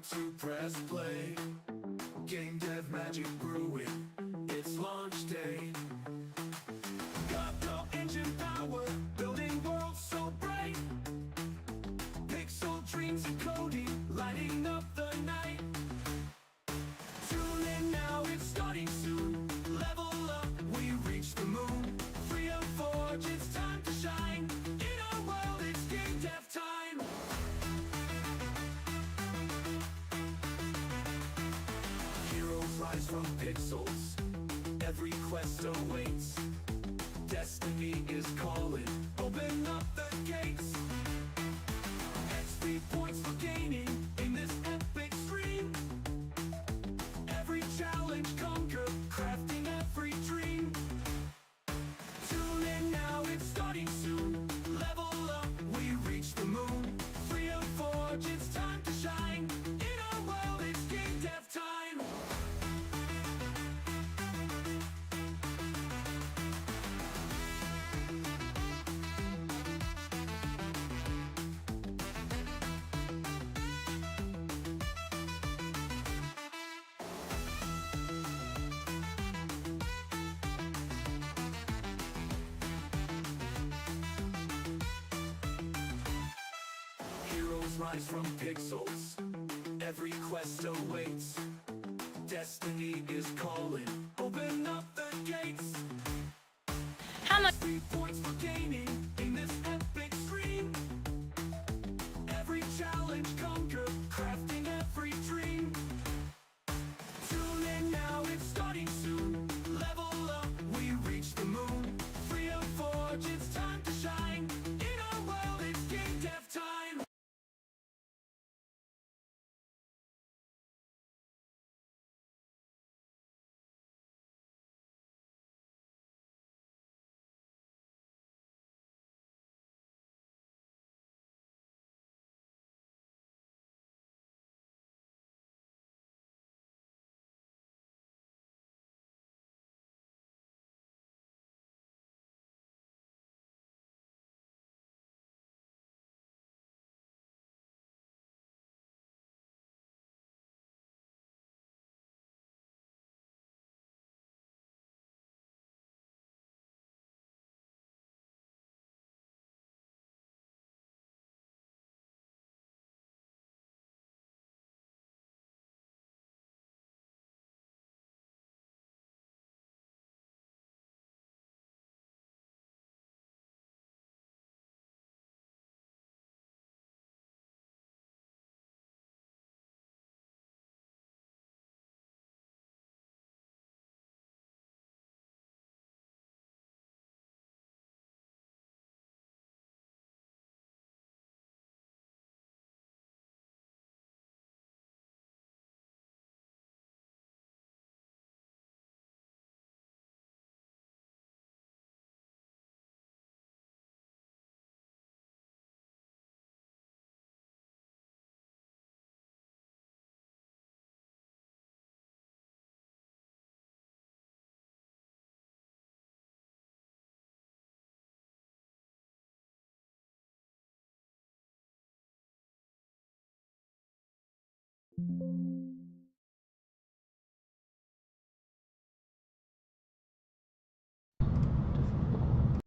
to press play. Game dev magic brewing, it's launch day. Got the engine power, building worlds so bright. Pixel dreams and coding, lighting up the night. Tune in now, it's starting soon. Level up, we reach the moon. Free of Forge, it's time to shine. In our world, it's game dev time. Heroes rise from pixels, every quest awaits. Destiny is calling, open up the gates. XP points for gaining in this epic stream. Every challenge conquer, crafting every dream. Tune in now, it's starting soon. Level up, we reach the moon. Free of Forge, it's time to shine. In our world, it's game dev time. Heroes rise from pixels, every quest awaits. Destiny is calling, open up the gates. How much? 3 points for gaining in this epic stream. Every challenge conquer, crafting every dream. Tune in now, it's starting soon. Level up, we reach the moon. Free of Forge, it's time to shine. In our world, it's game dev time.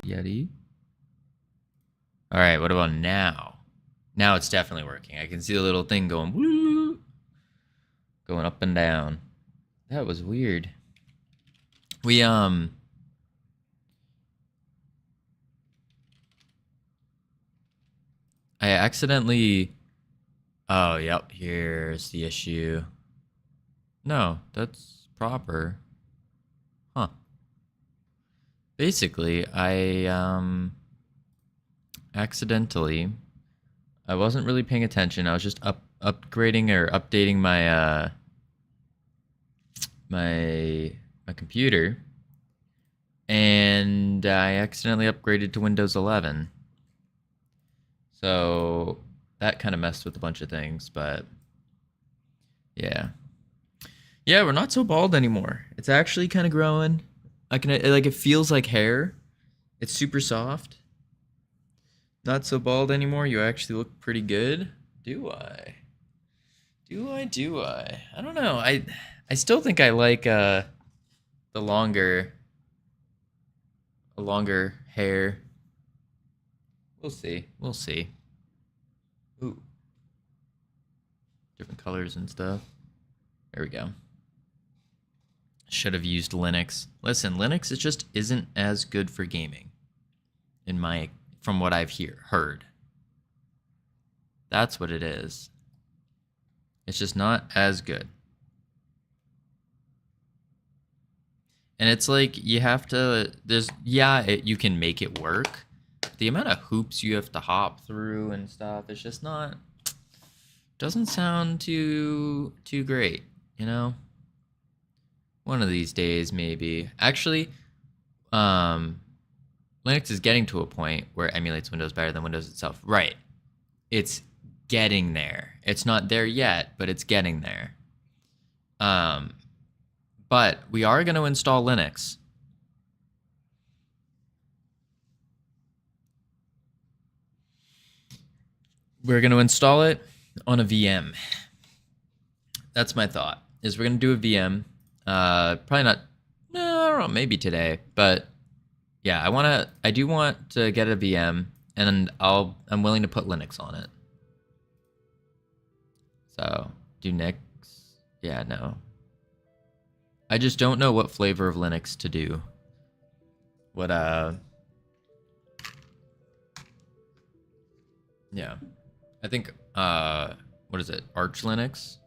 Yeti. All right, what about now? Now it's definitely working. I can see the little thing going woo, going up and down. That was weird. We I accidentally. Oh, yep, here's the issue. No, that's proper. Huh. Basically, I accidentally, I wasn't really paying attention. I was just upgrading or updating my my computer, and I accidentally upgraded to Windows 11. So that kind of messed with a bunch of things, but yeah. Yeah, we're not so bald anymore. It's actually kind of growing. I can, like, it feels like hair. It's super soft. Not so bald anymore. You actually look pretty good. Do I? Do I? I don't know. I still think I like the longer hair. We'll see. We'll see. Ooh. Different colors and stuff. There we go. Should have used Linux. Listen, Linux just isn't as good for gaming. From what I've heard. That's what it is. It's just not as good. And it's like you have to, you can make it work. The amount of hoops you have to hop through and stuff, it's just not, doesn't sound too great, you know? One of these days, maybe. Actually, Linux is getting to a point where it emulates Windows better than Windows itself. Right. It's getting there. It's not there yet, but it's getting there. But we are going to install Linux. We're going to install it on a VM. That's my thought. Is we're going to do a VM. Probably not. No, I don't know. Maybe today, but yeah, I do want to get a VM, and I'm willing to put Linux on it. So do Nix? Yeah, no. I just don't know what flavor of Linux to do. What yeah. I think what is it? Arch Linux?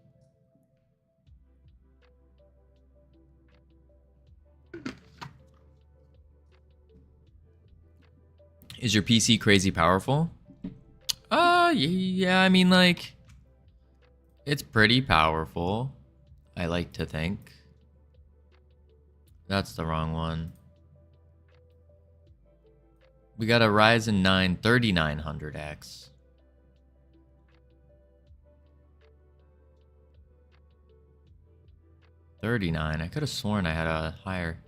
Is your PC crazy powerful? Yeah, I mean, like, it's pretty powerful, I like to think. That's the wrong one. We got a Ryzen 9 3900X. I could have sworn I had a higher.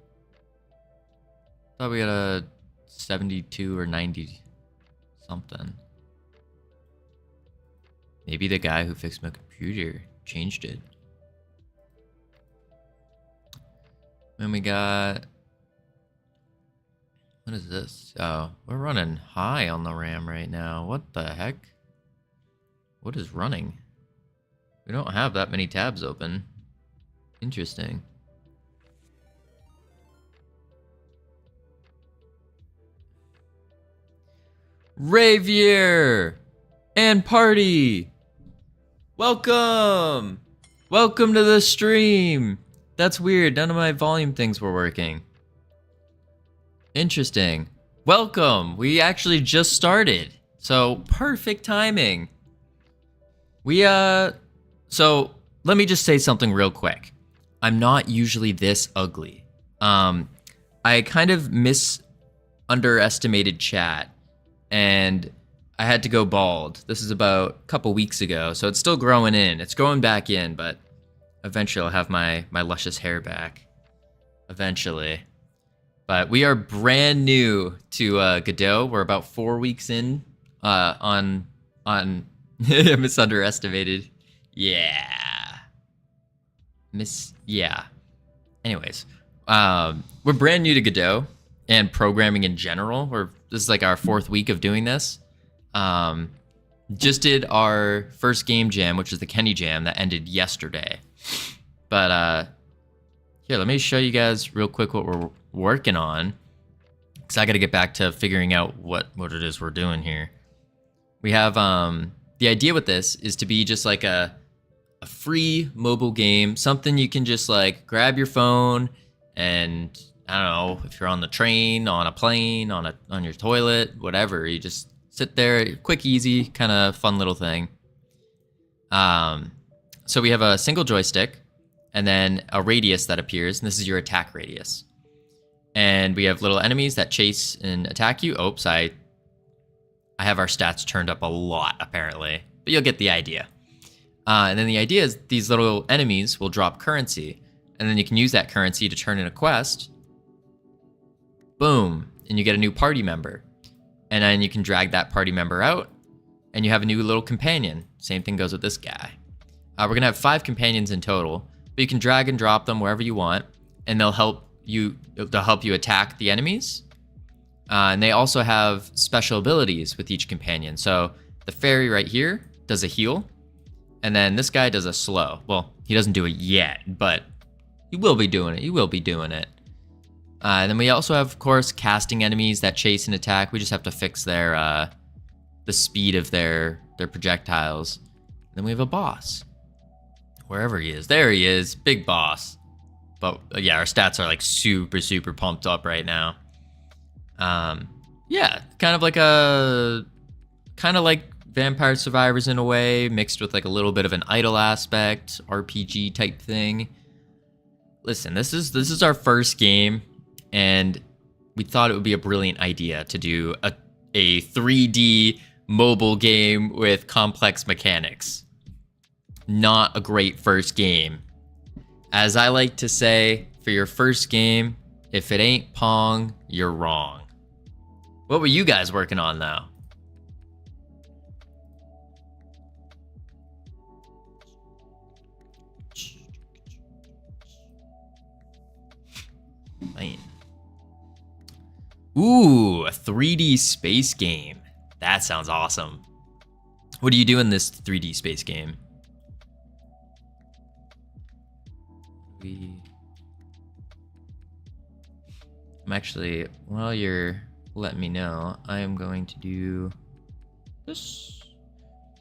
Thought we had a 72 or 90 something. Maybe the guy who fixed my computer changed it. Then we got, what is this? Oh, we're running high on the RAM right now. What the heck? What is running? We don't have that many tabs open. Interesting. Ravier and party. Welcome. Welcome to the stream. That's weird. None of my volume things were working. Interesting. Welcome. We actually just started. So perfect timing. So let me just say something real quick. I'm not usually this ugly. I kind of underestimated chat, and I had to go bald. This is about a couple weeks ago, so it's still growing in. It's growing back in, but eventually I'll have my luscious hair back. Eventually. But we are brand new to Godot. We're about 4 weeks in on misunderestimated. Yeah. Yeah. Anyways, we're brand new to Godot and programming in general. This is like our 4th week of doing this. Just did our first game jam, which is the Kenny Jam, that ended yesterday. But here, let me show you guys real quick what we're working on, because I got to get back to figuring out what it is we're doing here. We have the idea with this is to be just like a free mobile game, something you can just like grab your phone and, I don't know, if you're on the train, on a plane, on your toilet, whatever, you just sit there, quick, easy, kind of fun little thing. So we have a single joystick and then a radius that appears, and this is your attack radius. And we have little enemies that chase and attack you. Oops, I have our stats turned up a lot, apparently, but you'll get the idea. And then the idea is these little enemies will drop currency, and then you can use that currency to turn in a quest. Boom, and you get a new party member. And then you can drag that party member out, and you have a new little companion. Same thing goes with this guy. We're gonna have 5 companions in total, but you can drag and drop them wherever you want, and they'll help you attack the enemies. And they also have special abilities with each companion. So the fairy right here does a heal, and then this guy does a slow. Well, he doesn't do it yet, but he will be doing it. He will be doing it. And then we also have, of course, casting enemies that chase and attack. We just have to fix their the speed of their projectiles. Then we have a boss. Wherever he is. There he is. Big boss. But yeah, our stats are like super, super pumped up right now. Yeah, kind of like Vampire Survivors in a way, mixed with like a little bit of an idle aspect, RPG type thing. Listen, this is our first game, and we thought it would be a brilliant idea to do a 3D mobile game with complex mechanics. Not a great first game. As I like to say, for your first game, if it ain't Pong, you're wrong. What were you guys working on though? Man. Ooh, a 3D space game. That sounds awesome. What do you do in this 3D space game? I'm actually, while you're letting me know, I am going to do this.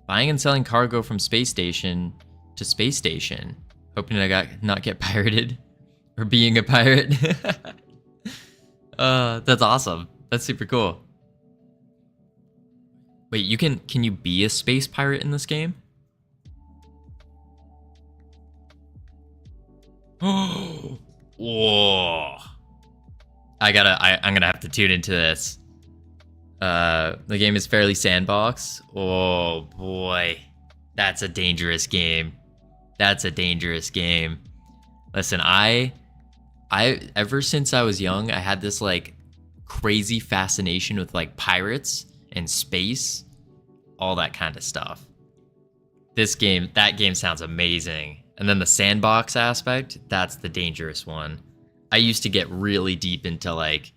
Buying and selling cargo from space station to space station. Hoping I not get pirated or being a pirate. That's awesome. That's super cool. Wait, can you be a space pirate in this game? Whoa. I'm gonna have to tune into this. The game is fairly sandbox. Oh boy. That's a dangerous game. That's a dangerous game. Listen, I ever since I was young, I had this like crazy fascination with like pirates and space, all that kind of stuff. That game sounds amazing. And then the sandbox aspect, that's the dangerous one. I used to get really deep into like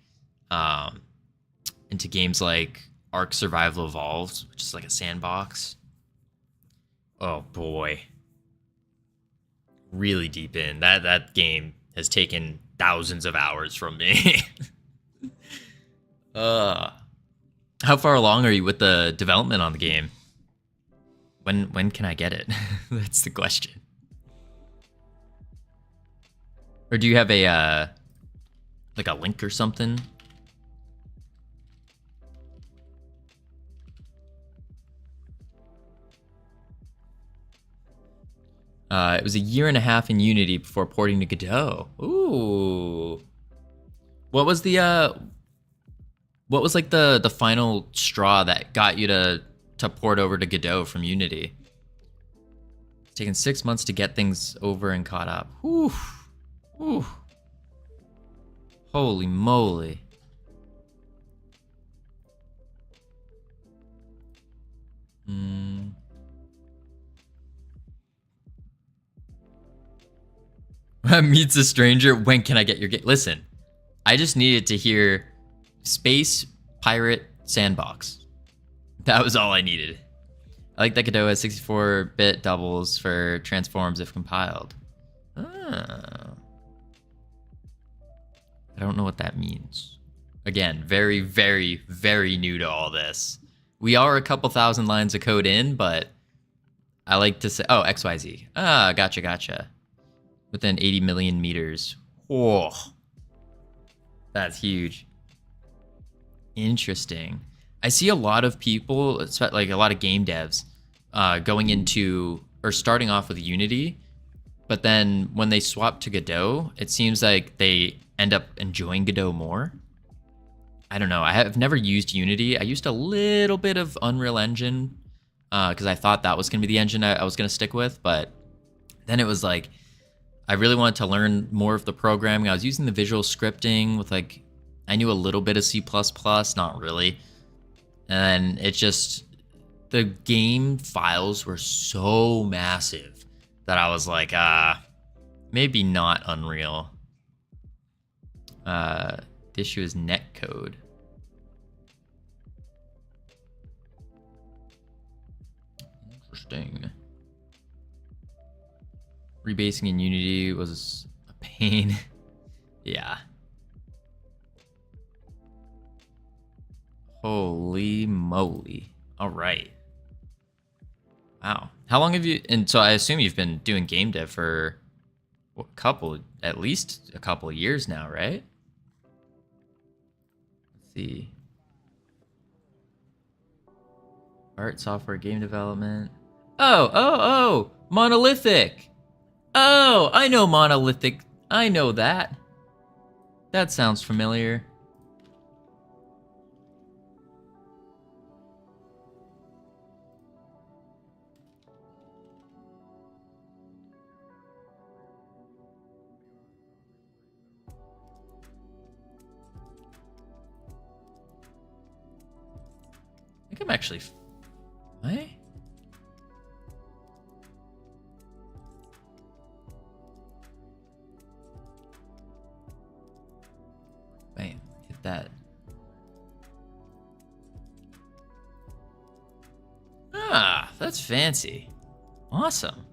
into games like Ark Survival Evolved, which is like a sandbox. Oh boy. Really deep in. That game has taken thousands of hours from me. How far along are you with the development on the game? When can I get it? That's the question. Or do you have a like a link or something? It was a year and a half in Unity before porting to Godot. Ooh. What was like the final straw that got you to port over to Godot from Unity? It's taken 6 months to get things over and caught up. Whew. Whew. Holy moly. Meets a stranger. When can I get your game? Listen, I just needed to hear Space Pirate Sandbox. That was all I needed. I like that Godot has 64-bit doubles for transforms if compiled. I don't know what that means. Again, very, very, very new to all this. We are a couple thousand lines of code in, but I like to say, oh, XYZ. Ah, gotcha. Within 80 million meters. Whoa. That's huge. Interesting. I see a lot of people, like a lot of game devs, going into or starting off with Unity, but then when they swap to Godot, it seems like they end up enjoying Godot more. I don't know. I have never used Unity. I used a little bit of Unreal Engine because I thought that was going to be the engine I was going to stick with, but then it was like I really wanted to learn more of the programming. I was using the visual scripting with like I knew a little bit of C++, not really. And it just, the game files were so massive that I was like, maybe not Unreal. The issue is netcode. Interesting. Rebasing in Unity was a pain. Yeah. Holy moly. All right. Wow. How long have you, and so I assume you've been doing game dev for at least a couple of years now, right? Let's see. Art, software, game development. Oh, Monolithic. Oh, I know Monolithic. I know that. That sounds familiar. I think I'm actually... What? Bam, hit that. Ah, that's fancy. Awesome.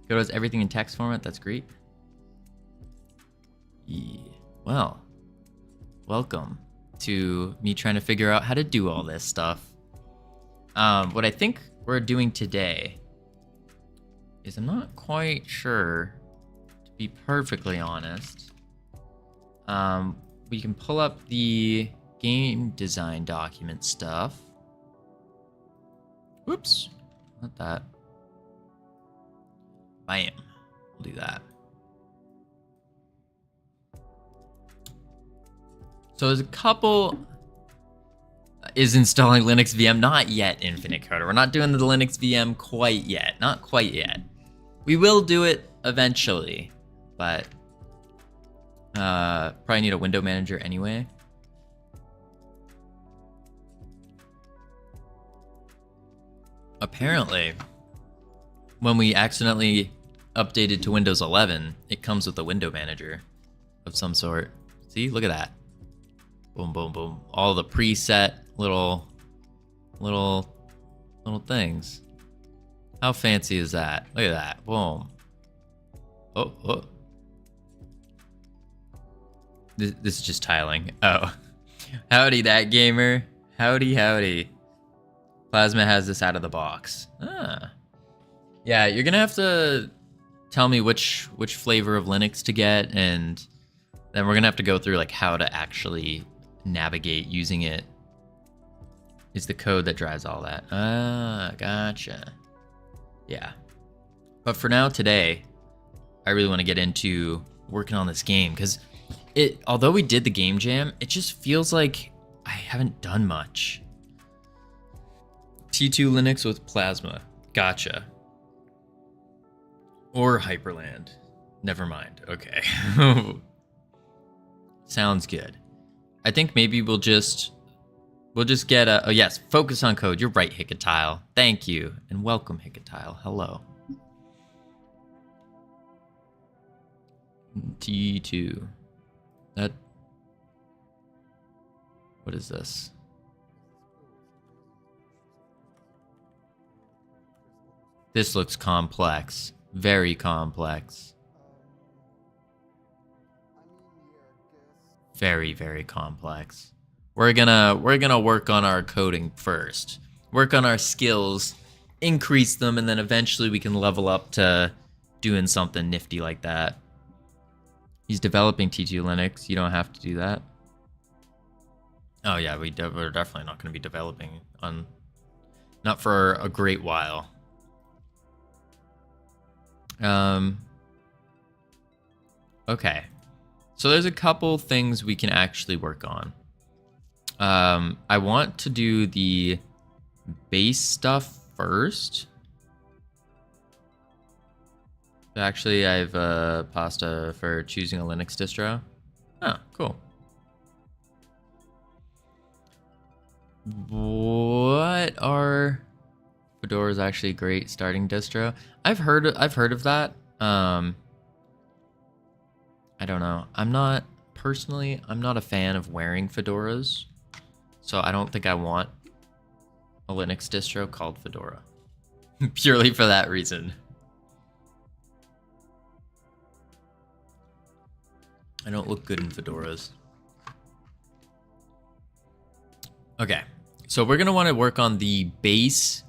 Go to everything in text format, that's great. Yeah. Well, welcome to me trying to figure out how to do all this stuff. What I think we're doing today is I'm not quite sure, to be perfectly honest. We can pull up the game design document stuff. Whoops, not that. Bam, we'll do that. So there's a couple. Is installing Linux VM? Not yet, Infinite Coder. We're not doing the Linux VM quite yet. Not quite yet. We will do it eventually, but probably need a window manager anyway. Apparently, when we accidentally updated to Windows 11, it comes with a window manager of some sort. See, look at that. Boom, boom, boom. All the preset little things. How fancy is that? Look at that. Boom. Oh. This is just tiling. Oh. Howdy, that gamer. Howdy. Plasma has this out of the box. Ah. Yeah, you're gonna have to tell me which flavor of Linux to get, and then we're gonna have to go through like how to actually navigate using it. Is the code that drives all that. Ah, gotcha. Yeah. But for now, today, I really want to get into working on this game, because although we did the game jam, it just feels like I haven't done much. T2 Linux with Plasma. Gotcha. Or Hyperland. Never mind. Okay. Sounds good. I think maybe we'll just get a... Oh, yes. Focus on code. You're right, Hikatile. Thank you. And welcome, Hikatile. Hello. T2. That... What is this? This looks complex. Very complex. Very, very complex. We're gonna work on our coding first. Work on our skills, increase them, and then eventually we can level up to doing something nifty like that. He's developing T2 Linux. You don't have to do that. Oh yeah, we're definitely not going to be developing on... Not for a great while. Okay. So there's a couple things we can actually work on. I want to do the base stuff first. Actually, I have pasta for choosing a Linux distro. Oh, cool. What are Fedora is actually a great starting distro. I've heard of that. I don't know. I'm not a fan of wearing fedoras, so I don't think I want a Linux distro called Fedora. Purely for that reason. I don't look good in fedoras. Okay, so we're gonna want to work on the base,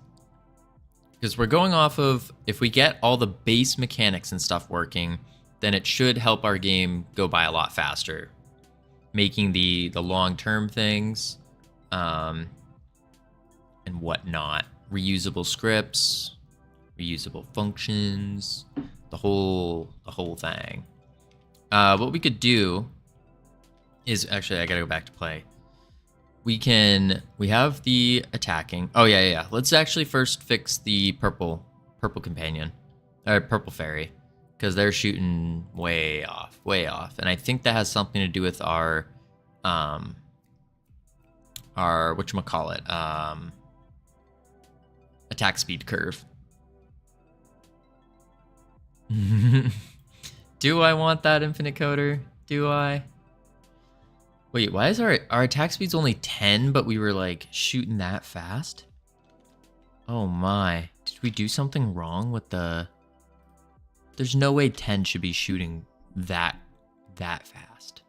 because we're going off of, if we get all the base mechanics and stuff working, then it should help our game go by a lot faster. Making the long-term things, and whatnot. Reusable scripts, reusable functions, the whole thing. What we could do is, actually, I gotta go back to play. We have the attacking. Oh yeah. Let's actually first fix the purple companion, or purple fairy, because they're shooting way off. And I think that has something to do with our whatchamacallit, attack speed curve. Do I want that, Infinite Coder? Do I? Wait, why is our attack speed's only 10, but we were like shooting that fast? Oh my. Did we do something wrong with the... There's no way 10 should be shooting that fast.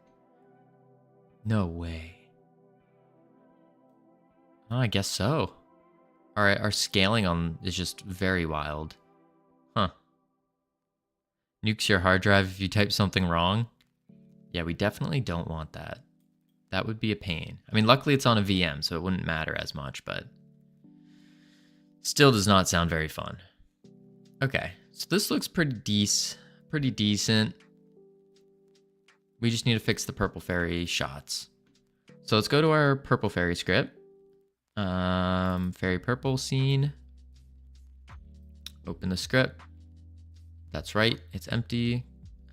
No way. Oh, I guess so. Alright, our scaling on is just very wild. Huh. Nukes your hard drive if you type something wrong? Yeah, we definitely don't want that. That would be a pain. I mean, luckily it's on a VM, so it wouldn't matter as much, but still does not sound very fun. Okay, so this looks pretty decent. We just need to fix the purple fairy shots. So let's go to our purple fairy script. Fairy purple scene. Open the script. That's right, it's empty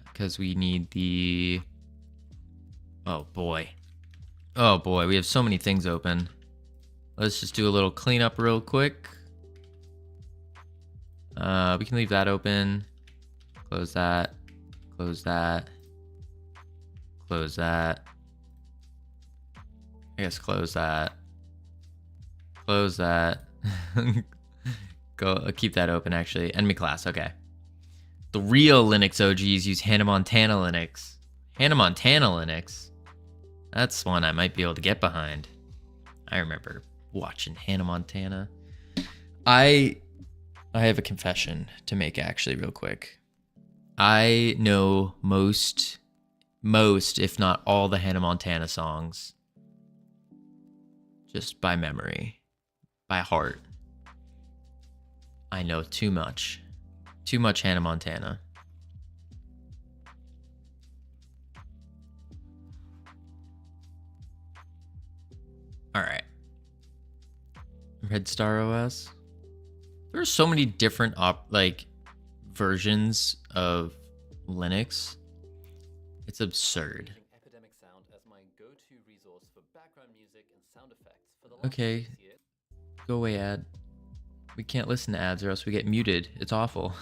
because we need the... Oh boy, we have so many things open. Let's just do a little cleanup real quick. We can leave that open. Close that. Close that. Close that. I guess close that. Close that. Keep that open, actually. Enemy class, okay. The real Linux OGs use Hannah Montana Linux. Hannah Montana Linux? That's one I might be able to get behind. I remember watching Hannah Montana. I have a confession to make, actually, real quick. I know most, if not all, the Hannah Montana songs just by memory, by heart. I know too much Hannah Montana. All right. Red Star OS. There are so many different versions of Linux. It's absurd. Epidemic Sound as my go-to resource for background music and sound effects for the last Okay. 6 years. Go away, ad. We can't listen to ads or else we get muted. It's awful.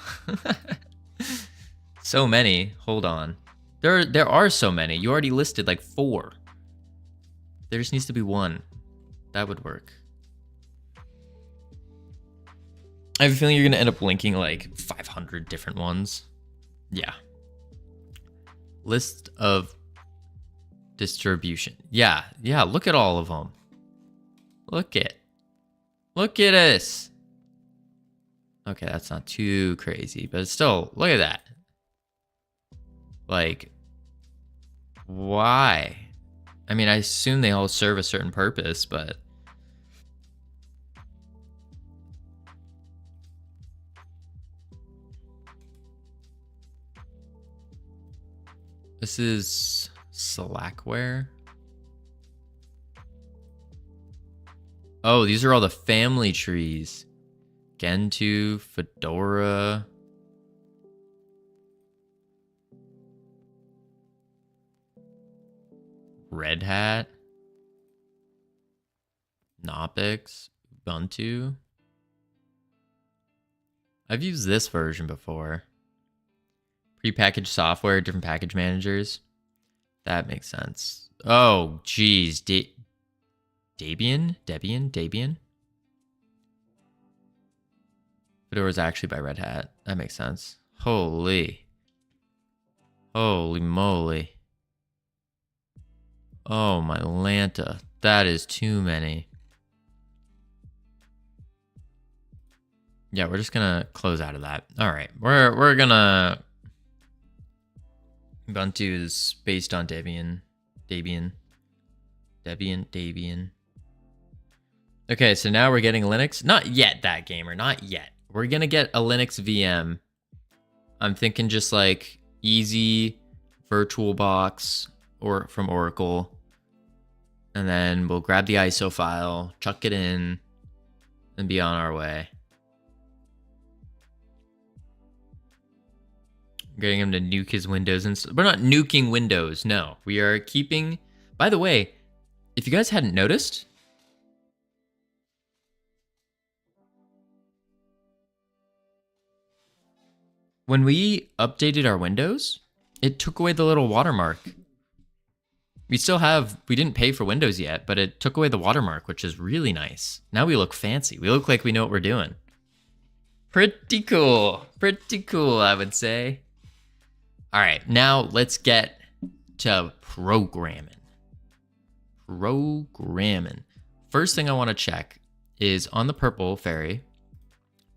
So many. Hold on. There are so many. You already listed like 4. There just needs to be 1. That would work. I have a feeling you're gonna end up linking like 500 different ones. Yeah. List of distribution. Yeah, look at all of them. Look at us. Okay, that's not too crazy, but still, look at that. Like, why? I mean, I assume they all serve a certain purpose, but... This is Slackware. Oh, these are all the family trees. Gentoo, Fedora. Red Hat. Knoppix. Ubuntu. I've used this version before. Prepackaged software, different package managers. That makes sense. Oh, geez. Debian? Fedora is actually by Red Hat. That makes sense. Holy moly. Oh, my Lanta. That is too many. Yeah, we're just gonna close out of that. All right, we're gonna Ubuntu is based on Debian. Okay, so now we're getting Linux. Not yet, that gamer. Not yet. We're gonna get a Linux VM. I'm thinking just like easy VirtualBox or from Oracle, and then we'll grab the ISO file, chuck it in, and be on our way. Getting him to nuke his Windows. And we're not nuking Windows, no. We are keeping... By the way, if you guys hadn't noticed... When we updated our Windows, it took away the little watermark. We still have... We didn't pay for Windows yet, but it took away the watermark, which is really nice. Now we look fancy. We look like we know what we're doing. Pretty cool. Pretty cool, I would say. All right, now let's get to programming. First thing I want to check is on the Purple Fairy,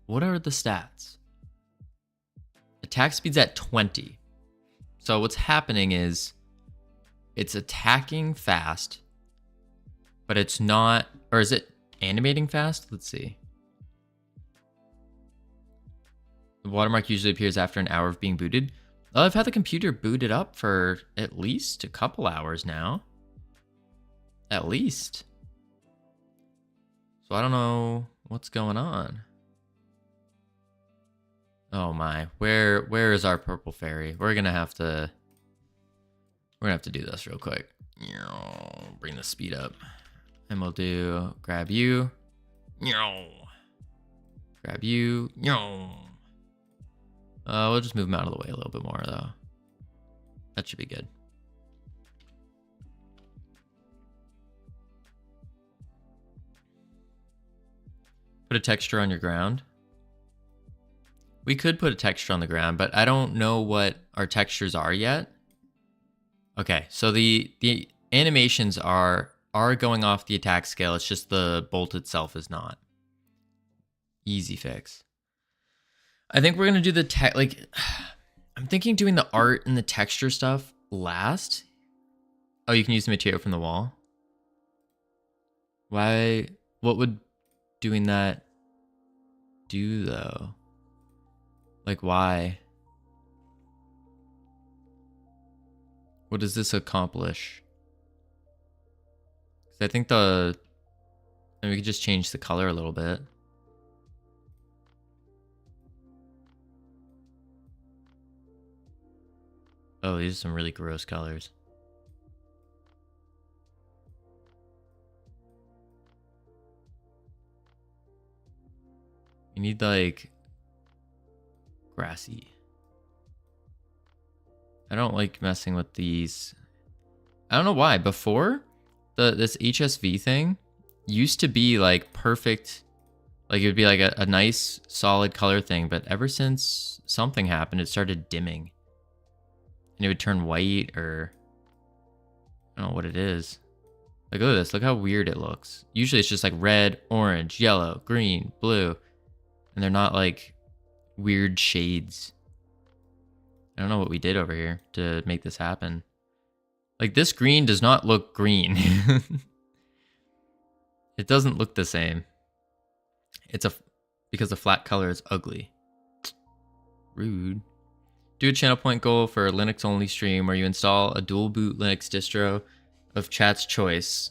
what are the stats? Attack speed's at 20. So what's happening is it's attacking fast, but it's not, or is it animating fast? Let's see. The watermark usually appears after an hour of being booted. Well, I've had the computer booted up for at least a couple hours now. At least. So I don't know what's going on. Oh my, where is our Purple Fairy? We're gonna have to do this real quick. Bring the speed up. And we'll do grab you. Grab you. We'll just move him out of the way a little bit more, though. That should be good. Put a texture on your ground. We could put a texture on the ground, but I don't know what our textures are yet. Okay, so the animations are going off the attack scale. It's just the bolt itself is not. Easy fix. I think we're gonna do the I'm thinking doing the art and the texture stuff last. Oh, you can use the material from the wall. Why? What would doing that do though? Like why? What does this accomplish? Because I think we could just change the color a little bit. Oh, these are some really gross colors. You need like grassy. I don't like messing with these. I don't know why. Before, this HSV thing used to be like perfect. Like it would be like a nice solid color thing, but ever since something happened, it started dimming. And it would turn white, or I don't know what it is. Like, look at this. Look how weird it looks. Usually it's just like red, orange, yellow, green, blue. And they're not like weird shades. I don't know what we did over here to make this happen. Like, this green does not look green. It doesn't look the same. Because the flat color is ugly. Rude. Do a channel point goal for a Linux only stream where you install a dual boot Linux distro of chat's choice.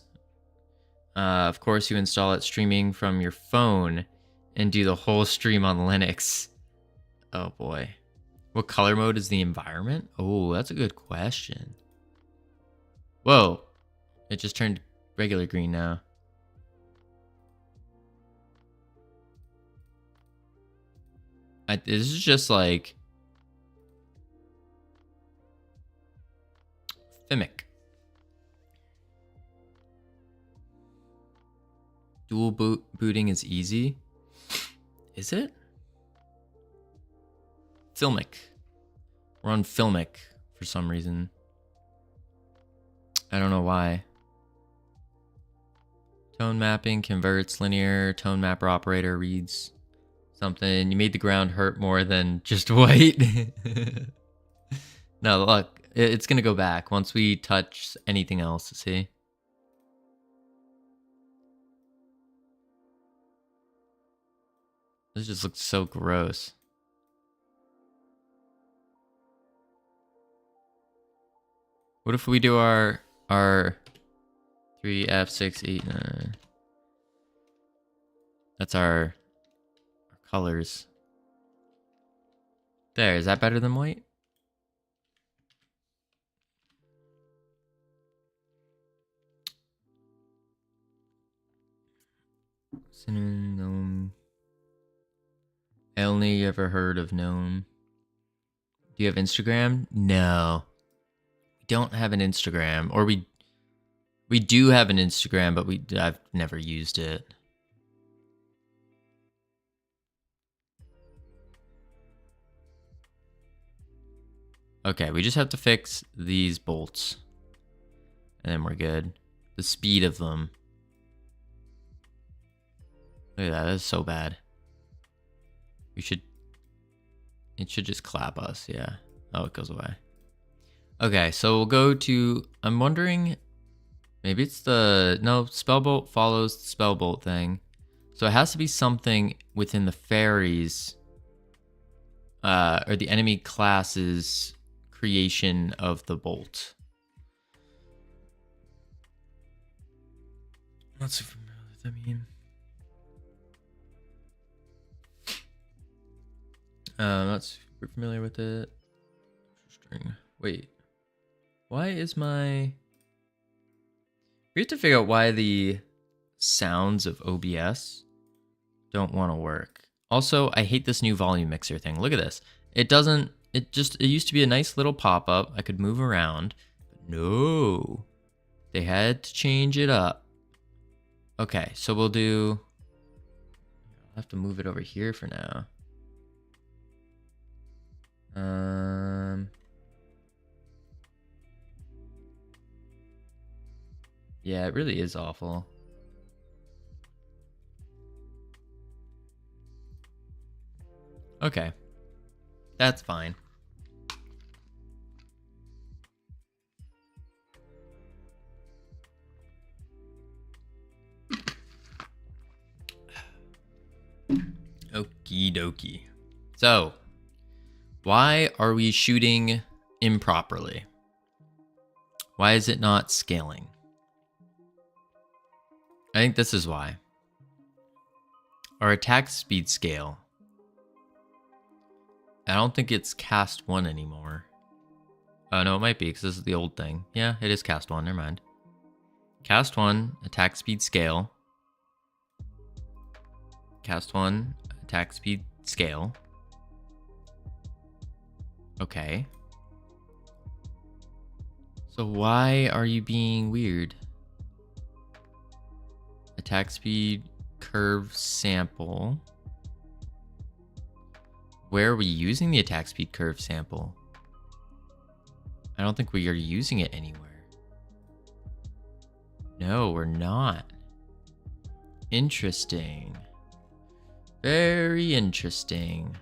Of course, you install it streaming from your phone and do the whole stream on Linux. Oh boy. What color mode is the environment? Oh, that's a good question. Whoa. It just turned regular green now. This is just like Fimic. Dual booting is easy. Is it? Filmic. We're on Filmic for some reason. I don't know why. Tone mapping converts linear. Tone mapper operator reads something. You made the ground hurt more than just white. No, look. It's going to go back once we touch anything else. See? This just looks so gross. What if we do our 3, F6, 8, 9? That's our colors. There, is that better than white? Cinnamon, gnome. I only ever heard of gnome. Do you have Instagram? No. We don't have an Instagram. Or we do have an Instagram, but I've never used it. Okay, we just have to fix these bolts. And then we're good. The speed of them. Look at that, that's so bad. It should just clap us, yeah. Oh, it goes away. Okay, so we'll go to, I'm wondering, maybe it's no, Spellbolt follows the Spellbolt thing. So it has to be something within the fairies, or the enemy class's creation of the bolt. Not so familiar with that mean. Not super familiar with it. String. Wait. Why is my... We have to figure out why the sounds of OBS don't want to work. Also, I hate this new volume mixer thing. Look at this. It doesn't... It used to be a nice little pop-up. I could move around. But no. They had to change it up. Okay, so we'll do... I'll have to move it over here for now. Yeah, it really is awful. Okay. That's fine. Okie dokie. So, why are we shooting improperly? Why is it not scaling? I think this is why. Our attack speed scale. I don't think it's cast 1 anymore. Oh, no, it might be because this is the old thing. Yeah, it is cast 1. Never mind. Cast 1, attack speed scale. Cast 1, attack speed scale. Okay. So why are you being weird? Attack speed curve sample. Where are we using the attack speed curve sample? I don't think we are using it anywhere. No, we're not. Interesting. Very interesting.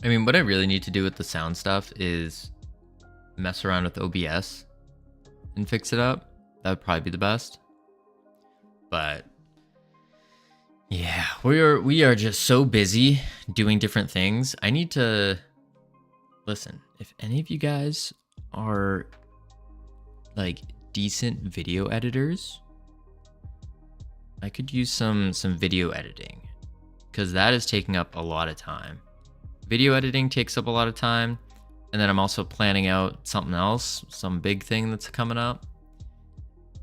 I mean, what I really need to do with the sound stuff is mess around with OBS and fix it up. That would probably be the best. But yeah, we are just so busy doing different things. I need to listen. If any of you guys are like decent video editors, I could use some video editing because that is taking up a lot of time. Video editing takes up a lot of time, and then I'm also planning out something else, some big thing that's coming up.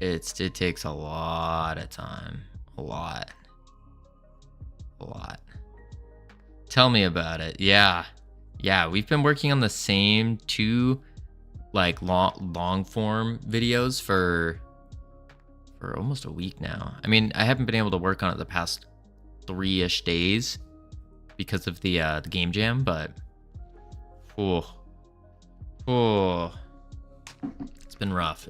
it takes a lot of time. A lot. Tell me about it. Yeah. We've been working on the same 2 like long form videos for almost a week now. I mean, I haven't been able to work on it the past 3-ish days because of the game jam, but it's been rough.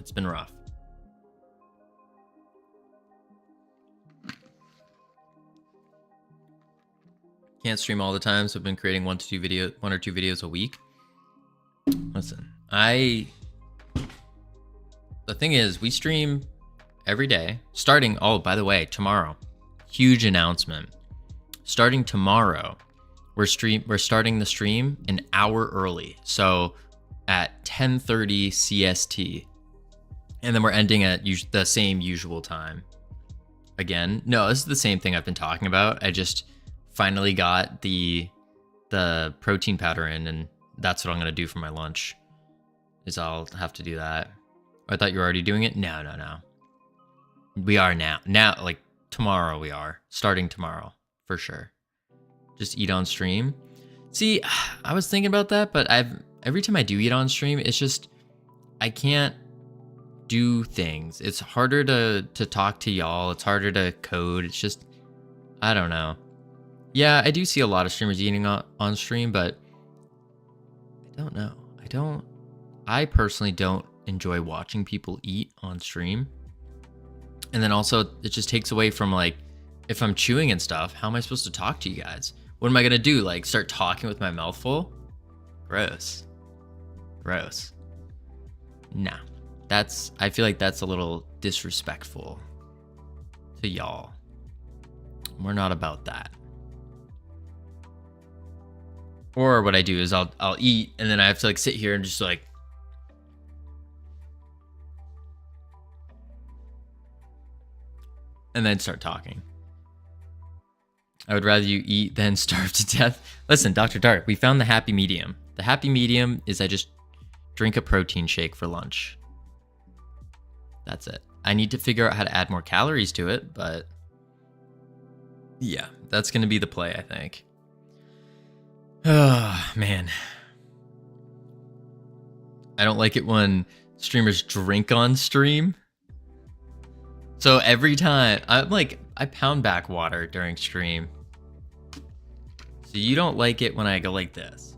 Can't stream all the time, so I've been creating 1 or 2 videos a week. Listen, the thing is, we stream every day, starting, oh, by the way, tomorrow. Huge announcement. Starting tomorrow, we're starting the stream an hour early. So at 10:30 CST. And then we're ending at the same usual time. Again, no, this is the same thing I've been talking about. I just finally got the protein powder in, and that's what I'm gonna do for my lunch. Is I'll have to do that. I thought you were already doing it. No. We are now. Like tomorrow we are. Starting tomorrow, for sure. Just eat on stream. See, I was thinking about that, but every time I do eat on stream, it's just I can't do things. It's harder to talk to y'all. It's harder to code. It's just, I don't know. Yeah, I do see a lot of streamers eating on stream, but I don't know. I personally don't enjoy watching people eat on stream. And then also, it just takes away from, like, if I'm chewing and stuff, how am I supposed to talk to you guys? What am I gonna do? Like, start talking with my mouth full? Gross. Nah. I feel like that's a little disrespectful to y'all. We're not about that. Or what I do is I'll eat, and then I have to, like, sit here and just, like, and then start talking. I would rather you eat than starve to death. Listen, Dr. Dark, we found the happy medium. The happy medium is I just drink a protein shake for lunch. That's it. I need to figure out how to add more calories to it, but yeah, that's going to be the play, I think. Oh, man. I don't like it when streamers drink on stream. So every time, I pound back water during stream. So you don't like it when I go like this.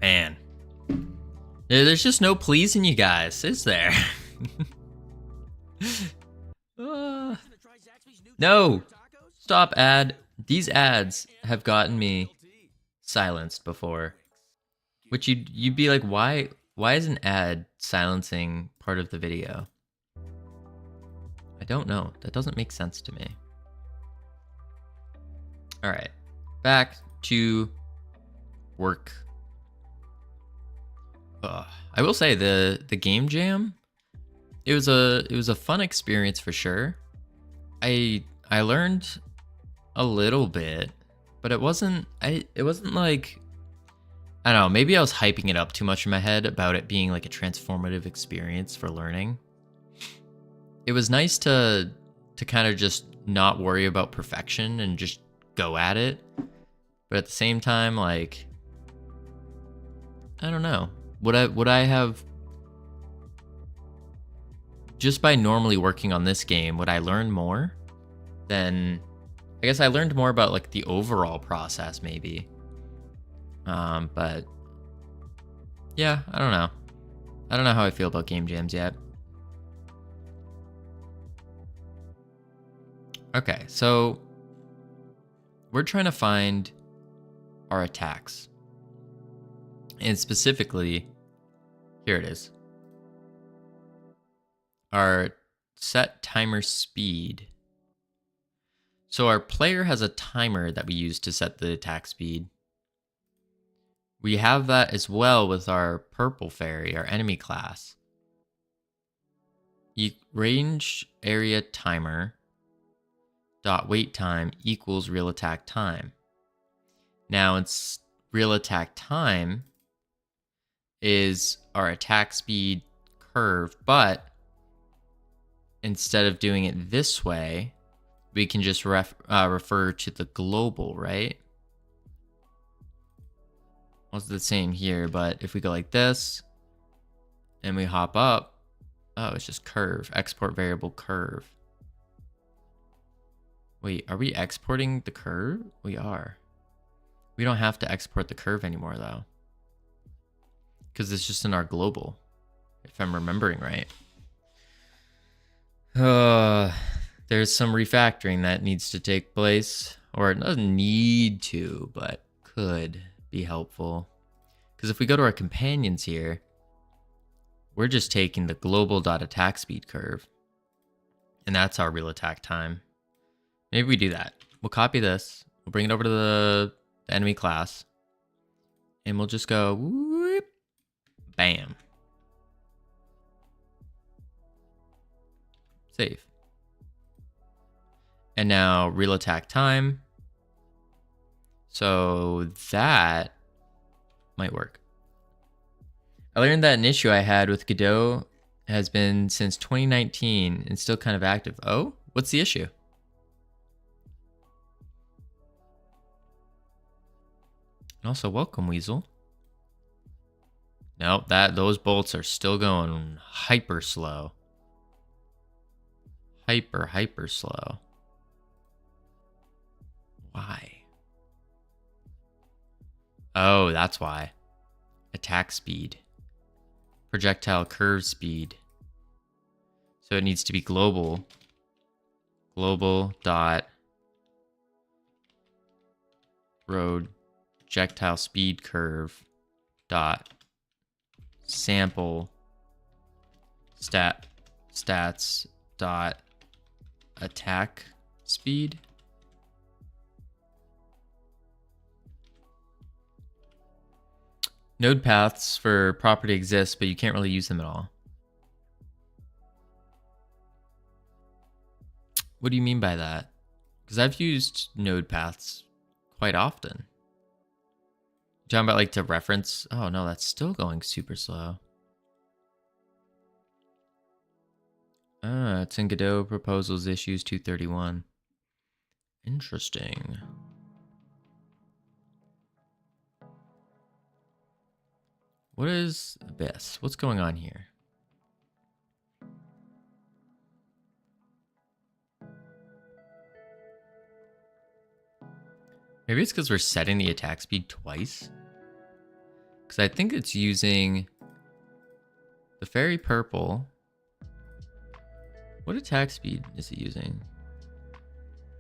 Man. There's just no pleasing you guys, is there? No! Stop ad. These ads have gotten me silenced before. Which you'd be like, why is an ad silencing part of the video? I don't know. That doesn't make sense to me. All right, back to work. I will say the game jam, it was a fun experience for sure. I learned a little bit, but it wasn't like, I don't know, maybe I was hyping it up too much in my head about it being like a transformative experience for learning. It was nice to kind of just not worry about perfection and just go at it. But at the same time, like, I don't know. Would I have, just by normally working on this game, would I learn more? Then I guess I learned more about like the overall process maybe. But yeah, I don't know. I don't know how I feel about game jams yet. Okay, so we're trying to find our attacks. And specifically, here it is. Our set timer speed. So our player has a timer that we use to set the attack speed. We have that as well with our purple fairy, our enemy class. Range area timer dot wait time equals real attack time. Now it's real attack time is our attack speed curve, but instead of doing it this way, we can just refer to the global, right? Well, it's the same here, but if we go like this and we hop up, oh, it's just curve, export variable curve. Wait, are we exporting the curve? We are. We don't have to export the curve anymore though, because it's just in our global, if I'm remembering right. There's some refactoring that needs to take place, or it doesn't need to, but could be helpful. Because if we go to our companions here, we're just taking the global.attack speed curve, and that's our real attack time. Maybe we do that. We'll copy this, we'll bring it over to the enemy class, and we'll just go whoop, bam. Save. And now real attack time. So that might work. I learned that an issue I had with Godot has been since 2019 and still kind of active. Oh, what's the issue? And also, welcome, Weasel. Nope, those bolts are still going hyper slow. Hyper slow. Why? Oh, that's why. Attack speed. Projectile curve speed. So it needs to be global. Global dot projectile speed curve dot sample stats dot attack speed. Node paths for property exist, but you can't really use them at all. What do you mean by that? Because I've used node paths quite often. You're talking about like to reference? Oh no, that's still going super slow. It's in Godot proposals issues 231. Interesting. What is this? What's going on here? Maybe it's because we're setting the attack speed twice. Because I think it's using the fairy purple. What attack speed is it using?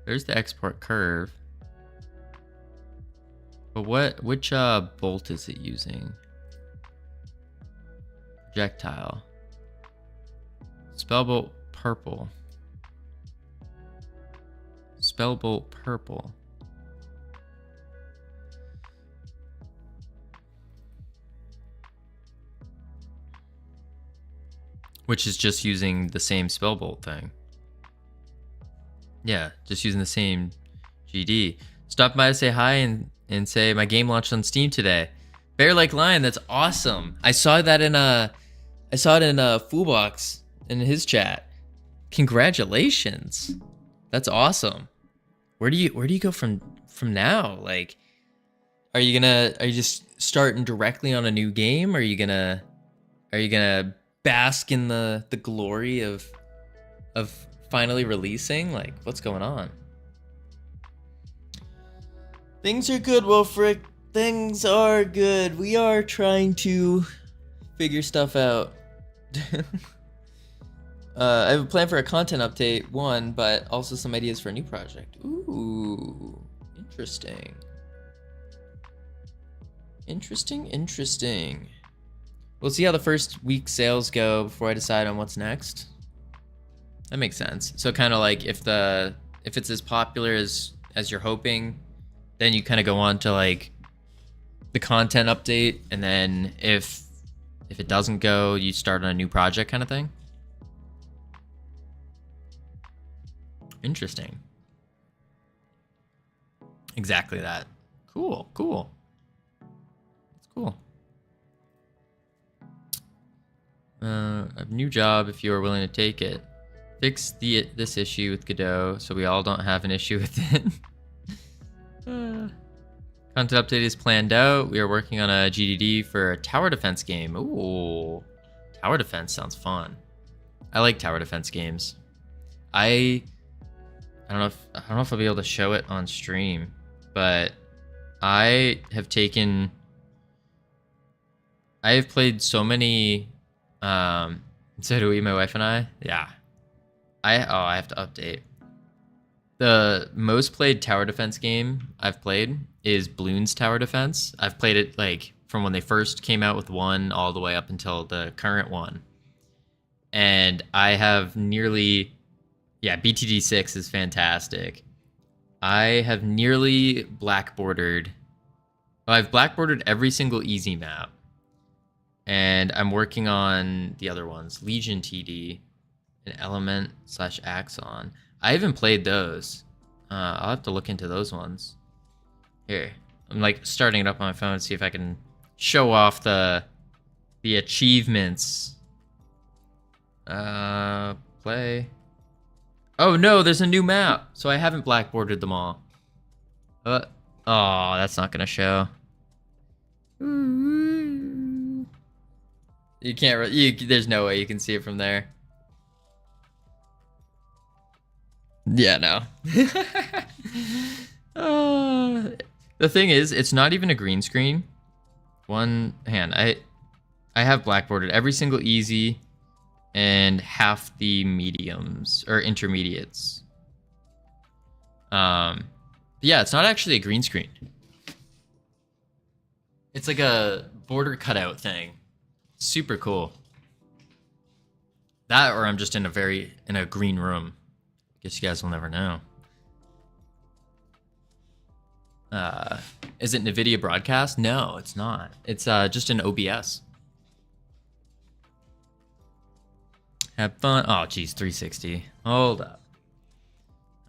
There's the export curve. But which bolt is it using? Projectile. Spellbolt purple. Spellbolt purple. Which is just using the same spellbolt thing. Yeah, just using the same GD. Stop by to say hi and say my game launched on Steam today. Bear Like Lion, that's awesome. I saw that in a Foolbox in his chat. Congratulations. That's awesome. Where do you go from now? Like, are you just starting directly on a new game? Are you gonna bask in the glory of finally releasing? Like, what's going on? Things are good, Wolfric. Things are good. We are trying to figure stuff out. I have a plan for a content update, one, but also some ideas for a new project. Ooh, interesting. Interesting. We'll see how the first week sales go before I decide on what's next. That makes sense. So kind of like if it's as popular as you're hoping, then you kind of go on to like the content update, and then if it doesn't go, you start on a new project kind of thing. Interesting. Exactly that. Cool. That's cool. A new job if you are willing to take it. Fix this issue with Godot so we all don't have an issue with it. Content update is planned out. We are working on a GDD for a tower defense game. Ooh, tower defense sounds fun. I like tower defense games. I don't know if I'll be able to show it on stream, but I have played so many. So do we, my wife and I. Yeah. I have to update. The most played tower defense game I've played is Bloons Tower Defense. I've played it like from when they first came out with 1 all the way up until the current one. And I have nearly, BTD 6 is fantastic. I have nearly blackboarded. Well, I've blackboarded every single easy map. And I'm working on the other ones, Legion TD and Element/Axon. I haven't played those. I'll have to look into those ones. Here, I'm like starting it up on my phone to see if I can show off the achievements. Play. Oh no, there's a new map, so I haven't blackboarded them all. Oh, that's not gonna show. You can't. There's no way you can see it from there. Yeah, no. The thing is, it's not even a green screen. One hand, I have blackboarded every single easy and half the mediums or intermediates. Yeah, it's not actually a green screen. It's like a border cutout thing. Super cool. That, or I'm just in a green room. Guess you guys will never know. Is it NVIDIA Broadcast? No, it's not. It's just an OBS. Have fun. Oh, geez, 360. Hold up.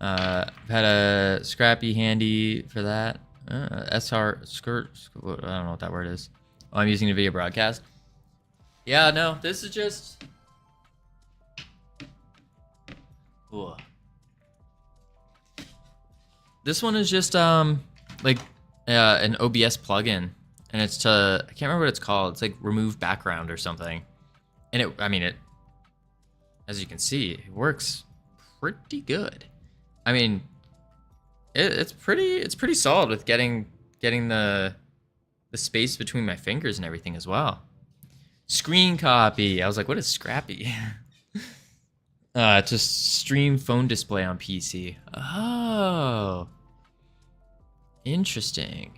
I've had a Scrappy handy for that. SR skirt. I don't know what that word is. Oh, I'm using NVIDIA Broadcast. Yeah, no, this is just. Ooh. This one is just like an OBS plugin, and it's to, I can't remember what it's called. It's like remove background or something, and it as you can see, it works pretty good. I mean, it's pretty solid with getting the space between my fingers and everything as well. Screen copy. I was like, what is Scrappy? Just stream phone display on PC. Oh, interesting.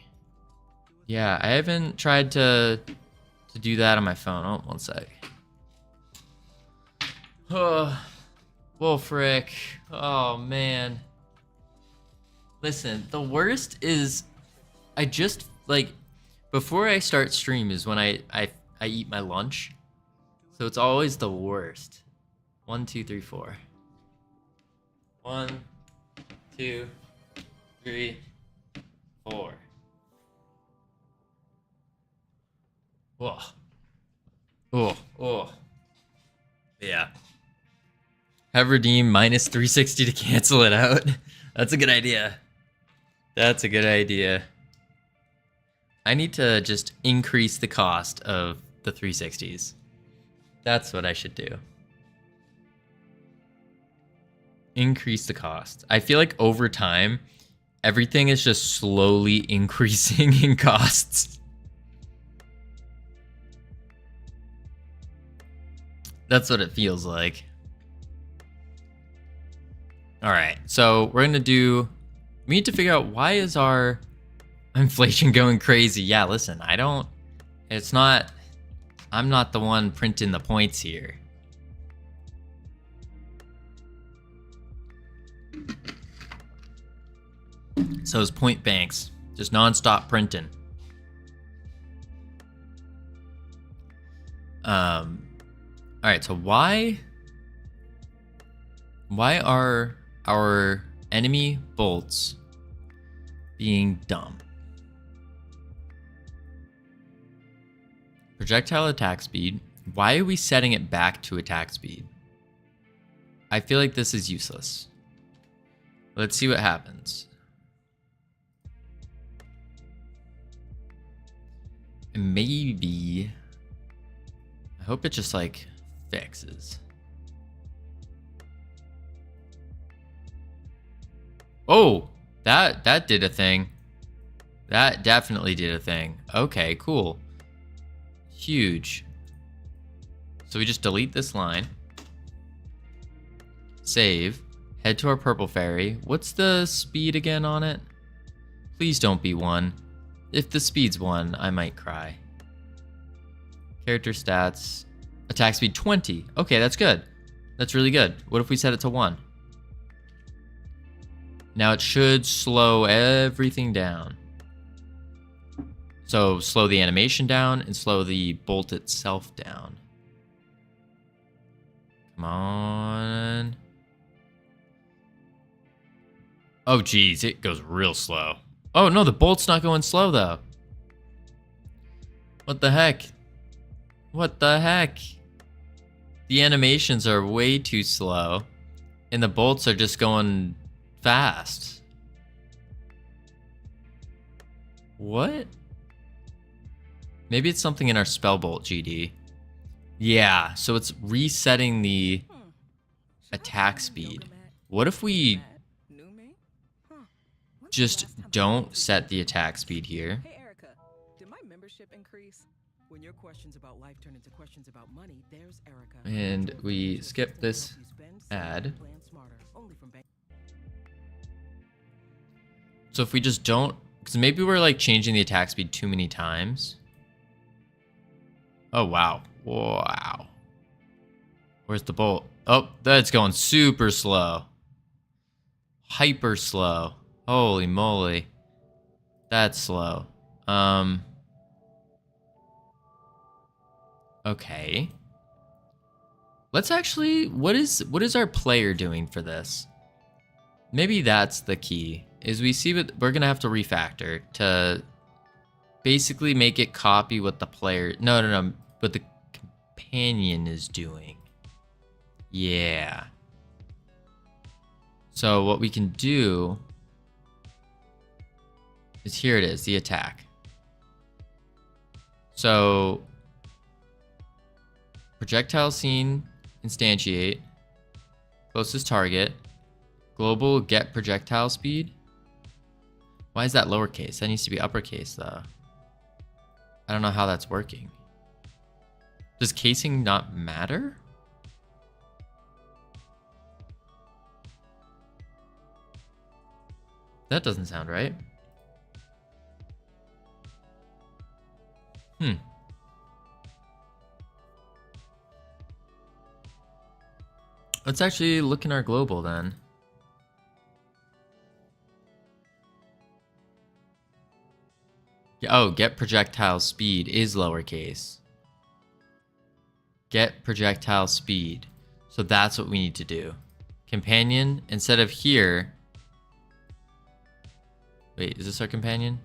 Yeah, I haven't tried to do that on my phone. Oh, one sec. Oh, Wolfric. Oh man. Listen, the worst is, I just like before I start stream is when I eat my lunch, so it's always the worst. 1, 2, 3, 4. 1, 2, 3, 4. Whoa. Oh. Yeah. Have redeem minus 360 to cancel it out. That's a good idea. That's a good idea. I need to just increase the cost of the 360s. That's what I should do. Increase the cost. I feel like over time, everything is just slowly increasing in costs. That's what it feels like. All right, so we need to figure out, why is our inflation going crazy? Yeah, listen, I'm not the one printing the points here. So it's point banks, just non-stop printing. All right, so why are our enemy bolts being dumb? Projectile attack speed, Why are we setting it back to attack speed? I feel like this is useless. Let's see what happens. Maybe. I hope it just like fixes. Oh, that did a thing. That definitely did a thing. Okay, cool. Huge. So we just delete this line. Save. Head to our purple fairy. What's the speed again on it? Please don't be 1. If the speed's 1, I might cry. Character stats. Attack speed 20. Okay, that's good. That's really good. What if we set it to 1? Now it should slow everything down. So slow the animation down and slow the bolt itself down. Come on. Oh, geez, it goes real slow. Oh, no, the bolt's not going slow, though. What the heck? What the heck? The animations are way too slow, and the bolts are just going fast. What? Maybe it's something in our spellbolt GD. Yeah, so it's resetting the attack speed. What if we just don't set the attack speed here? Hey Erica, did my membership increase? When your questions about life turn into questions about money, there's Erica. And we skip this ad. So if we just don't, because maybe we're like changing the attack speed too many times. Oh, wow. Wow. Where's the bolt? Oh, that's going super slow. Hyper slow. Holy moly. That's slow. Okay. Let's actually, what is our player doing for this? Maybe that's the key. Is we see what we're gonna have to refactor to basically make it copy what the player, no, what the companion is doing. Yeah. So what we can do is, here it is, the attack. So projectile scene, instantiate, closest target, global get projectile speed. Why is that lowercase? That needs to be uppercase though. I don't know how that's working. Does casing not matter? That doesn't sound right. Let's actually look in our global then. Oh, get projectile speed is lowercase. Get projectile speed. So that's what we need to do. Companion, instead of here. Wait, is this our companion?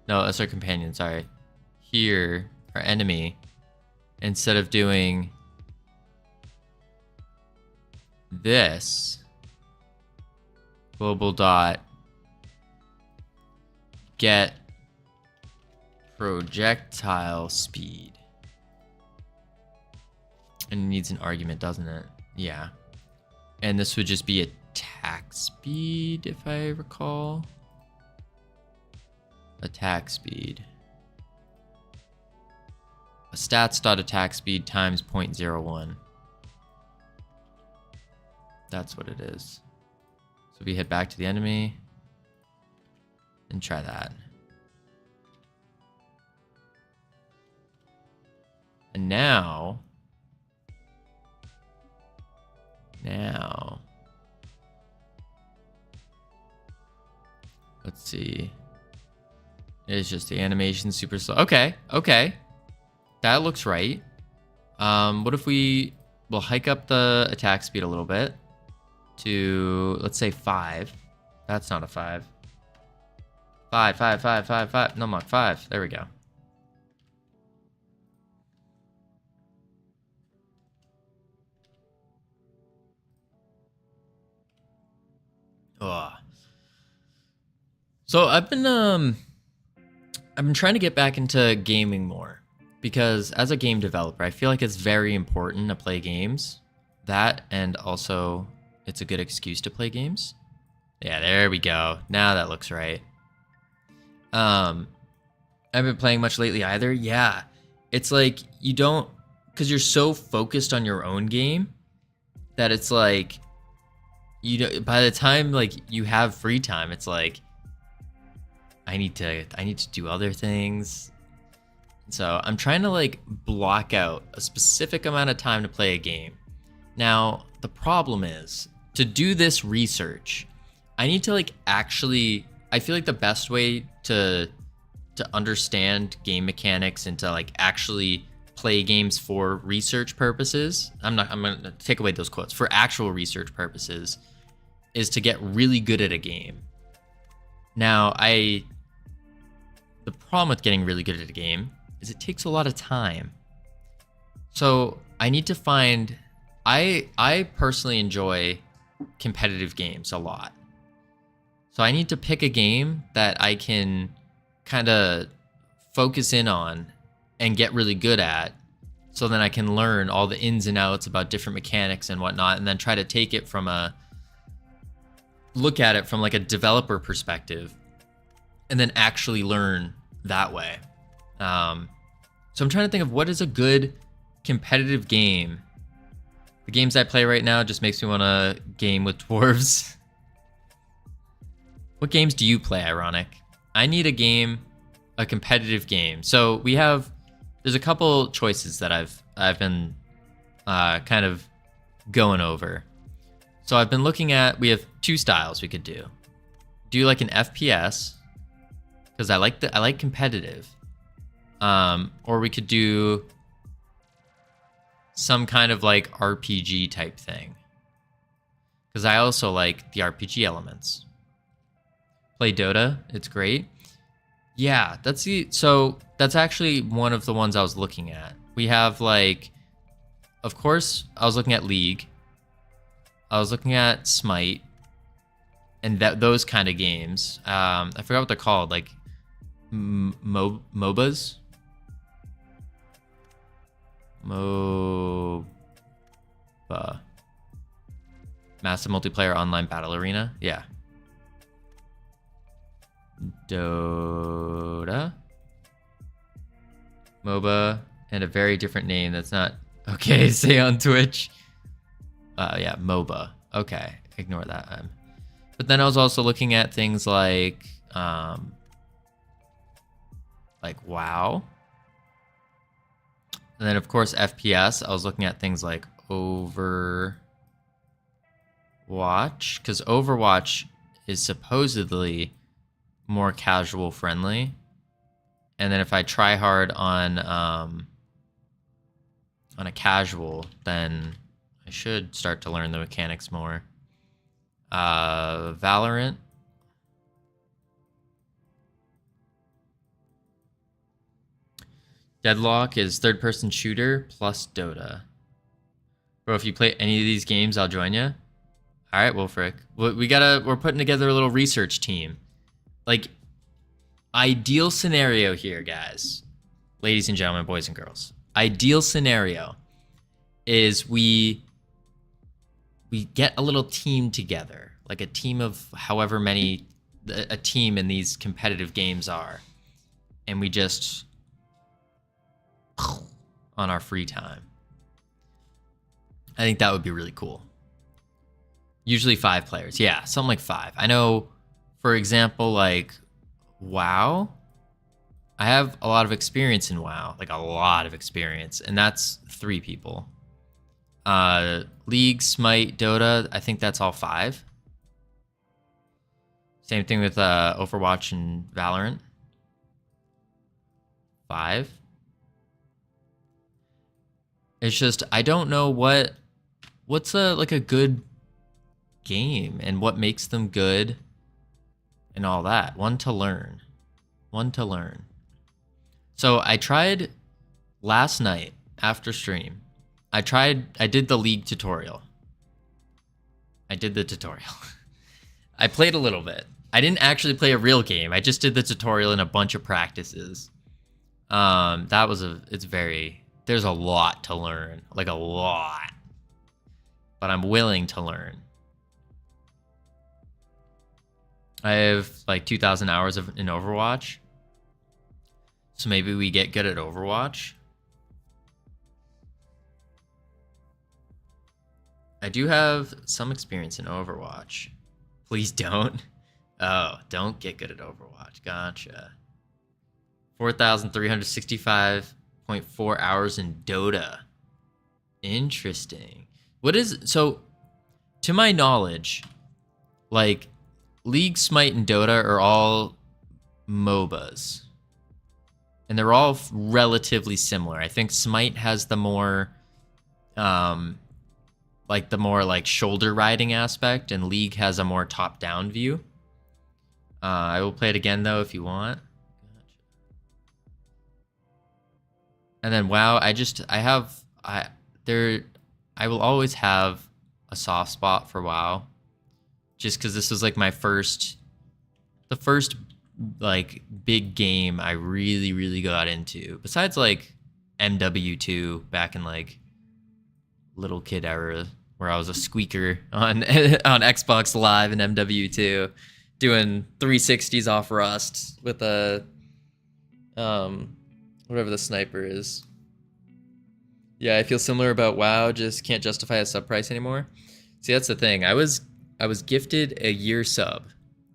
No, that's our companion, sorry. Here, our enemy. Instead of doing this, global dot get projectile speed. And it needs an argument, doesn't it? Yeah. And this would just be attack speed, if I recall. Attack speed. A stats.attack speed times 0.01. That's what it is. So we head back to the enemy and try that. And now, let's see. It's just the animation super slow. Okay. That looks right. What if we'll hike up the attack speed a little bit to, let's say 5. That's not a 5. 5. No, Mach 5. There we go. So I've been trying to get back into gaming more because as a game developer, I feel like it's very important to play games. That and also it's a good excuse to play games. Yeah, there we go. Now that looks right. I haven't been playing much lately either. Yeah. It's like you don't, because you're so focused on your own game that it's like you know, by the time like you have free time, it's like I need to do other things. So I'm trying to like block out a specific amount of time to play a game. Now, the problem is to do this research, I need to like actually, I feel like the best way to understand game mechanics and to like actually play games for research purposes, I'm going to take away those quotes, for actual research purposes, is to get really good at a game. Now, the problem with getting really good at a game is it takes a lot of time. So I need to find, I personally enjoy competitive games a lot. So I need to pick a game that I can kind of focus in on and get really good at, so then I can learn all the ins and outs about different mechanics and whatnot, and then try to take it from look at it from like a developer perspective and then actually learn that way. So I'm trying to think of what is a good competitive game. The games I play right now just makes me want to game with dwarves. What games do you play, Ironic? I need a game, a competitive game. So there's a couple choices that I've been kind of going over. So I've been looking at, we have two styles we could do. Do like an FPS, because I like competitive. Or we could do some kind of like RPG type thing, because I also like the RPG elements. Play Dota, it's great. Yeah, so that's actually one of the ones I was looking at. We have like, of course, I was looking at League. I was looking at Smite, and those kind of games. I forgot what they're called, like MOBAs. MOBA. Massive Multiplayer Online Battle Arena. Yeah. Dota. MOBA, and a very different name that's not okay to say on Twitch. Yeah, MOBA. Okay, ignore that. But then I was also looking at things like WoW. And then of course FPS, I was looking at things like Overwatch, because Overwatch is supposedly more casual friendly. And then if I try hard on a casual, then I should start to learn the mechanics more. Valorant. Deadlock is third-person shooter plus Dota. Bro, if you play any of these games, I'll join you. All right, Wolfric. We're putting together a little research team. Like, ideal scenario here, guys. Ladies and gentlemen, boys and girls. Ideal scenario is we get a little team together, like a team of however many a team in these competitive games are, and we just on our free time. I think that would be really cool. Usually 5 players. Yeah, something like 5. I know, for example, like WoW, I have a lot of experience in WoW, like a lot of experience, and that's 3 people. League, Smite, Dota, I think that's all 5. Same thing with Overwatch and Valorant. 5. It's just, I don't know what's a good game and what makes them good and all that. One to learn. So I tried last night after stream. I did the League tutorial. I played a little bit. I didn't actually play a real game. I just did the tutorial and a bunch of practices. There's a lot to learn, like a lot. But I'm willing to learn. I have like 2,000 hours in Overwatch. So maybe we get good at Overwatch. I do have some experience in Overwatch. Please don't. Oh, don't get good at Overwatch. Gotcha. 4,365.4 hours in Dota. Interesting. So, to my knowledge, like, League, Smite, and Dota are all MOBAs. And they're all relatively similar. I think Smite has the more, shoulder riding aspect, and League has a more top-down view. I will play it again, though, if you want. And then WoW, I will always have a soft spot for WoW, just because this was like the first like big game I really, really got into. Besides like MW2 back in like little kid era, where I was a squeaker on Xbox Live and MW2, doing 360s off Rust with a whatever the sniper is. Yeah, I feel similar about WoW, just can't justify a sub price anymore. See, that's the thing. I was gifted a year sub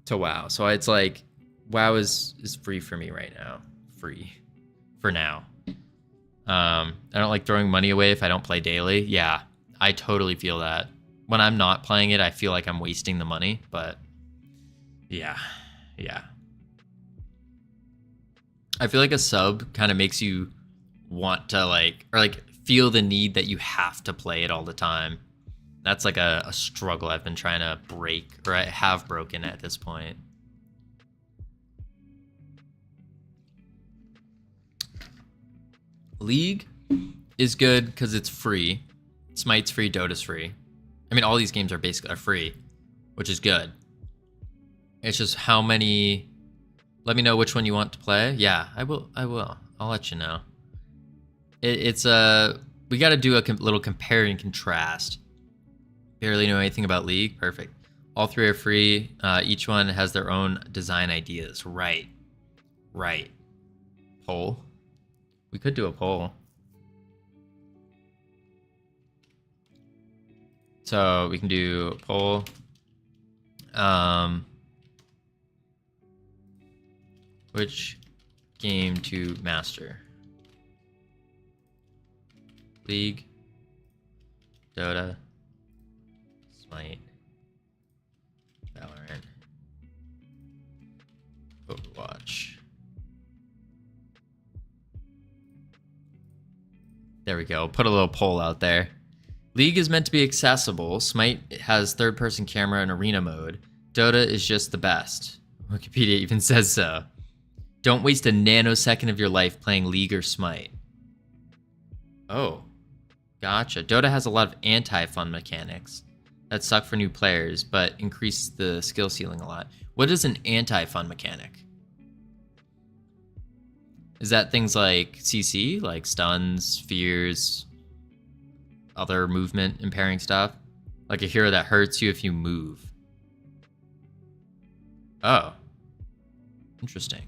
to WoW. So it's like WoW is free for me right now. Free for now. I don't like throwing money away if I don't play daily. Yeah, I totally feel that. When I'm not playing it, I feel like I'm wasting the money, but yeah. I feel like a sub kind of makes you want to feel the need that you have to play it all the time. That's like a struggle I've been trying to break, or I have broken at this point. League is good because it's free. Smite's free, Dota's free. I mean, all these games are free, which is good. It's just how many... Let me know which one you want to play. Yeah, I will. I'll let you know. We got to do a little compare and contrast. Barely know anything about League. Perfect. All three are free. Each one has their own design ideas. Right. Poll. We could do a poll. So we can do a poll. Which game to master? League, Dota, Smite, Valorant, Overwatch. There we go. Put a little poll out there. League is meant to be accessible. Smite has third-person camera and arena mode. Dota is just the best. Wikipedia even says so. Don't waste a nanosecond of your life playing League or Smite. Oh, gotcha. Dota has a lot of anti-fun mechanics that suck for new players, but increase the skill ceiling a lot. What is an anti-fun mechanic? Is that things like CC, like stuns, fears, other movement impairing stuff? Like a hero that hurts you if you move. Oh, interesting.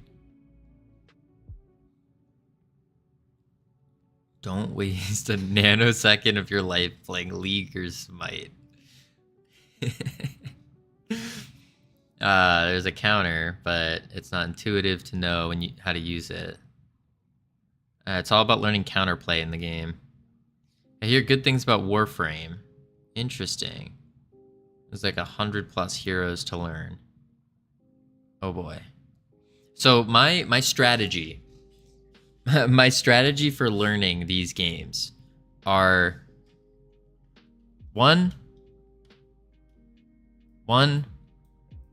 Don't waste a nanosecond of your life playing League or Smite. There's a counter, but it's not intuitive to know how to use it. It's all about learning counterplay in the game. I hear good things about Warframe. Interesting. There's like 100+ heroes to learn. Oh boy. So my strategy... My strategy for learning these games are one,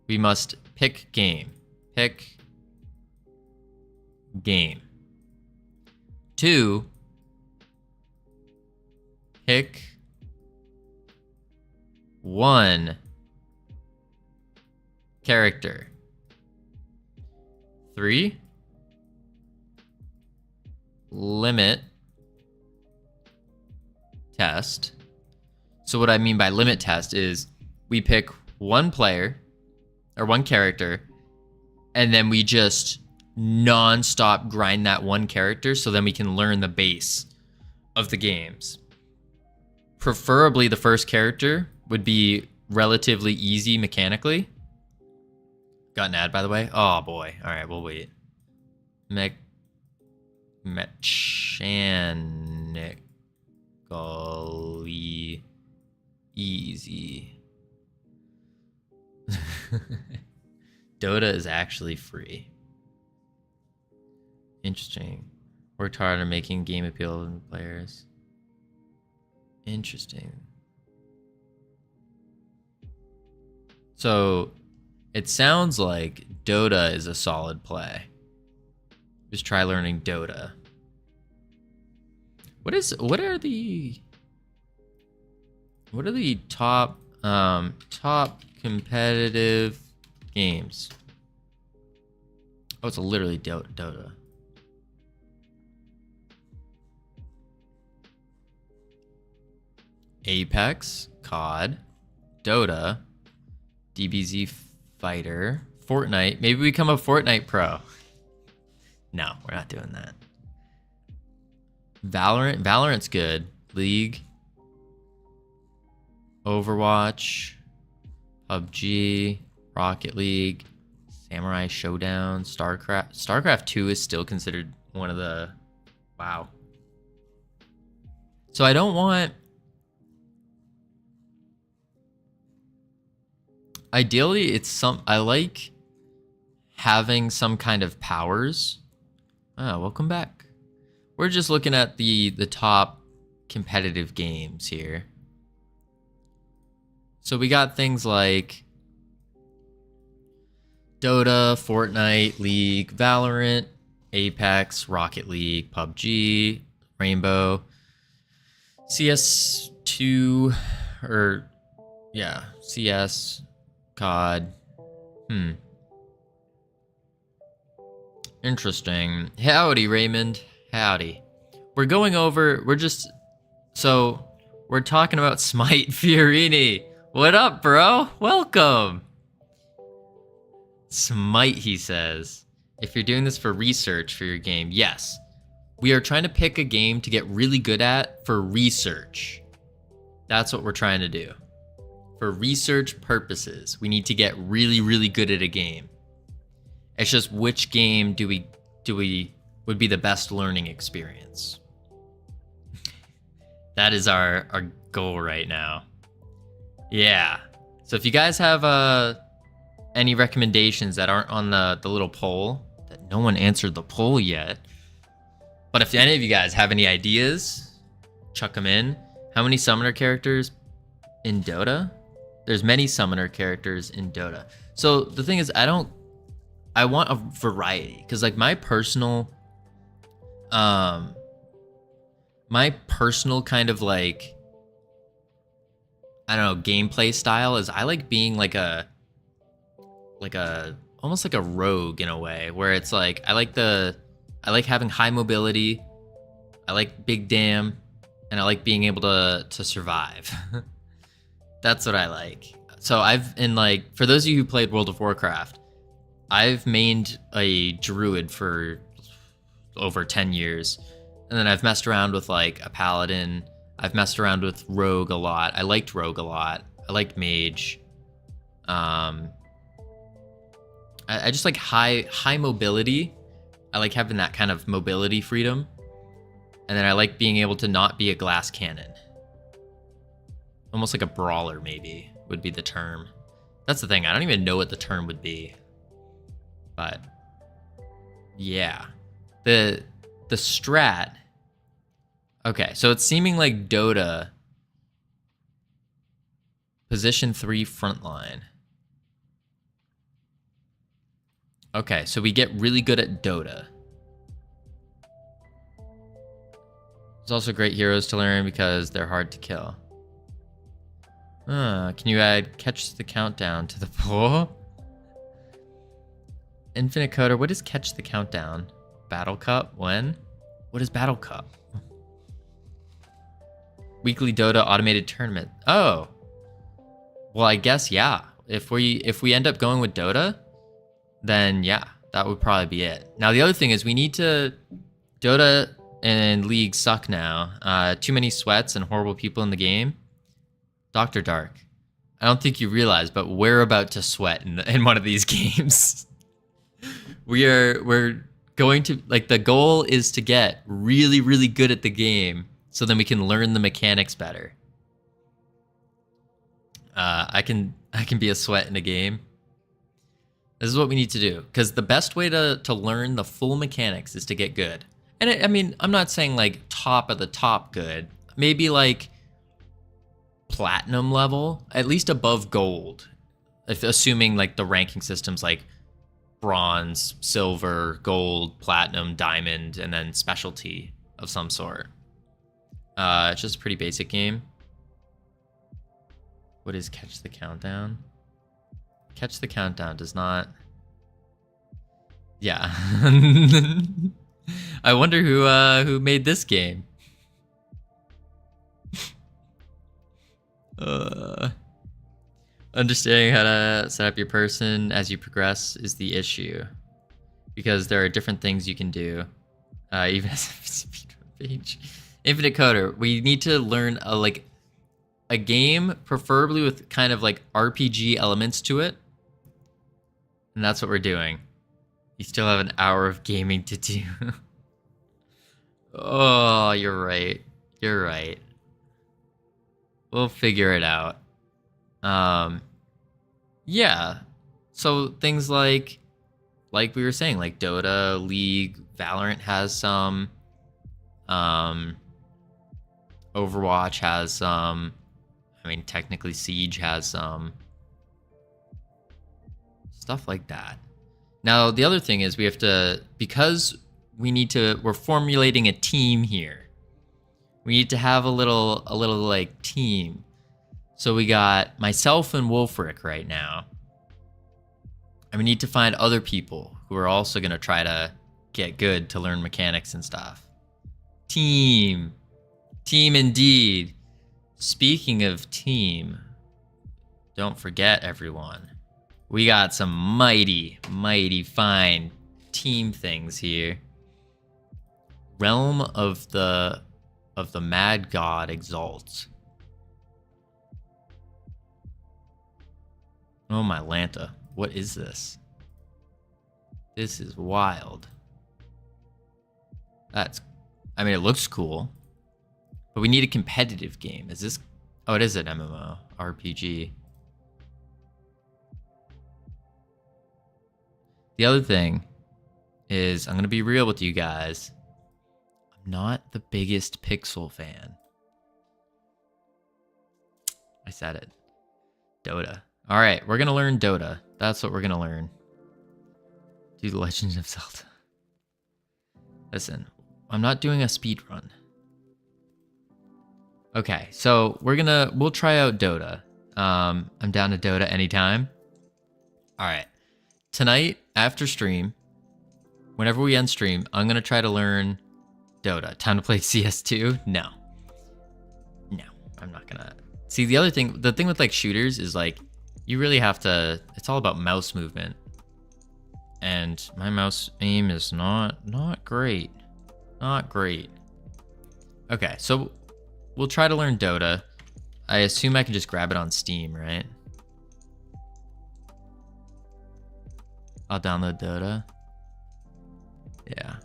we must pick game. Pick game. 2, pick one character. 3. Limit test. So what I mean by limit test is we pick one player or one character, and then we just non-stop grind that one character so then we can learn the base of the games. Preferably the first character would be relatively easy mechanically. Got an ad, by the way. Oh boy. All right, we'll wait. Mechanically easy. Dota is actually free. Interesting. Worked hard on making game appeal to players. Interesting. So it sounds like Dota is a solid play. Just try learning Dota. What are the top competitive games? Oh, it's literally Dota. Apex, COD, Dota, DBZ Fighter, Fortnite. Maybe we become a Fortnite pro. No, we're not doing that. Valorant's good. League, Overwatch, PUBG, Rocket League, Samurai Showdown, StarCraft. StarCraft 2 is still considered one of the... Wow. So I don't want... Ideally, it's some... I like having some kind of powers. Oh, welcome back. We're just looking at the top competitive games here. So we got things like Dota, Fortnite, League, Valorant, Apex, Rocket League, PUBG, Rainbow, CS2, or yeah, CS, COD. Interesting. Howdy, Raymond. Howdy. We're talking about Smite Fiorini. What up, bro? Welcome. Smite, he says. If you're doing this for research for your game, yes. We are trying to pick a game to get really good at for research. That's what we're trying to do. For research purposes, we need to get really, really good at a game. It's just which game do we would be the best learning experience. That is our goal right now. Yeah. So if you guys have any recommendations that aren't on the little poll, that no one answered the poll yet. But if any of you guys have any ideas, chuck them in. How many summoner characters in Dota? There's many summoner characters in Dota. So the thing is, I want a variety, because like my personal kind of like, I don't know, gameplay style is I like being like a almost like a rogue in a way, where it's like I like having high mobility, I like big damn, and I like being able to survive. That's what I like. So for those of you who played World of Warcraft, I've mained a druid for over 10 years. And then I've messed around with like a paladin. I've messed around with rogue a lot. I liked rogue a lot. I liked mage. I just like high mobility. I like having that kind of mobility freedom. And then I like being able to not be a glass cannon. Almost like a brawler, maybe, would be the term. That's the thing. I don't even know what the term would be. But yeah, the strat. Okay, so it's seeming like Dota, position 3 frontline. Okay, so we get really good at Dota. There's also great heroes to learn because they're hard to kill. Can you add catch the countdown to the poll? Infinite Coder, what is Catch the Countdown? Battle Cup? When? What is Battle Cup? Weekly Dota automated tournament. Oh. Well, I guess, yeah. If we end up going with Dota, then yeah, that would probably be it. Now, the other thing is we need to... Dota and League suck now. Too many sweats and horrible people in the game. Dr. Dark. I don't think you realize, but we're about to sweat in one of these games. We're going to, like, the goal is to get really, really good at the game so then we can learn the mechanics better. I can be a sweat in a game. This is what we need to do, because the best way to learn the full mechanics is to get good. And I mean, I'm not saying like top of the top good. Maybe like platinum level, at least above gold. If assuming like the ranking system's like bronze, silver, gold, platinum, diamond, and then specialty of some sort. It's just a pretty basic game. What is Catch the Countdown? Catch the Countdown does not... Yeah. I wonder who made this game. Understanding how to set up your person as you progress is the issue, because there are different things you can do, even as a speedrun page. Infinite Coder, we need to learn a game, preferably with kind of like RPG elements to it, and that's what we're doing. You still have an hour of gaming to do. Oh, you're right. You're right. We'll figure it out. Yeah. So things like we were saying, like Dota, League, Valorant has some. Overwatch has some. I mean, technically Siege has some. Stuff like that. Now, the other thing is we have to, because we're formulating a team here. We need to have a little like team. So we got myself and Wolfric right now. And we need to find other people who are also going to try to get good to learn mechanics and stuff. Team. Team indeed. Speaking of team, don't forget everyone. We got some mighty, mighty fine team things here. Realm of the Mad God exalts. Oh my Lanta, what is this? This is wild. I mean, it looks cool, but we need a competitive game. Is this? Oh, it is an MMO RPG. The other thing is, I'm going to be real with you guys. I'm not the biggest Pixel fan. I said it. Dota. All right, we're going to learn Dota. That's what we're going to learn. Do the Legend of Zelda. Listen, I'm not doing a speed run. Okay, so we'll try out Dota. I'm down to Dota anytime. All right. Tonight, after stream, whenever we end stream, I'm going to try to learn Dota. Time to play CS2? No. No, I'm not going to. See, the thing with like shooters is like, you really have to, it's all about mouse movement. And my mouse aim is not great. Not great. Okay, so we'll try to learn Dota. I assume I can just grab it on Steam, right? I'll download Dota. Yeah.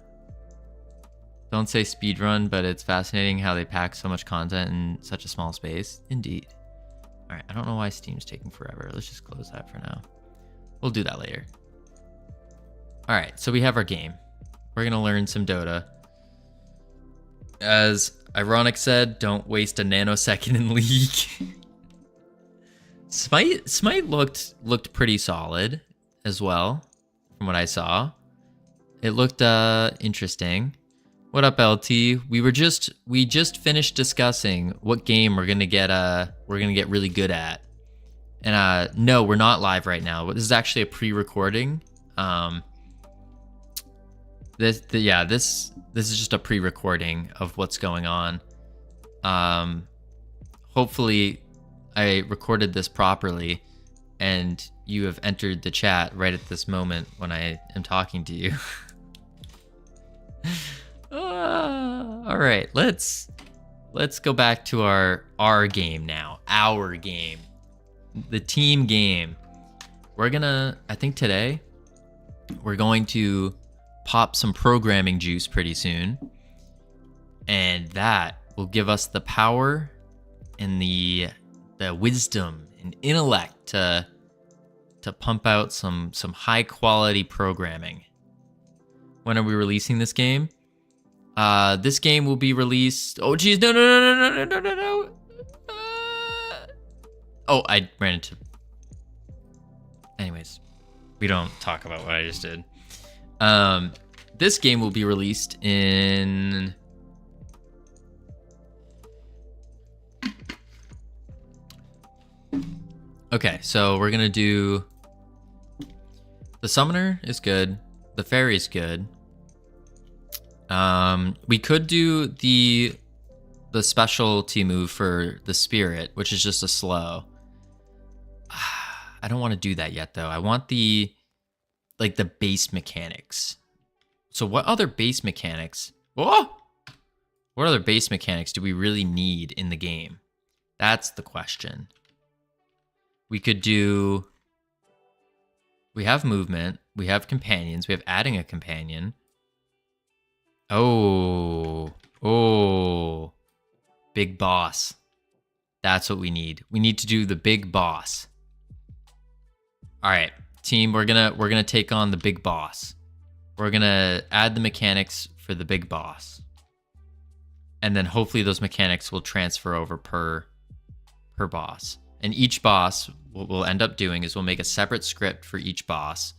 Don't say speedrun, but it's fascinating how they pack so much content in such a small space. Indeed. Alright, I don't know why Steam's taking forever. Let's just close that for now. We'll do that later. Alright, so we have our game. We're gonna learn some Dota. As Ironic said, don't waste a nanosecond in League. Smite looked pretty solid as well, from what I saw. It looked interesting. What up, LT? We just finished discussing what game we're gonna get really good at. And no, we're not live right now. This is actually a pre-recording. This is just a pre-recording of what's going on. Hopefully I recorded this properly and you have entered the chat right at this moment when I am talking to you. All right, let's go back to our game now. Our game. The team game. I think today we're going to pop some programming juice pretty soon. And that will give us the power and the wisdom and intellect to pump out some high quality programming. When are we releasing this game? This game will be released. Oh geez, no. Oh, I ran into. Anyways, we don't talk about what I just did. This game will be released in. Okay, so we're gonna do. The summoner is good. The fairy is good. We could do the specialty move for the spirit, which is just a slow. I don't want to do that yet though. I want the base mechanics. So what other base mechanics? Whoa! What other base mechanics do we really need in the game? That's the question. We could do. We have movement. We have companions. We have adding a companion. Oh. Big boss. That's what we need. We need to do the big boss. All right, team, we're gonna take on the big boss. We're gonna add the mechanics for the big boss. And then hopefully those mechanics will transfer over per boss. And each boss, what we'll end up doing is we'll make a separate script for each boss,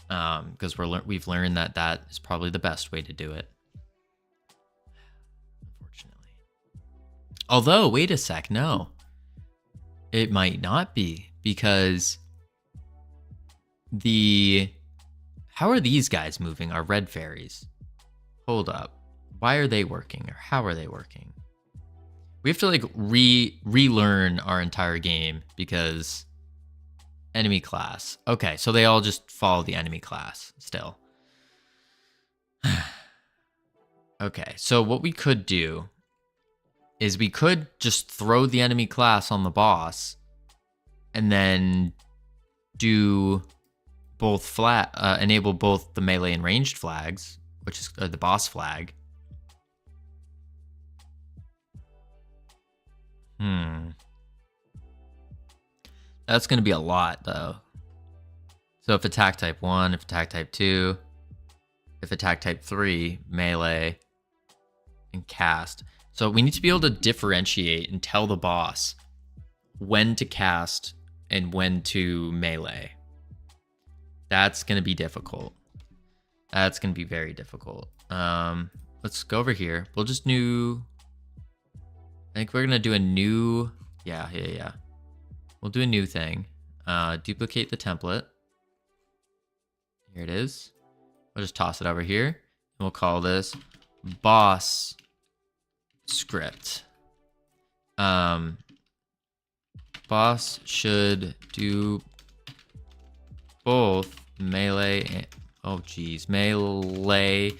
because we've learned that is probably the best way to do it. Unfortunately. Although, wait a sec, no. It might not be, because how are these guys moving? Our red fairies. Hold up. Why are they working, or how are they working? We have to relearn our entire game because enemy class. Okay, so they all just follow the enemy class still. Okay, so what we could do is we could just throw the enemy class on the boss and then do both enable both the melee and ranged flags, which is the boss flag. That's going to be a lot, though. So if attack type 1, if attack type 2, if attack type 3, melee, and cast. So we need to be able to differentiate and tell the boss when to cast and when to melee. That's going to be difficult. That's going to be very difficult. Let's go over here. We'll just I think we're gonna do a new, yeah. We'll do a new thing. Duplicate the template. Here it is. We'll just toss it over here. And we'll call this boss script. Boss should do both melee and, melee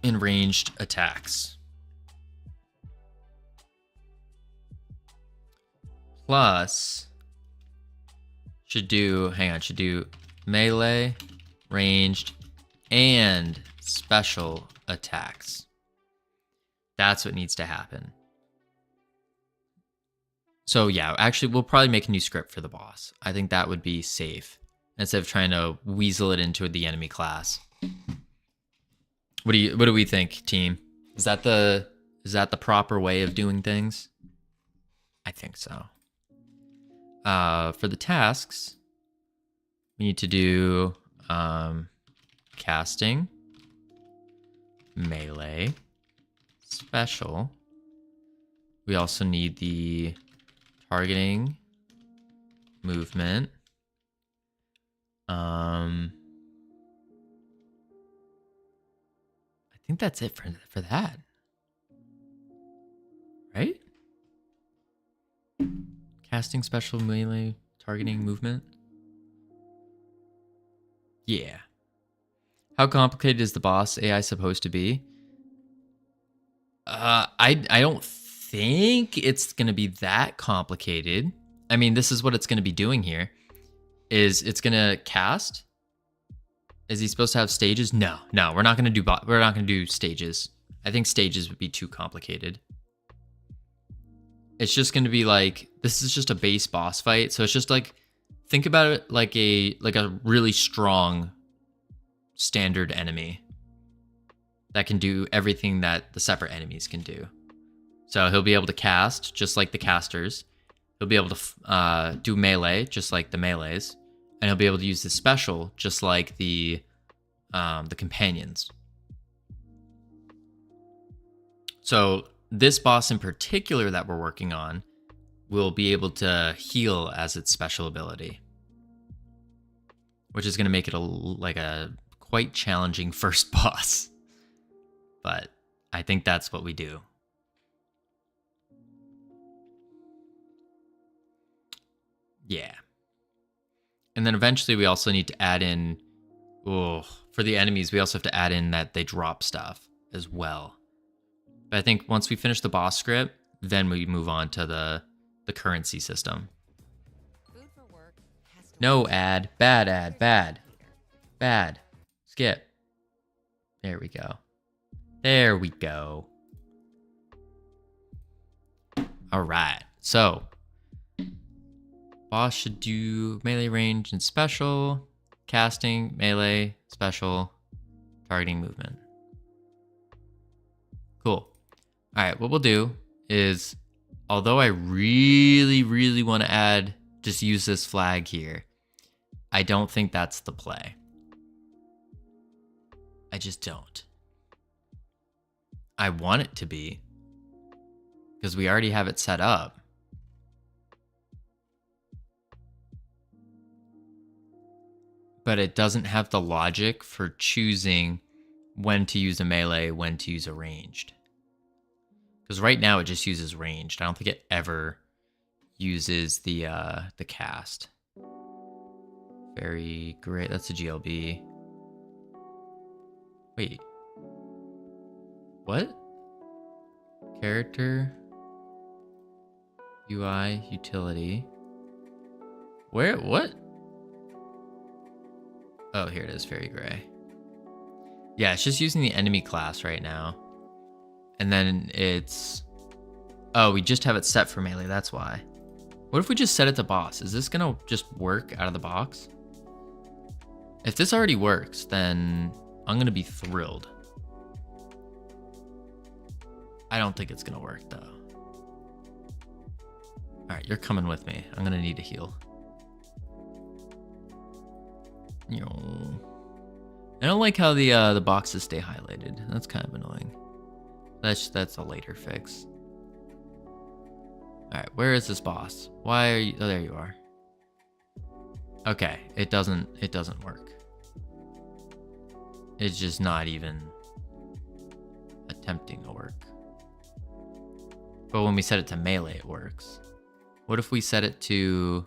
and ranged attacks. Plus, should do melee, ranged, and special attacks. That's what needs to happen. So yeah, actually, we'll probably make a new script for the boss. I think that would be safe instead of trying to weasel it into the enemy class. What do we think, team? Is that the proper way of doing things? I think so. For the tasks, we need to do casting, melee, special. We also need the targeting, movement, think that's it for that. Right? Casting special melee targeting movement. Yeah. How complicated is the boss AI supposed to be? I don't think it's gonna be that complicated. I mean, this is what it's gonna be doing here. Is it's gonna cast? Is he supposed to have stages? No, we're not gonna do stages. I think stages would be too complicated. It's just gonna be like, this is just a base boss fight. So it's just like, think about it like a really strong standard enemy that can do everything that the separate enemies can do. So he'll be able to cast just like the casters. He'll be able to do melee just like the melees, and he'll be able to use the special just like the companions. So this boss in particular that we're working on will be able to heal as its special ability, which is going to make it a quite challenging first boss. But I think that's what we do. Yeah. And then eventually we also need to add in, for the enemies, we also have to add in that they drop stuff as well. But I think once we finish the boss script, then we move on to the currency system. No ad, bad ad, bad. Skip. There we go. There we go. All right. So, boss should do melee range and special, casting, melee, special, targeting movement. Cool. All right, what we'll do is, although I really, really want to just use this flag here, I don't think that's the play. I just don't. I want it to be, because we already have it set up. But it doesn't have the logic for choosing when to use a melee, when to use a ranged. Because right now it just uses ranged. I don't think it ever uses the cast. Very great. That's a GLB. Wait. What? Character. UI utility. Where? What? Oh, here it is. Fairy Gray. Yeah, it's just using the enemy class right now. And then it's... Oh, we just have it set for melee. That's why. What if we just set it to boss? Is this going to just work out of the box? If this already works, then I'm going to be thrilled. I don't think it's going to work, though. All right, you're coming with me. I'm going to need a heal. I don't like how the boxes stay highlighted. That's kind of annoying. That's a later fix. All right, where is this boss? Why are you? Oh, there you are. Okay, it doesn't work. It's just not even attempting to work. But when we set it to melee, it works. What if we set it to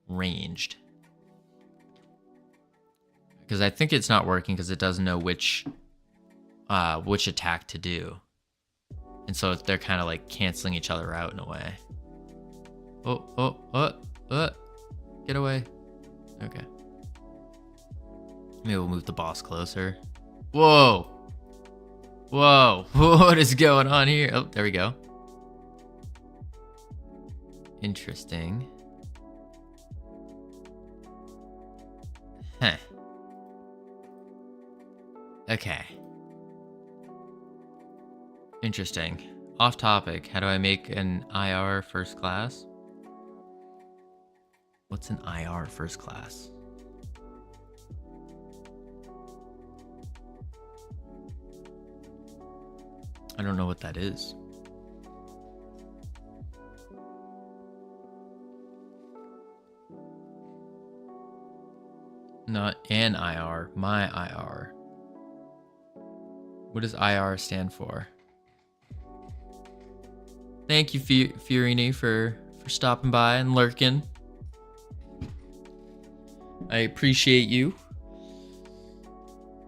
ranged? Because I think it's not working because it doesn't know which attack to do. And so they're kind of like canceling each other out in a way. Get away. Okay. Maybe we'll move the boss closer. Whoa. Whoa. What is going on here? Oh, there we go. Interesting. Huh. Okay. Interesting. Off topic. How do I make an IR first class? What's an IR first class? I don't know what that is. Not an IR, my IR. What does IR stand for? Thank you, Fiorini, for stopping by and lurking. I appreciate you.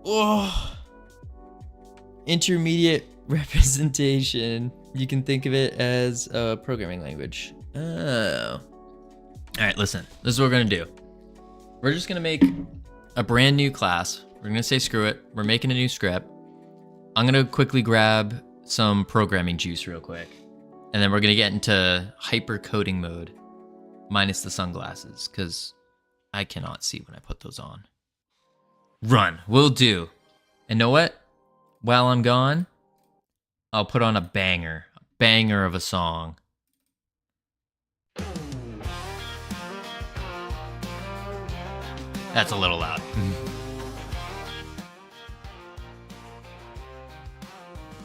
Oh, intermediate representation. You can think of it as a programming language. Oh. All right, listen. This is what we're gonna do. We're just gonna make a brand new class. We're gonna say screw it. We're making a new script. I'm gonna quickly grab some programming juice real quick. And then we're gonna get into hyper coding mode, minus the sunglasses, because I cannot see when I put those on. Run, will do. And know what? While I'm gone, I'll put on a banger of a song. That's a little loud.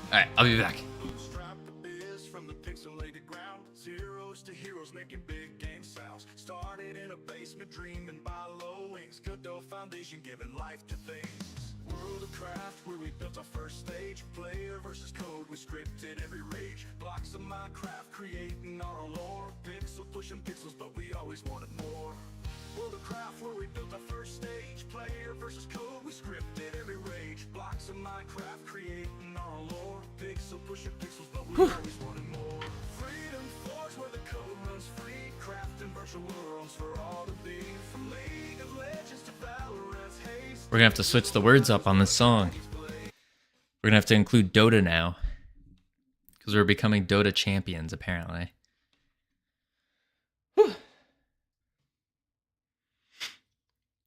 All right, I'll be back. Bootstrap the biz from the pixelated ground. Zeros to heroes making big game sounds. Started in a basement dreaming by low wings. Godot Foundation giving life to things. World of Craft where we built our first stage. Player versus code, we scripted every rage. Blocks of Minecraft creating our own lore. Pixel pushing pixels, but we always wanted more. World of Craft where we built our first stage. Player versus code, we scripted every rage. Blocks of Minecraft creating our own lore. Pixel pushing pixels, but we always wanted more. Freedom Forge where the code runs free. Crafting virtual worlds for all to be. From League of Legends to Valorant's haste. We're gonna have to switch the words up on this song. We're gonna have to include Dota now, because we're becoming Dota champions, apparently. Whew.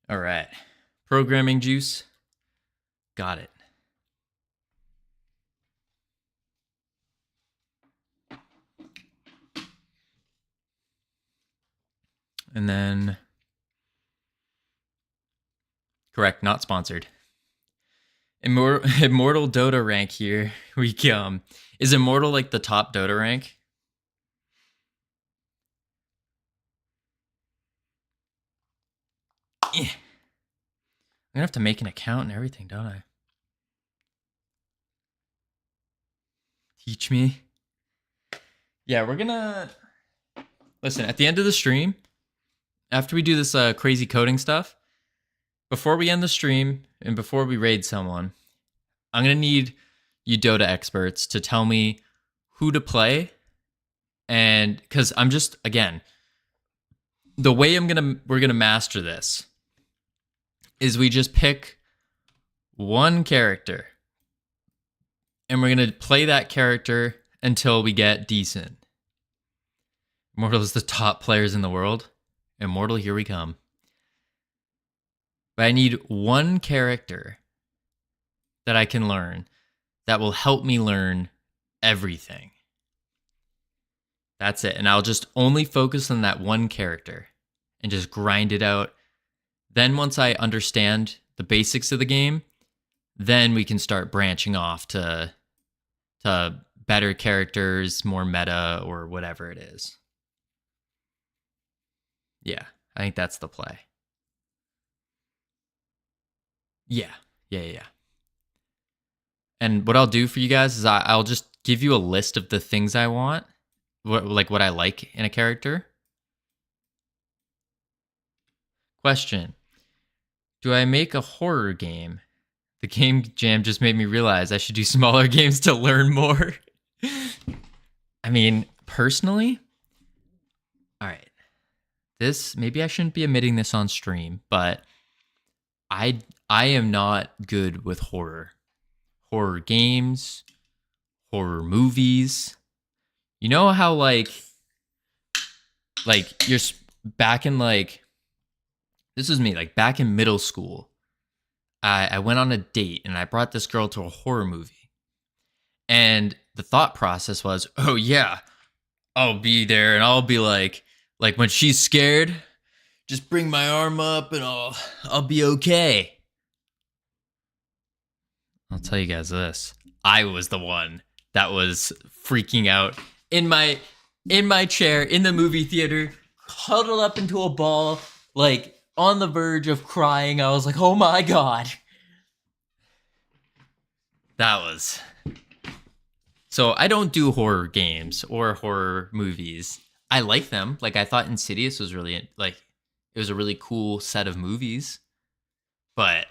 All right, programming juice. Got it. And then, correct, not sponsored. Immortal Dota rank here we come. Is Immortal like the top Dota rank? I'm gonna have to make an account and everything, don't I? Teach me. Yeah, we're gonna... Listen, at the end of the stream, after we do this crazy coding stuff, before we end the stream and before we raid someone, I'm going to need you Dota experts to tell me who to play. And because I'm just, again, the way we're going to master this is we just pick one character and we're going to play that character until we get decent. Immortal is the top players in the world. Immortal, here we come. But I need one character that I can learn that will help me learn everything. That's it. And I'll just only focus on that one character and just grind it out. Then once I understand the basics of the game, then we can start branching off to better characters, more meta, or whatever it is. Yeah, I think that's the play. Yeah. And what I'll do for you guys is I'll just give you a list of the things I want, what I like in a character. Question: do I make a horror game? The game jam just made me realize I should do smaller games to learn more. I mean, personally, all right. This, maybe I shouldn't be admitting this on stream, but I am not good with horror. Horror games, horror movies. You know how like you're back in this is me, like back in middle school, I went on a date and I brought this girl to a horror movie. And the thought process was, oh yeah, I'll be there and I'll be like when she's scared, just bring my arm up and I'll be okay. I'll tell you guys this. I was the one that was freaking out in my chair in the movie theater, huddled up into a ball, like on the verge of crying. I was like, oh my God. That was. So I don't do horror games or horror movies. I like them. Like, I thought Insidious was really, like, it was a really cool set of movies. But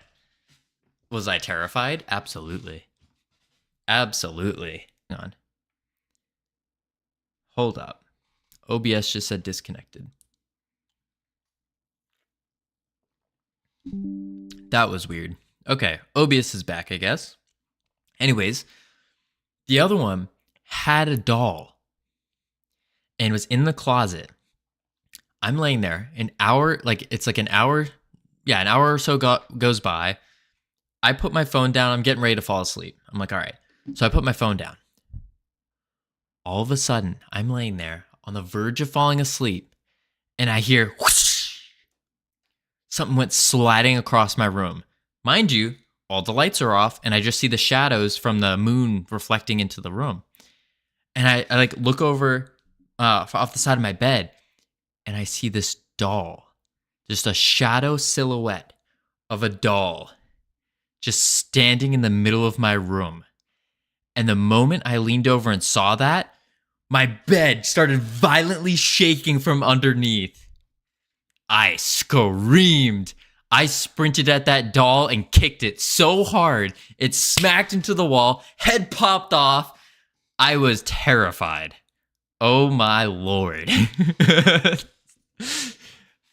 was I terrified? Absolutely. Absolutely. Hang on. Hold up. OBS just said disconnected. That was weird. Okay, OBS is back, I guess. Anyways, the other one had a doll and was in the closet. I'm laying there, an hour, like it's like an hour, yeah, an hour or so goes by. I put my phone down. I'm getting ready to fall asleep. I'm like, all right. So I put my phone down. All of a sudden, I'm laying there on the verge of falling asleep, and I hear whoosh. Something went sliding across my room. Mind you, all the lights are off, and I just see the shadows from the moon reflecting into the room. And I like look over off the side of my bed, and I see this doll, just a shadow silhouette of a doll, just standing in the middle of my room. And the moment I leaned over and saw that, my bed started violently shaking from underneath. I screamed. I sprinted at that doll and kicked it so hard, it smacked into the wall, head popped off. I was terrified. Oh my lord.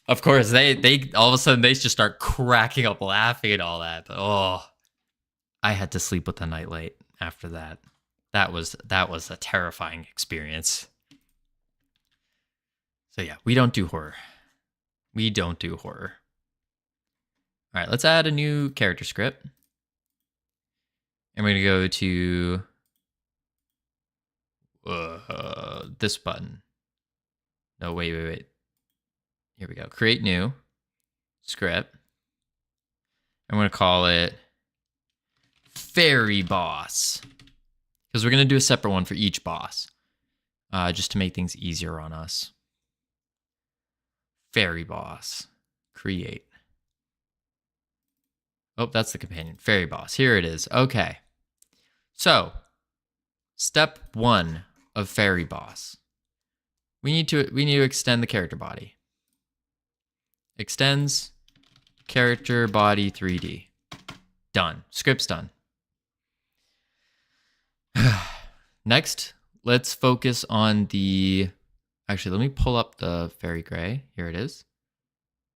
Of course, they all of a sudden they just start cracking up laughing and all that. But oh, I had to sleep with the nightlight after that. That was a terrifying experience. So yeah, we don't do horror. We don't do horror. All right, let's add a new character script. And we're going to go to this button. No, wait. Here we go. Create new script. I'm going to call it Fairy Boss. Because we're going to do a separate one for each boss. Just to make things easier on us. Fairy Boss. Create. Oh, that's the companion. Fairy Boss. Here it is. Okay. So, step 1 of Fairy Boss. We need to extend the character body. Extends character body 3D. Done. Script's done. Next, let's focus on the... Actually, let me pull up the Fairy Gray. Here it is.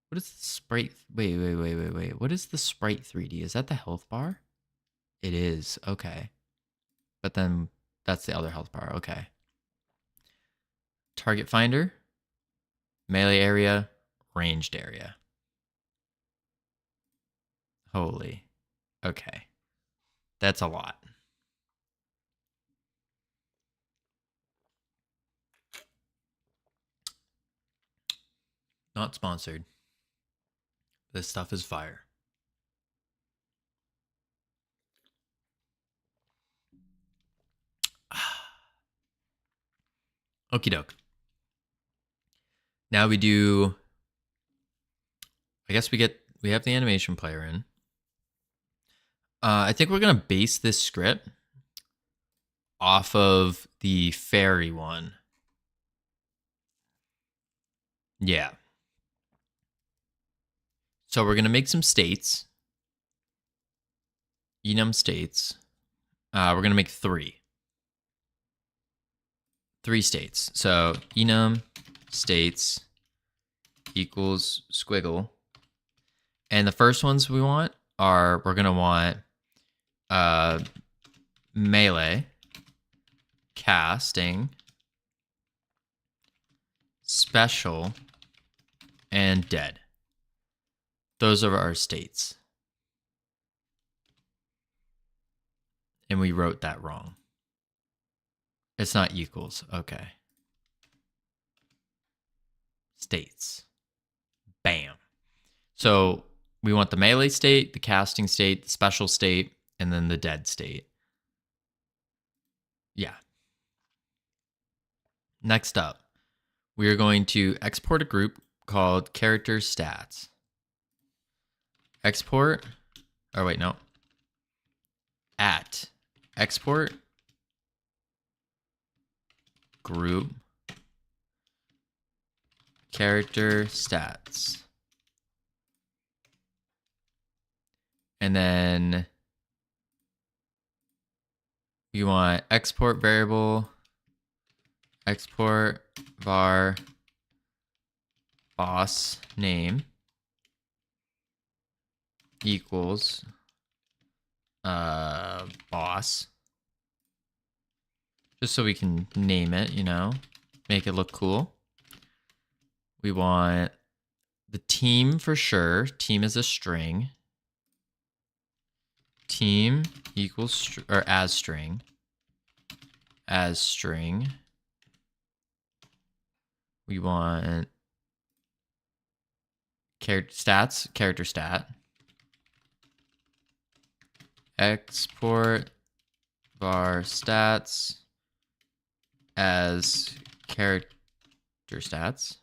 What is the sprite? Wait. What is the sprite 3D? Is that the health bar? It is. Okay. But then that's the other health bar. Okay. Target finder. Melee area. Ranged area. Holy. Okay. That's a lot. Not sponsored. This stuff is fire. Okie doke. Now we do... I guess we have the animation player in. I think we're going to base this script off of the fairy one. Yeah. So we're going to make some states. Enum states. We're going to make 3. 3 states. So enum states equals squiggle. And the first ones we want are, we're going to want melee, casting, special, and dead. Those are our states. And we wrote that wrong. It's not equals. Okay. States. Bam. So we want the melee state, the casting state, the special state, and then the dead state. Yeah. Next up, we are going to export a group called character stats. Export. Oh, wait, no. At export group character stats. And then we want export variable, export var boss name equals boss. Just so we can name it, you know, make it look cool. We want the team for sure. Team is a string. Team equals or as string. As string. We want character stat. Export var stats as character stats.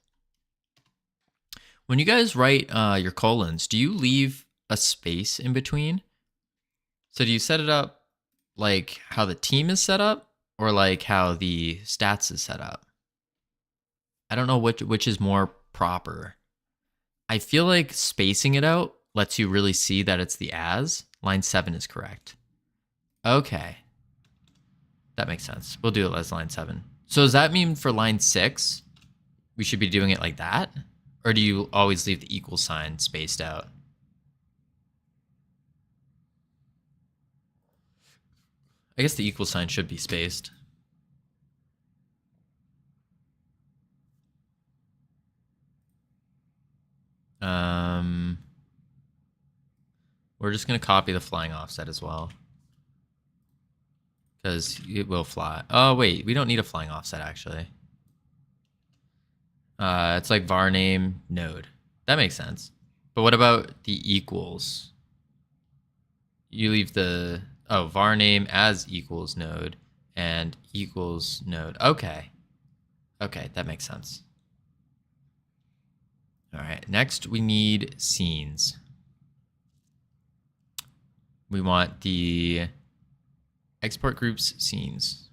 When you guys write your colons, do you leave a space in between? So do you set it up like how the team is set up or like how the stats is set up? I don't know which is more proper. I feel like spacing it out lets you really see that it's the as. Line 7 is correct. Okay. That makes sense. We'll do it as line 7. So does that mean for line 6, we should be doing it like that? Or do you always leave the equal sign spaced out? I guess the equal sign should be spaced. We're just going to copy the flying offset as well. Because it will fly. Oh, wait. We don't need a flying offset, actually. It's like var name node. That makes sense. But what about the equals? You leave the... Oh, var name as equals node and equals node. Okay. Okay, that makes sense. All right, next we need scenes. We want the export groups scenes.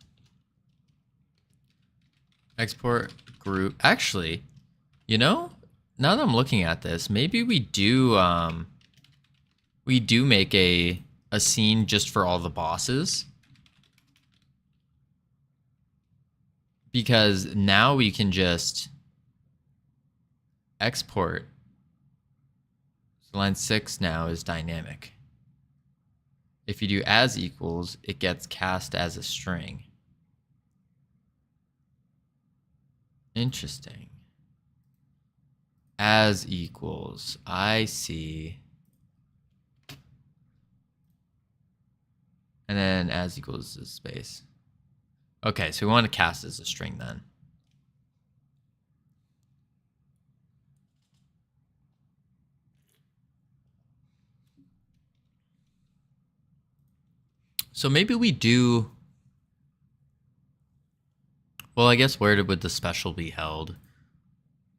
Export group. Actually, you know, now that I'm looking at this, maybe we do make a scene just for all the bosses. Because now we can just export. So line 6 now is dynamic. If you do as equals, it gets cast as a string. Interesting. As equals. I see. And then as equals is space. Okay, so we want to cast as a string then. So maybe we do... Well, I guess where would the special be held?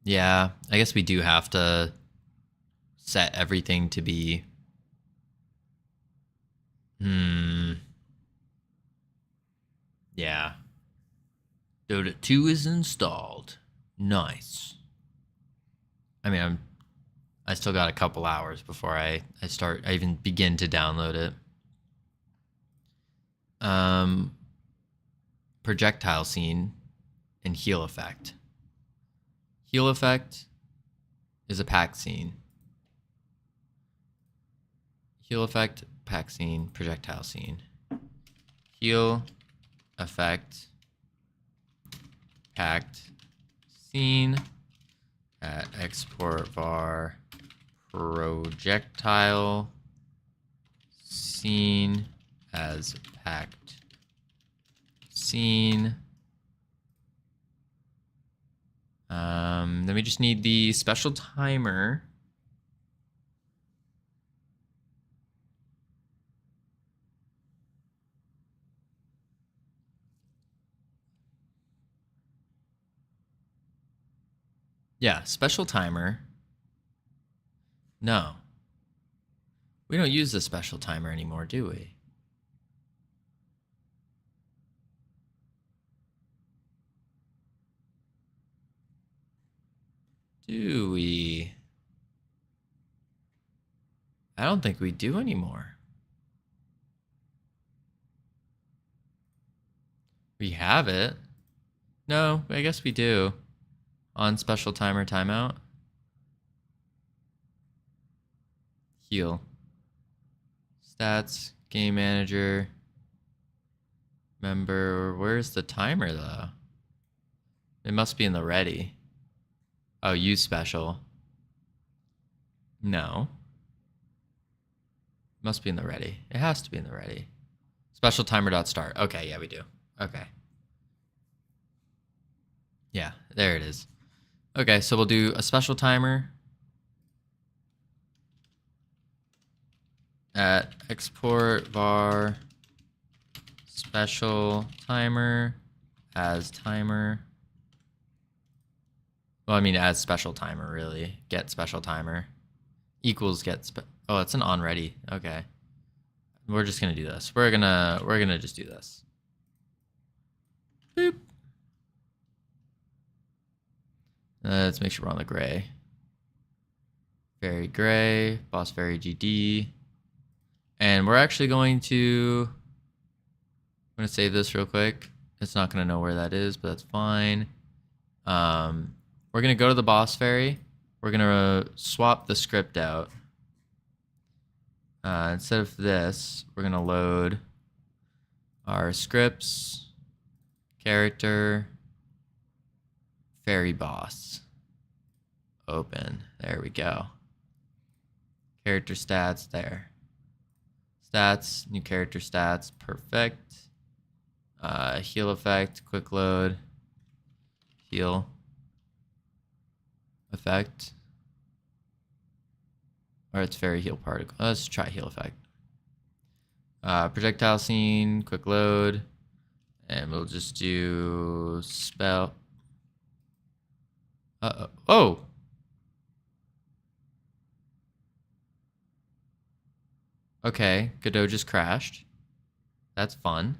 Yeah, I guess we do have to set everything to be... Yeah. Dota 2 is installed. Nice. I mean, I still got a couple hours before I even begin to download it. Projectile scene and heal effect. Heal effect is a pack scene. Heal effect, pack scene, projectile scene. Heal effect, packed scene at export var projectile scene as packed scene. Then we just need the special timer. Yeah, special timer. No. We don't use the special timer anymore, do we? Do we? I don't think we do anymore. We have it. No, I guess we do. On special timer timeout. Heal. Stats, game manager. Member, where's the timer though? It must be in the ready. Oh, use special. No. Must be in the ready. It has to be in the ready. Special timer dot start. Okay, yeah, we do. Okay. Yeah, there it is. Okay, so we'll do a special timer at export var special timer as timer. Well, I mean as special timer really. Get special timer equals get oh, it's an on ready. Okay. We're just gonna do this. We're gonna just do this. Boop. Let's make sure we're on the gray. Very gray, boss very GD. And we're actually going to, I'm gonna save this real quick. It's not gonna know where that is, but that's fine. We're gonna go to the boss fairy. We're gonna swap the script out. Instead of this, we're gonna load our scripts, character, fairy boss. Open. There we go. Character stats there. Stats, new character stats, perfect. Heal effect, quick load, heal effect. Or it's fairy heal particle. Let's try heal effect. Projectile scene, quick load, and we'll just do spell. Oh! Okay, Godot just crashed. That's fun.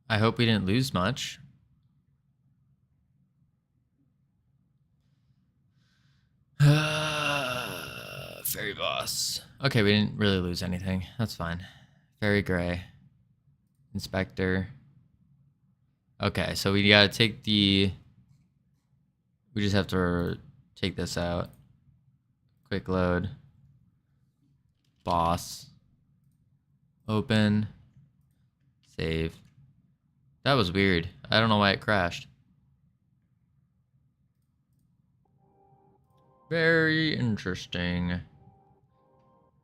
I hope we didn't lose much. Fairy boss. Okay, we didn't really lose anything. That's fine. Fairy gray. Inspector. Okay, so we gotta take the... We just have to take this out. Quick load. Boss. Open. Save. That was weird. I don't know why it crashed. Very interesting.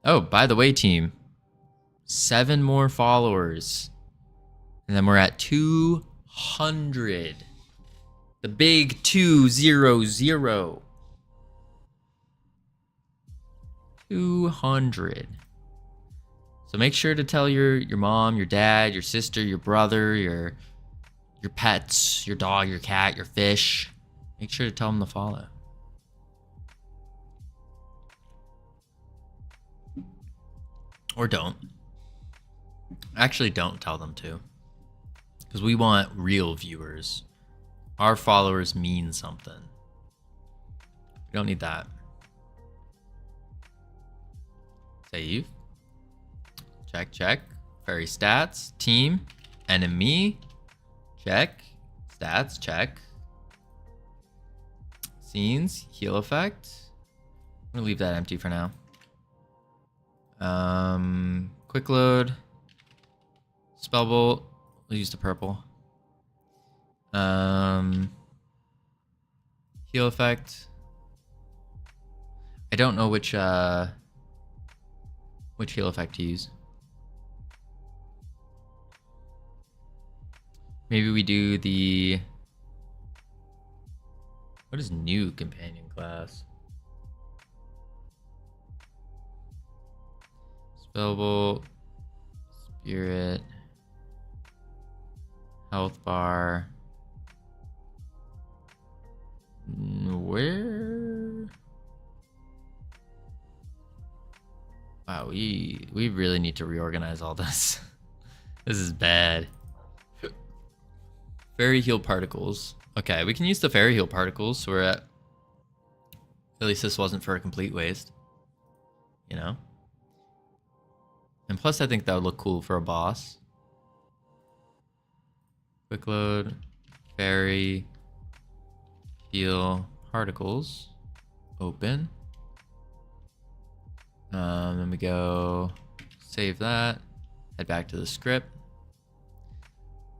Oh, by the way, team. 7 more followers. And then we're at 200. The big 200. 200. So make sure to tell your mom, your dad, your sister, your brother, your pets, your dog, your cat, your fish. Make sure to tell them to follow. Or don't. Actually, don't tell them to. Because we want real viewers. Our followers mean something. We don't need that. Save. Check, check. Fairy stats. Team. Enemy. Check. Stats. Check. Scenes. Heal effect. I'm gonna leave that empty for now. Quick load. Spellbolt. We'll use the purple. Heal effect. I don't know which heal effect to use. Maybe we do the... What is new companion class? Spellbolt, Spirit, Health Bar. Where? Wow, we really need to reorganize all this. This is bad. Fairy heal particles. Okay, we can use the fairy heal particles, so we're at least this wasn't for a complete waste. You know? And plus I think that would look cool for a boss. Quick load, fairy, heal particles, open. Then we go save that, head back to the script.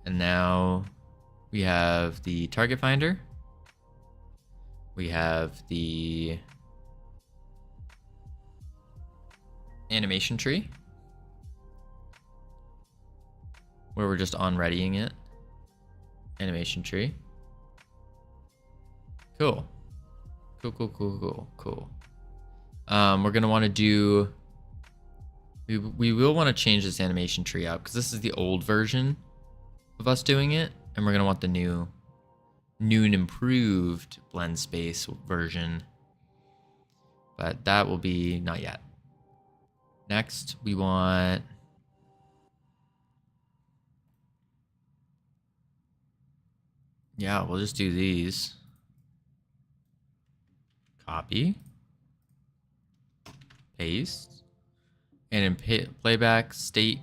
And now we have the target finder. We have the animation tree, where we're just on readying it. Animation tree. Cool. Cool. We're gonna want to do. We will want to change this animation tree up because this is the old version of us doing it, and we're gonna want the new and improved blend space version. But that will be not yet. Next, we want. Yeah, we'll just do these. Copy. Paste. And in playback, state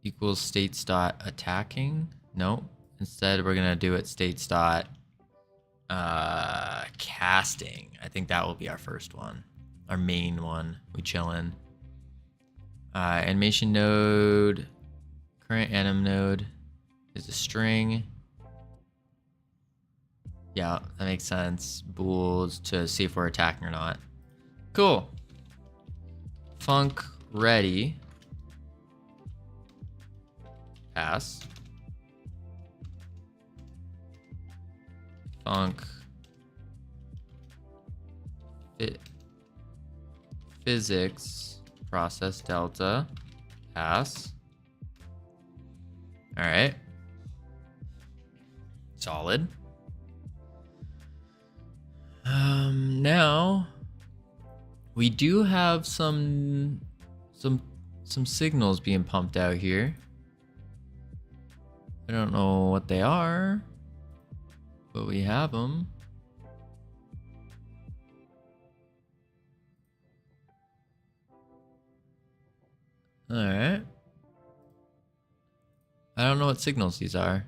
equals states dot attacking. Nope. Instead, we're gonna do it states dot casting. I think that will be our first one. Our main one. We chillin'. Animation node. Current anim node is a string. Yeah, that makes sense. Bools to see if we're attacking or not. Cool. Func ready. Pass. Func physics process delta. Pass. All right. Solid. Now we do have some signals being pumped out here. I don't know what they are, but we have them. All right. I don't know what signals these are.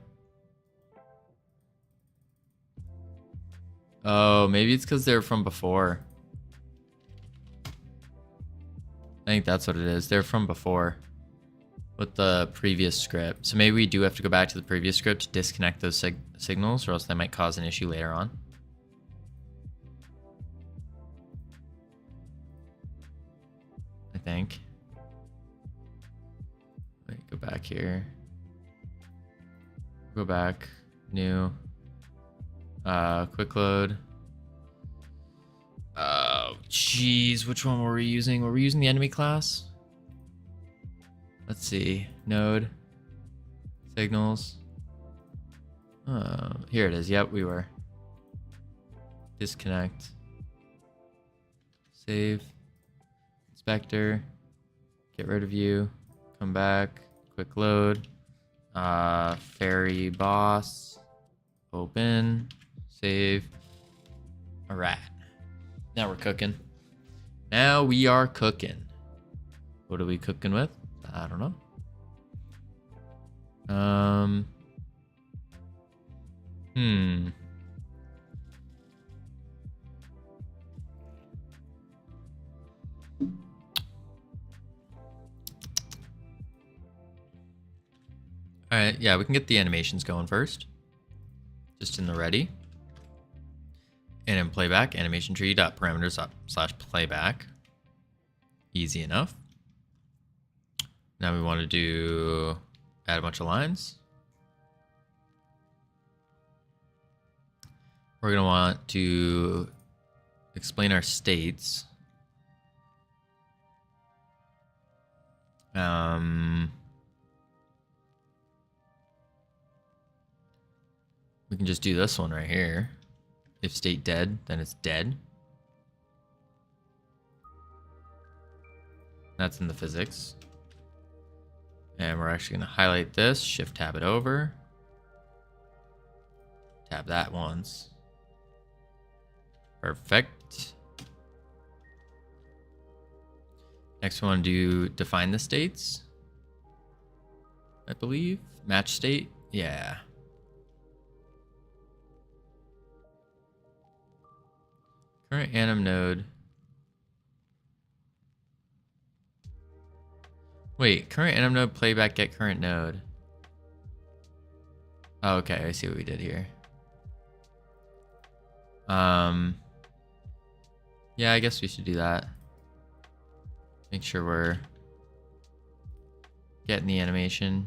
Oh, maybe it's because they're from before. I think that's what it is. They're from before with the previous script. So maybe we do have to go back to the previous script to disconnect those signals, or else they might cause an issue later on. I think. Wait, go back here. Go back. New. Quick load. Oh, jeez. Which one were we using? Were we using the enemy class? Let's see. Node. Signals. Here it is. Yep, we were. Disconnect. Save. Inspector. Get rid of you. Come back. Quick load. Fairy boss. Open. Save. All right. Now we're cooking. Now we are cooking. What are we cooking with? I don't know. All right. Yeah, we can get the animations going first. Just in the ready. And in playback, animation tree dot parameters slash playback. Easy enough. Now we want to do add a bunch of lines. We're going to want to explain our states. We can just do this one right here. If state dead, then it's dead. That's in the physics. And we're actually going to highlight this, shift tab it over. Tab that once. Perfect. Next we want to do define the states. I believe. Match state. Yeah. Current anim node. Wait, current anim node playback get current node. Oh, okay, I see what we did here. Yeah, I guess we should do that. Make sure we're getting the animation.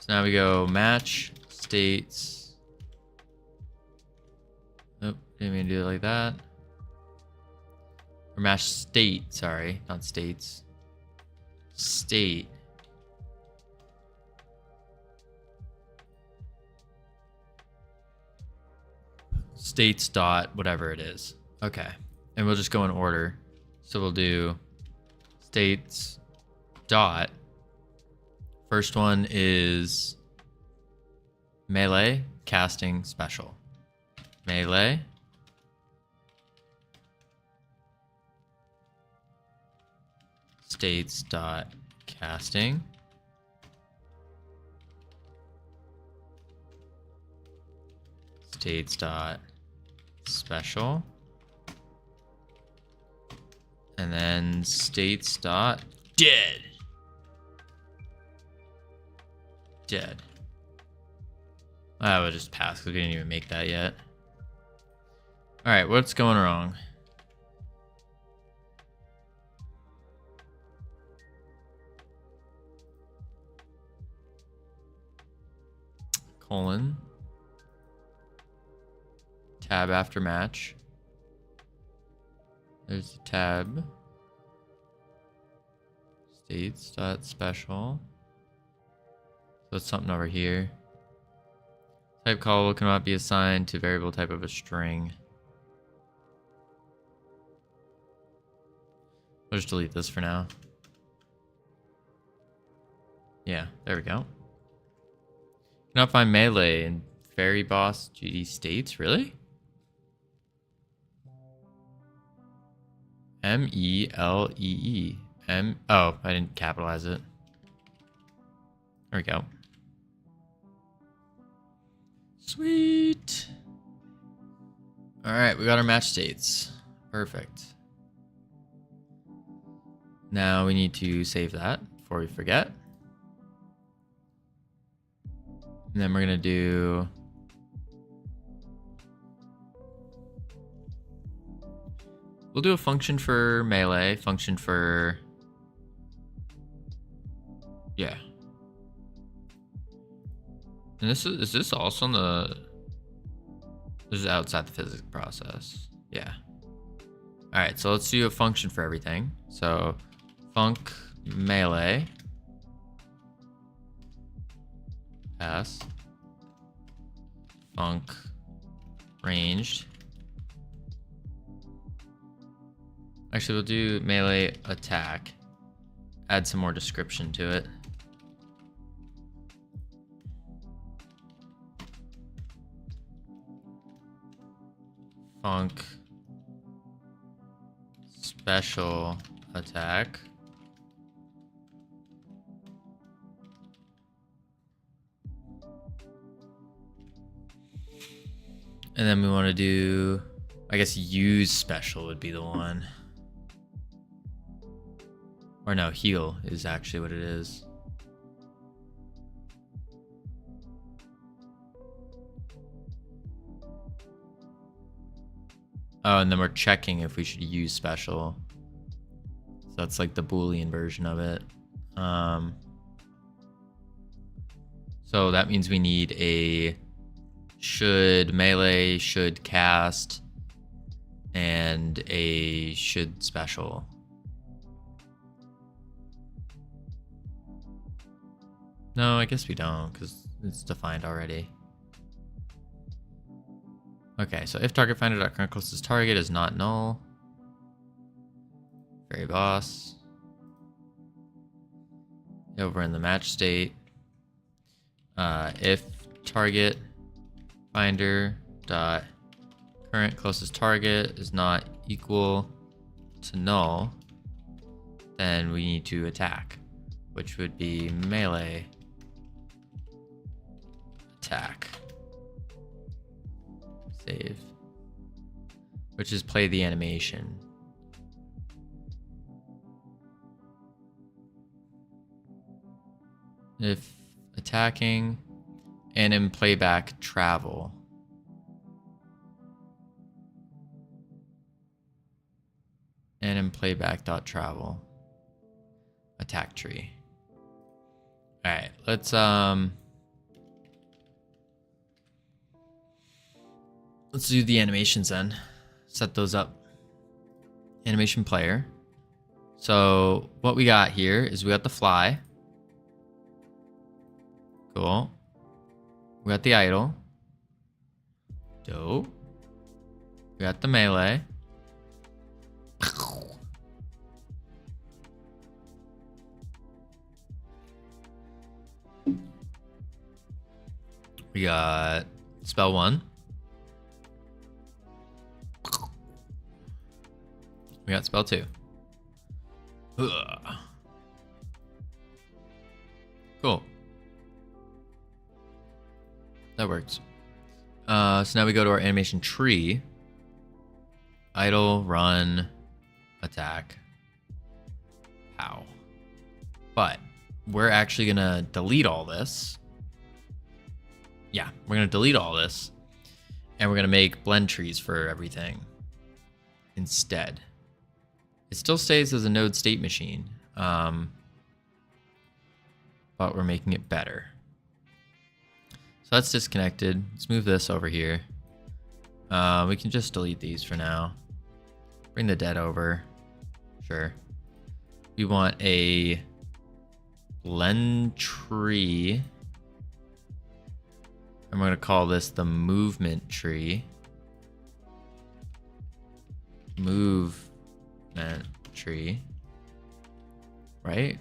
So now we go match states. Nope, didn't mean to do it like that. Or match state, sorry, not states. State. States dot whatever it is. Okay. And we'll just go in order. So we'll do states dot. First one is melee casting special. Melee. States dot casting. States dot special. And then states dot dead. Dead. I would just pass because we didn't even make that yet. All right, what's going wrong? Colon. Tab after match. There's the tab. States dot special. So it's something over here. Type callable cannot be assigned to variable type of a string. We'll just delete this for now. Yeah, there we go. Cannot find melee in fairy boss GD states, really? M-E-L-E-E. Oh, I didn't capitalize it. There we go. Sweet. All right, we got our match states. Perfect. Now we need to save that before we forget. And then we're gonna do we'll do a function for melee, function for yeah. And this is this also on the this is outside the physics process. Yeah. Alright, so let's do a function for everything. So func melee pass func ranged. Actually, we'll do melee attack. Add some more description to it. Func special attack. And then we want to do, I guess, use special would be the one. Or no, heal is actually what it is. Oh, and then we're checking if we should use special. So that's like the Boolean version of it. So that means we need a should melee, should cast, and a should special. No, I guess we don't because it's defined already. Okay, so if target finder.current closest target is not null, fairy boss. over in the match state. If target finder dot current closest target is not equal to null, then we need to attack, which would be melee attack. Save. Which is play the animation. If attacking and in playback travel. And in playback dot travel. Attack tree. Alright, let's do the animations then. Set those up. Animation player. So what we got here is we got the fly. Cool. We got the idle. Dope. We got the melee. We got spell 1. We got spell 2. Ugh. Cool. That works. So now we go to our animation tree. Idle, run, attack. Pow. But we're actually gonna delete all this. Yeah, we're gonna delete all this. And we're gonna make blend trees for everything instead. It still stays as a node state machine, but we're making it better. So that's disconnected. Let's move this over here. We can just delete these for now. Bring the dead over. Sure. We want a blend tree. I'm going to call this the movement tree. Movement tree. Right?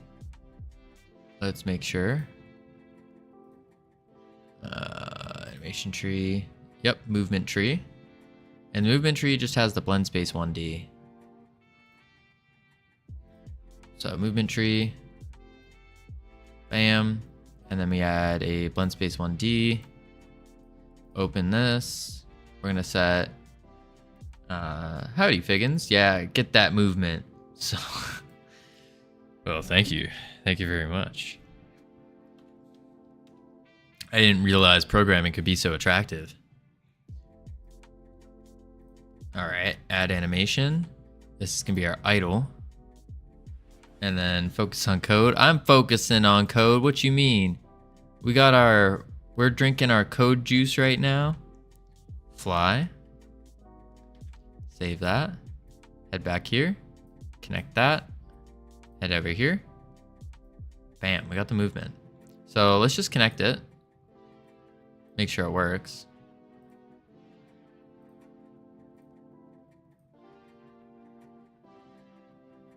Let's make sure. Animation tree. Yep, movement tree. And the movement tree just has the blend space 1D. So movement tree. Bam. And then we add a blend space 1D. Open this. We're gonna set howdy Figgins. Yeah, get that movement. So well, thank you. Thank you very much. I didn't realize programming could be so attractive. All right, add animation. This is gonna be our idle. And then focus on code. I'm focusing on code. What you mean? We're drinking our code juice right now. Fly. Save that. Head back here. Connect that. Head over here. Bam, we got the movement. So let's just connect it. Make sure it works.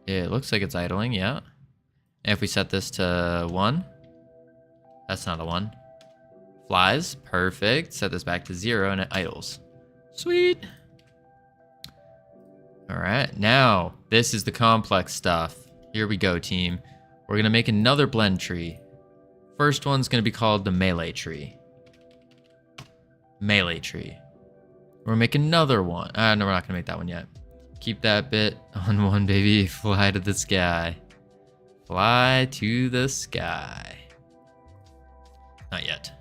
It looks like it's idling, yeah. And if we set this to 1, that's not a 1. Flies, perfect. Set this back to 0 and it idles. Sweet. All right, now this is the complex stuff. Here we go, team. We're gonna make another blend tree. First one's gonna be called the melee tree. Melee tree. We're gonna make another one. No, we're not gonna make that one yet. Keep that bit on 1, baby. Fly to the sky. Fly to the sky. Not yet.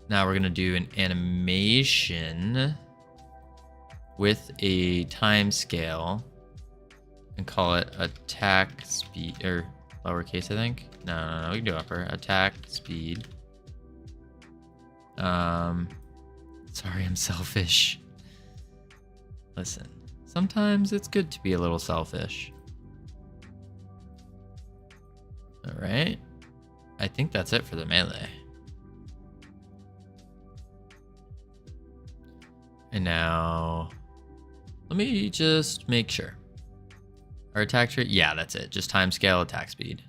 Now we're gonna do an animation with a time scale and call it attack speed, or lowercase, I think. No, we can do upper. Attack speed. Sorry, I'm selfish. Listen, sometimes it's good to be a little selfish. All right. I think that's it for the melee. And now, let me just make sure. Our attack tree, yeah, that's it. Just time scale, attack speed.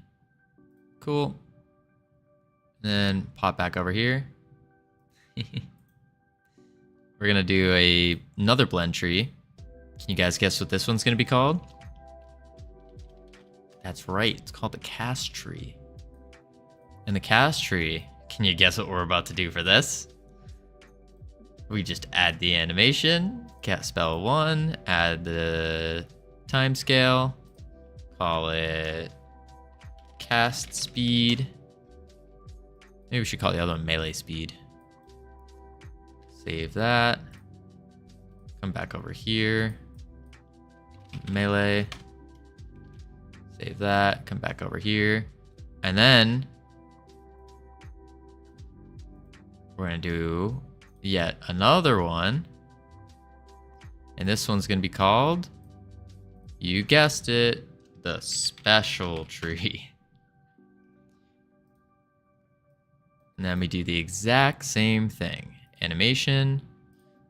Cool. Then pop back over here. We're gonna do another blend tree. Can you guys guess what this one's gonna be called? That's right, it's called the cast tree. And the cast tree, can you guess what we're about to do for this? We just add the animation, cast spell 1, add the time scale, call it cast speed. Maybe we should call the other one melee speed. Save that. Come back over here. Melee. Save that. Come back over here. And then we're going to do yet another one. And this one's going to be called, you guessed it, the special tree. And then we do the exact same thing. Animation.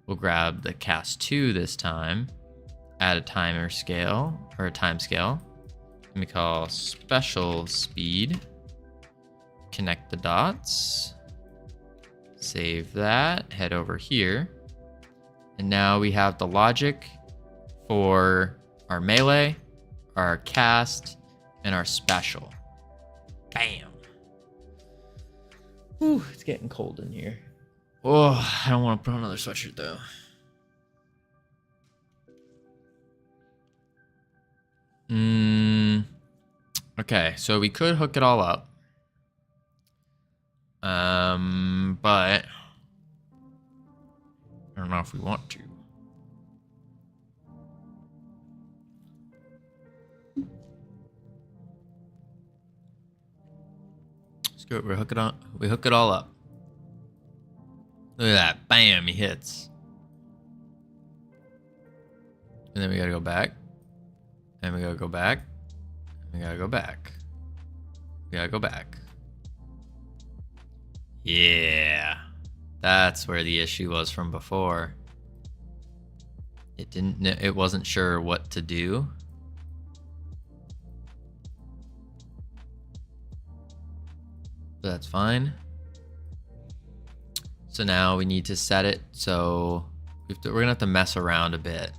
We'll grab the cast 2 this time. Add a timer scale, or a time scale. Let me call special speed. Connect the dots. Save that. Head over here. And now we have the logic for our melee, our cast, and our special. Bam. Whew, it's getting cold in here. Oh, I don't want to put on another sweatshirt though. Okay, so we could hook it all up. But I don't know if we want to. Let's go. We hook it on. We hook it all up. Look at that! Bam! He hits. And then we gotta go back. And we gotta go back. We gotta go back. We gotta go back. Yeah. That's where the issue was from before. It wasn't sure what to do. So that's fine. So now we need to set it so we're gonna have to mess around a bit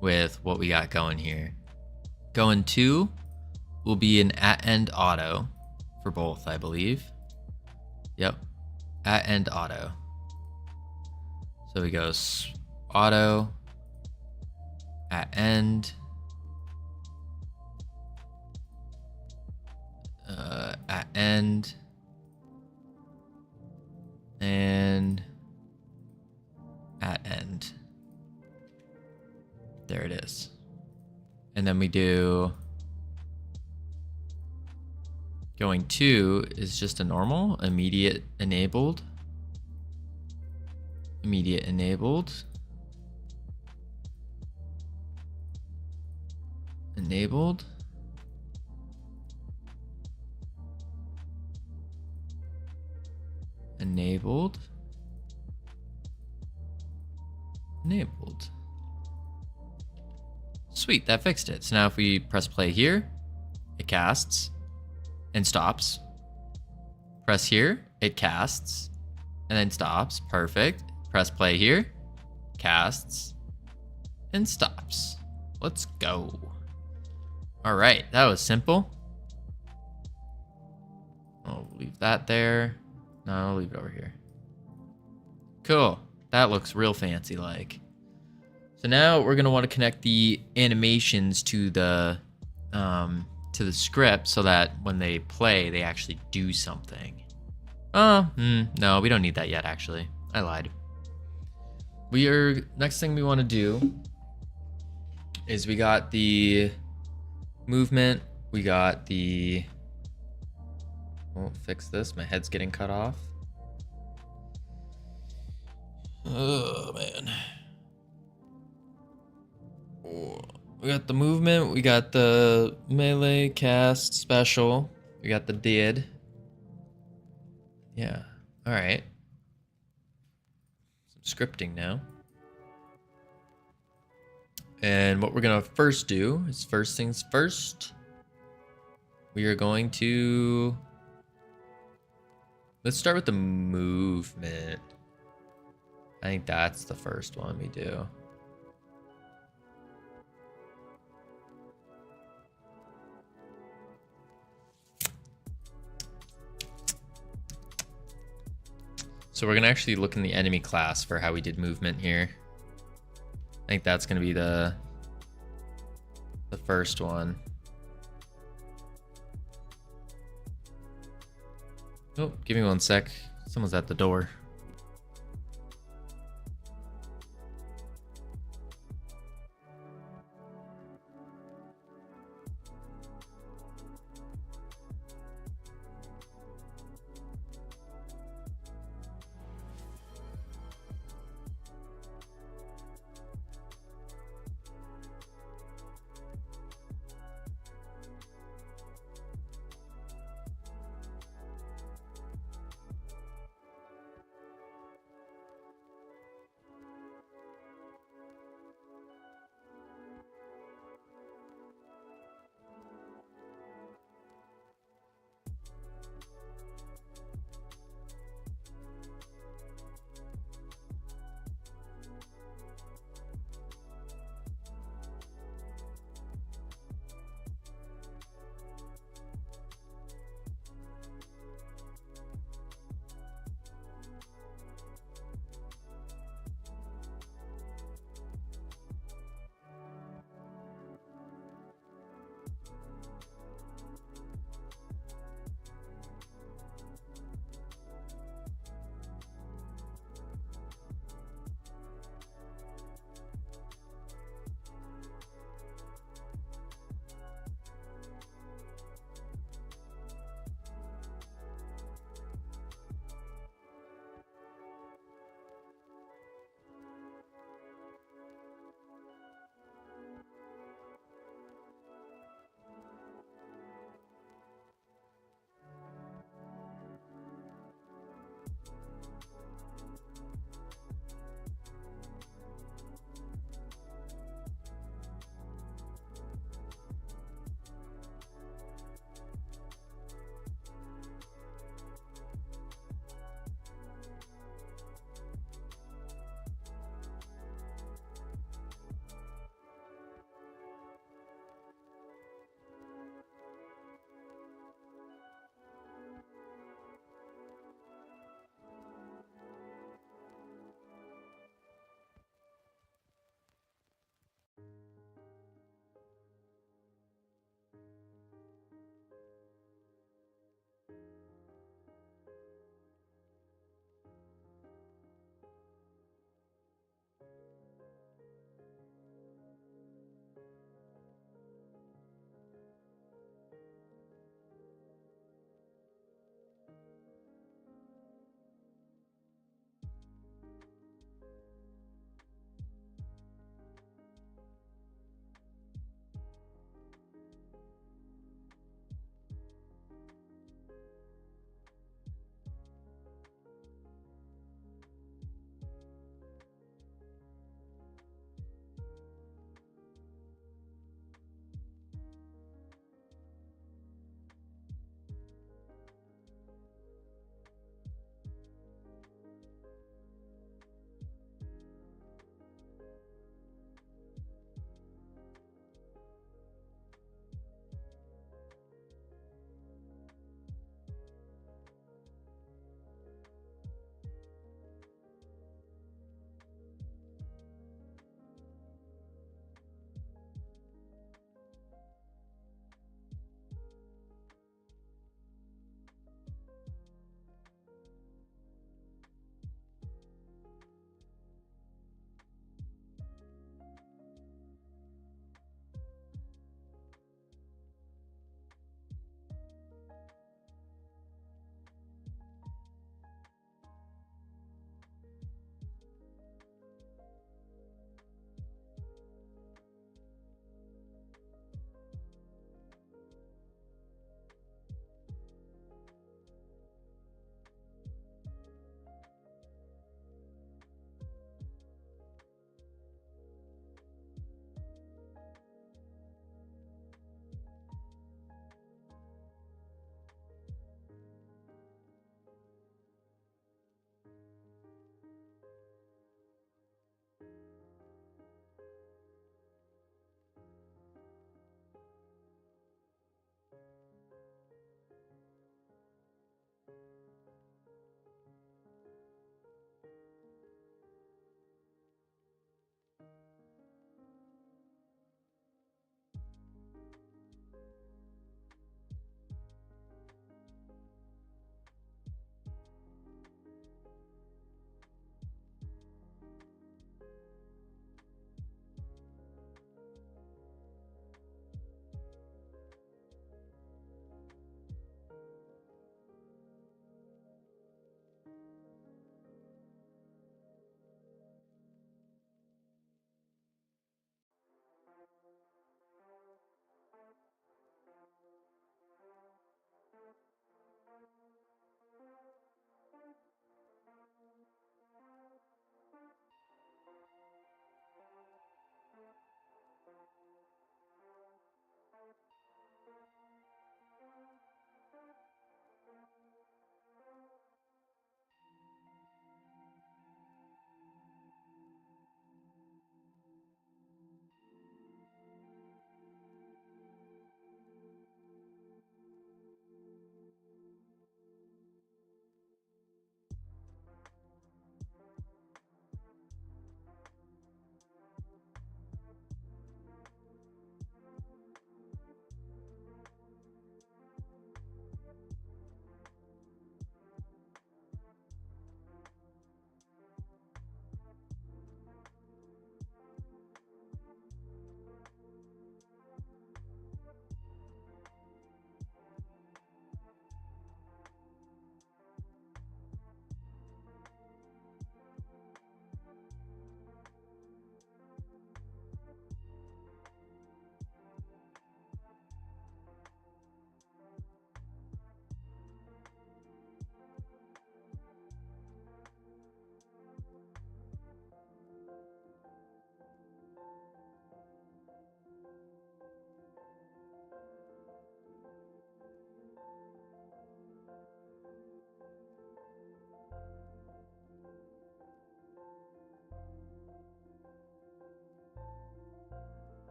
with what we got going here. Going 2 will be an at-end auto for both, I believe. Yep, at-end auto. So we go auto, at-end, at-end, and at-end. There it is. And then we do going 2 is just a normal immediate enabled. Immediate enabled. Enabled. Enabled. Enabled. Sweet, that fixed it. So now if we press play here, it casts and stops. Press here, it casts and then stops. Perfect. Press play here, casts and stops. Let's go. All right, that was simple. I'll leave that there. No, I'll leave it over here. Cool. That looks real fancy like. So now we're gonna want to connect the animations to the script so that when they play, they actually do something. No, we don't need that yet. Actually, I lied. Next thing we want to do is we got the movement. We got the. I'll fix this. My head's getting cut off. Oh man. We got the movement, we got the melee, cast, special, we got the did. Yeah, alright. Some scripting now. And what we're gonna first do is first things first. we are going to... Let's start with the movement. I think that's the first one we do. So we're gonna actually look in the enemy class for how we did movement here. I think that's gonna be the first one. Oh, give me one sec. Someone's at the door.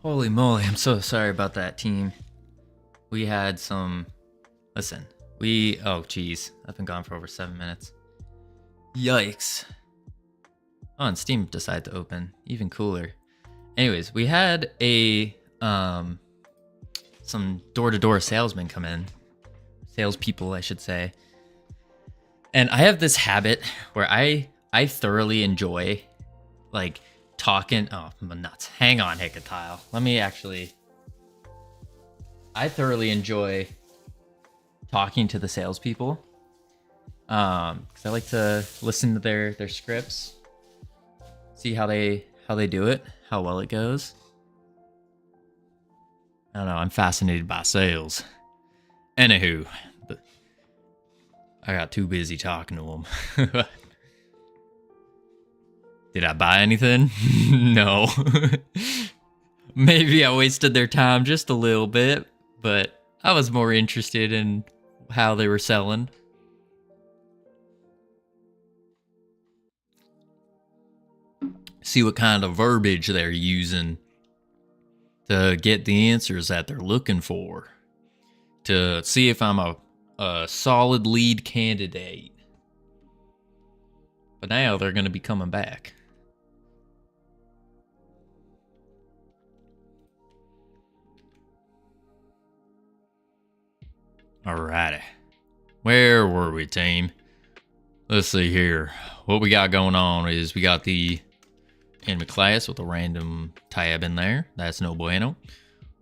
Holy moly, I'm so sorry about that, team. We had some... Listen, oh, geez. I've been gone for over 7 minutes. Yikes. Oh, and Steam decided to open. Even cooler. Anyways, we had some door-to-door salesmen come in. Salespeople, I should say. And I have this habit where I thoroughly enjoy, like, talking... Oh, I'm nuts. Hang on, Hecatile. Let me actually... I thoroughly enjoy talking to the salespeople. Because I like to listen to their scripts. See how they do it. How well it goes. I don't know. I'm fascinated by sales. Anywho, I got too busy talking to them. Did I buy anything? No. Maybe I wasted their time just a little bit, but I was more interested in how they were selling. See what kind of verbiage they're using to get the answers that they're looking for. To see if I'm a solid lead candidate. But now they're going to be coming back. Alrighty. Where were we, team? Let's see here. What we got going on is we got the enemy class with a random tab in there. That's no bueno.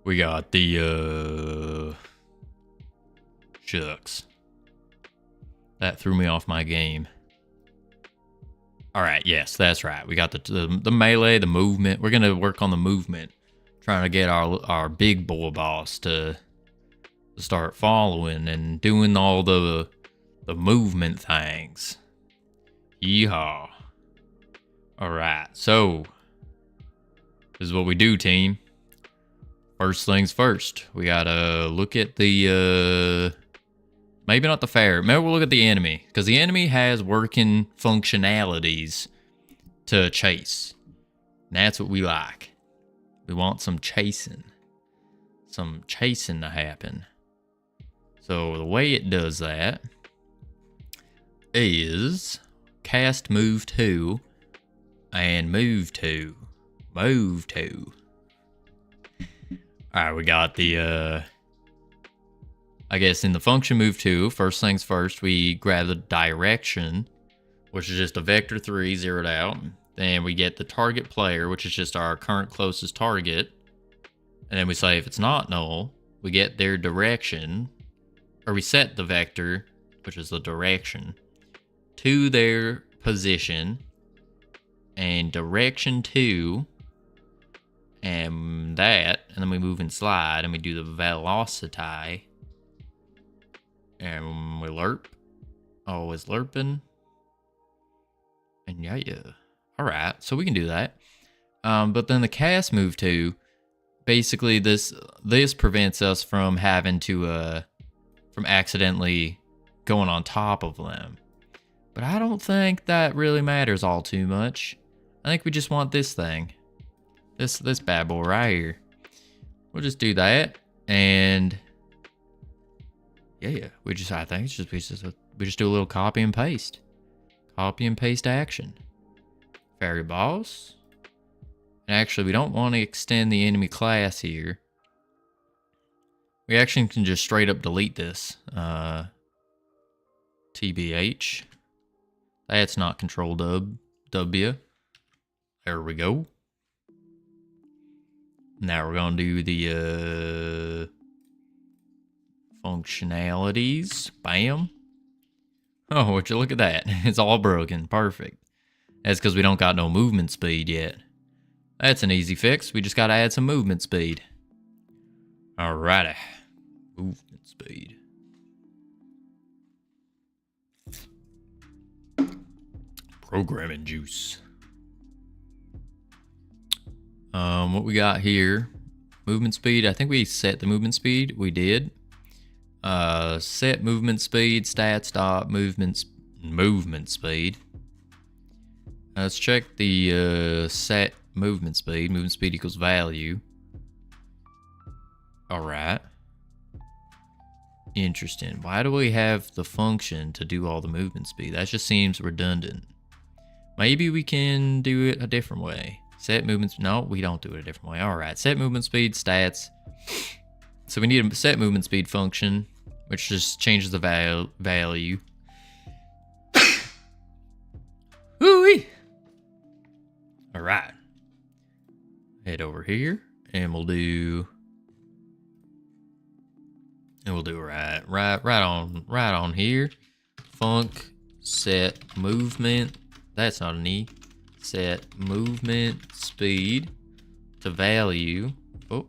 We got the, shucks. That threw me off my game. Alright, yes, that's right. We got the melee, the movement. We're going to work on the movement. Trying to get our big boy boss to start following and doing all the movement things. Yeehaw. Alright, so this is what we do, team. First things first. We gotta look at the maybe not the fair. Maybe we'll look at the enemy. Because the enemy has working functionalities to chase. And that's what we like. We want some chasing. Some chasing to happen. So the way it does that is cast move to and move to. Move to. Alright, we got the I guess in the function move to, first things first, we grab the direction, which is just a vector 3 zeroed out. Then we get the target player, which is just our current closest target. And then we say if it's not null, we get their direction, or we set the vector, which is the direction, to their position, and direction to, and that, and then we move and slide, and we do the velocity, and we lerp, always lerping, and yeah. Alright, so we can do that. But then the cast move to, basically this prevents us from having to, from accidentally going on top of them. But I don't think that really matters all too much. I think we just want this thing. This bad boy right here. We'll just do that, and yeah. We just do a little copy and paste. Copy and paste action. Fairy boss. And actually, we don't want to extend the enemy class here. We actually can just straight up delete this. TBH. That's not control W. There we go. Now we're going to do the functionalities. Bam. Oh, would you look at that? It's all broken. Perfect. That's because we don't got no movement speed yet. That's an easy fix. We just got to add some movement speed. Alrighty. Movement speed. Programming juice. What we got here? Movement speed. I think we set the movement speed. We did. Set movement speed. Stat stop. Movement speed. Let's check the set movement speed. Movement speed equals value. All right. Interesting. Why do we have the function to do all the movement speed? That just seems redundant. Maybe we can do it a different way. Set movement. No, we don't do it a different way. All right. Set movement speed, stats. So we need a set movement speed function, which just changes the value. Woo-wee. All right. Head over here, and we'll do right on here. Func set movement. That's not an E. Set movement speed to value. Oh,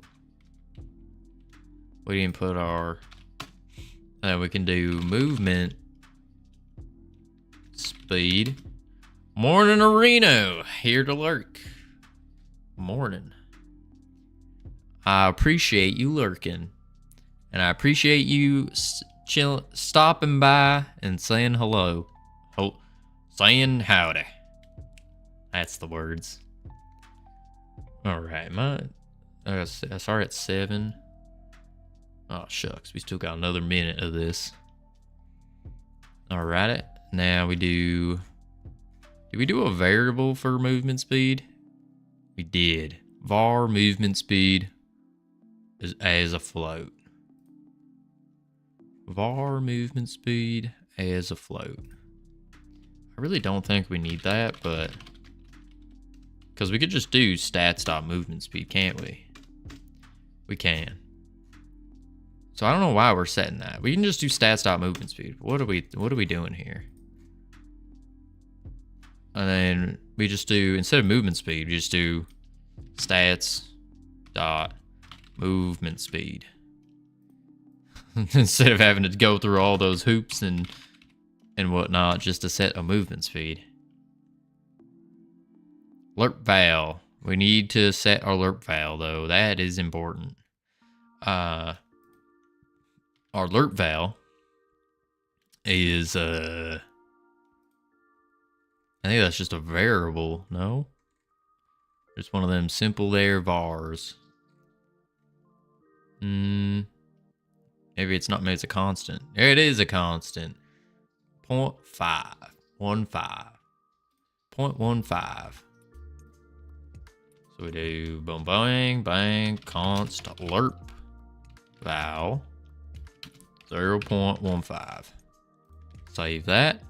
we didn't put our. We can do movement speed. Morning, Areno. Here to lurk. Morning. I appreciate you lurking. And I appreciate you stopping by and saying hello. Saying howdy. That's the words. Alright, sorry it's 7. Oh, shucks. We still got another minute of this. Alright, now we do... Did we do a variable for movement speed? We did. Var movement speed is as a float. Var movement speed as a float. I really don't think we need that, but... Because we could just do stats.movement speed, can't we? We can. So I don't know why we're setting that. We can just do stats.movement speed. What are we doing here? And then we just do, instead of movement speed, we just do stats.movement speed. Instead of having to go through all those hoops and whatnot just to set a movement speed. Lerp val. We need to set our lerp val though. That is important. Our lerp val is I think that's just a variable, no? Just one of them simple there vars. Maybe it's not, maybe it's a constant. There it is, a constant. 0.5. 0.15. So we do boom bang bang const lerp val 0.15. Save that.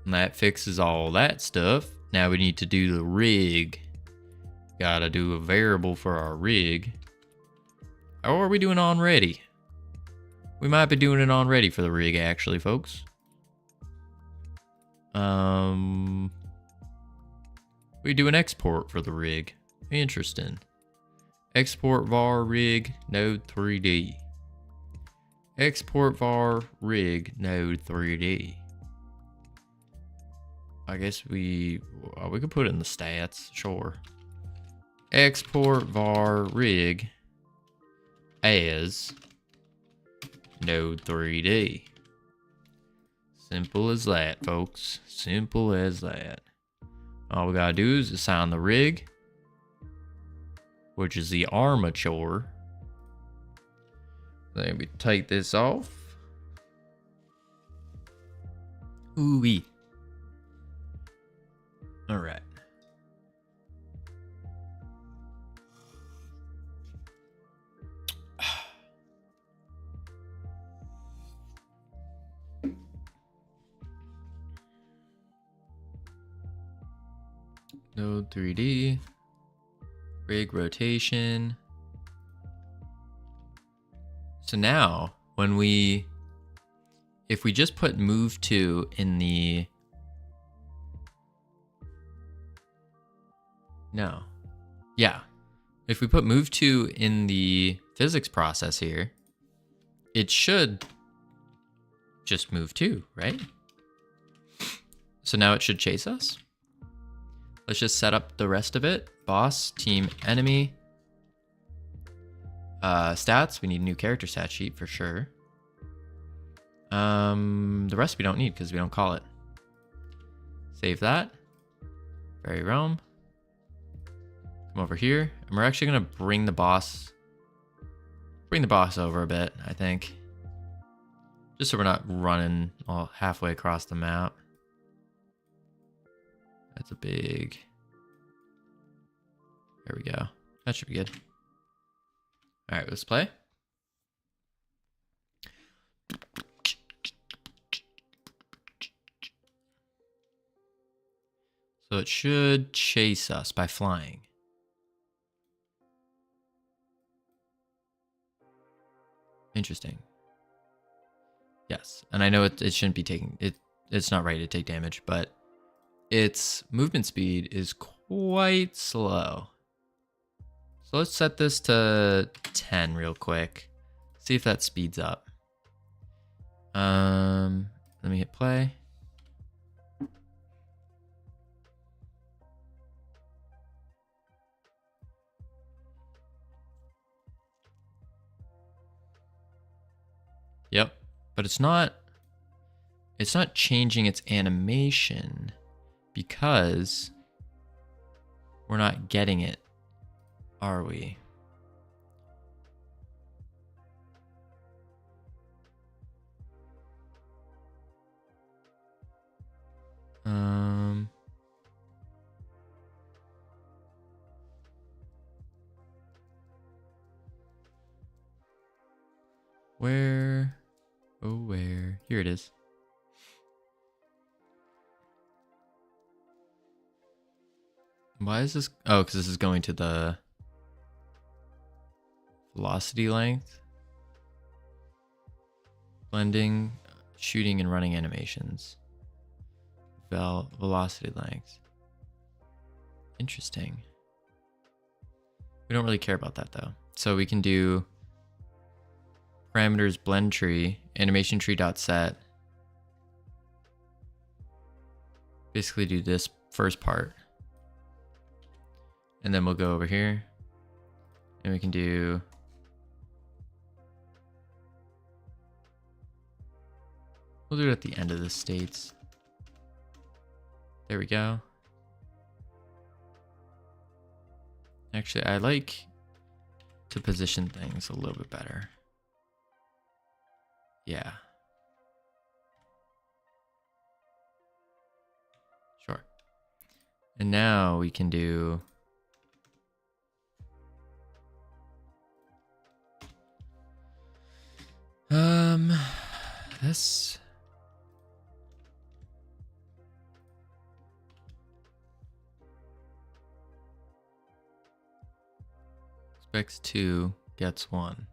And that fixes all that stuff. Now we need to do the rig. Gotta do a variable for our rig. Or are we doing on ready? We might be doing it on ready for the rig, actually, folks. We do an export for the rig. Interesting. Export var rig node 3D. Export var rig node 3D. I guess we could put it in the stats, sure. Export var rig as node 3D. Simple as that, folks. Simple as that. All we gotta do is assign the rig, which is the armature. Then we take this off. Ooh-wee. All right. Node 3D, rig rotation. So now when if we just put move to in the, if we put move to in the physics process here, it should just move to, right? So now it should chase us. Let's just set up the rest of it. Boss, team, enemy. Stats, we need a new character stat sheet for sure. The rest we don't need because we don't call it. Save that. Very realm. Come over here. And we're actually going to bring the boss bring the boss over a bit, I think. Just so we're not running all halfway across the map. That's a big... There we go. That should be good. Alright, let's play. So it should chase us by flying. Interesting. Yes, and I know it shouldn't be taking it. It's not ready to take damage, but its movement speed is quite slow. So let's set this to 10 real quick. See if that speeds up. Let me hit play. Yep, but it's not changing its animation because we're not getting it, are we? Where? Oh, where? Here it is. Why is this? Oh, because this is going to the velocity length. Blending, shooting, and running animations. Velocity length. Interesting. We don't really care about that though. So we can do parameters blend tree, animation tree dot set. Basically do this first part. And then we'll go over here and we can do we'll do it at the end of the states. There we go. Actually, I like to position things a little bit better. Yeah. Sure. And now we can do this. Expects 2, gets 1.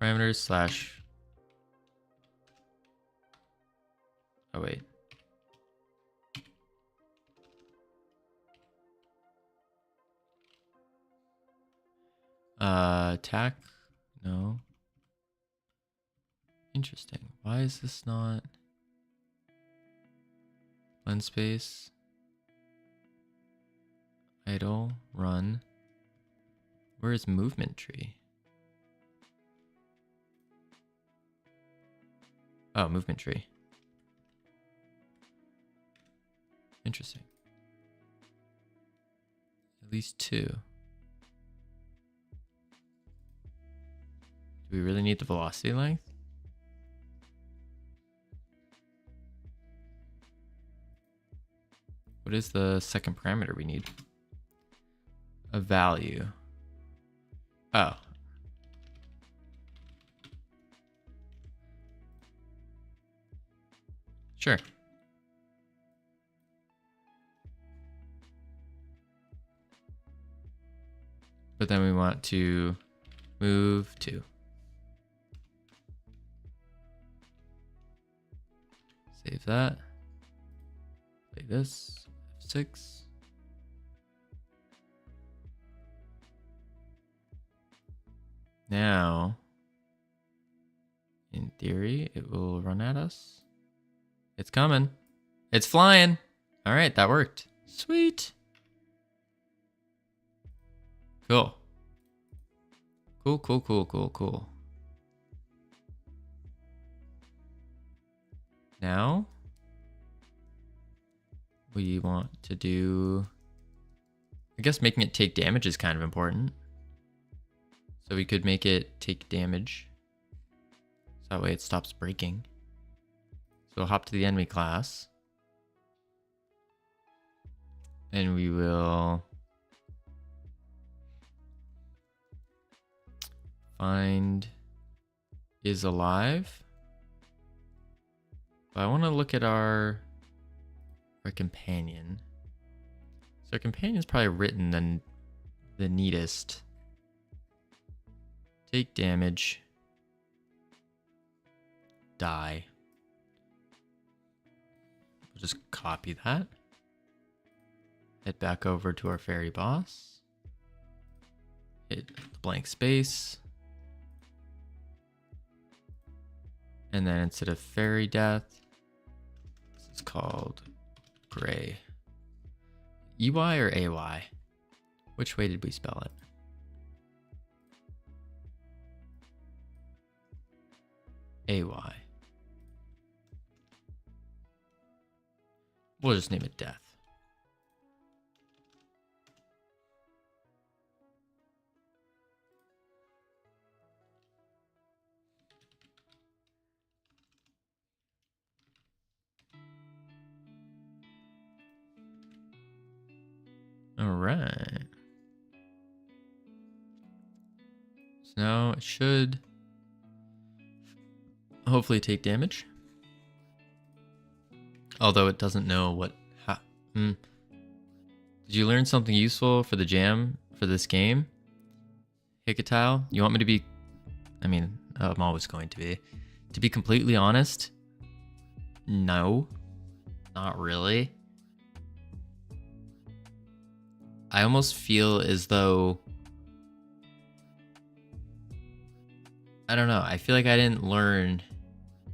Parameters slash. Oh, wait. Attack? No. Interesting. Why is this not? Blend space. Idle. Run. Where is movement tree? Oh, movement tree. Interesting. At least 2. Do we really need the velocity length? What is the second parameter we need? A value. Oh. Sure. But then we want to move 2. Save that. Play this. F6. Now, in theory, it will run at us. It's coming. It's flying. All right, that worked. Sweet. Cool. Cool. Now, we want to do I guess making it take damage is kind of important. So we could make it take damage. So that way it stops breaking. So we'll hop to the enemy class. And we will find is alive. But I want to look at our companion. So our companion is probably written the neatest. Take damage. Die. We'll just copy that. Head back over to our fairy boss. Hit the blank space. And then instead of fairy death, this is called gray. EY or AY? Which way did we spell it? AY. We'll just name it death. All right. So now it should hopefully take damage. Although it doesn't know what... Did you learn something useful for the jam for this game? Hikatile? You want me to be... I mean, I'm always going to be. To be completely honest, no. Not really. I almost feel as though... I don't know. I feel like I didn't learn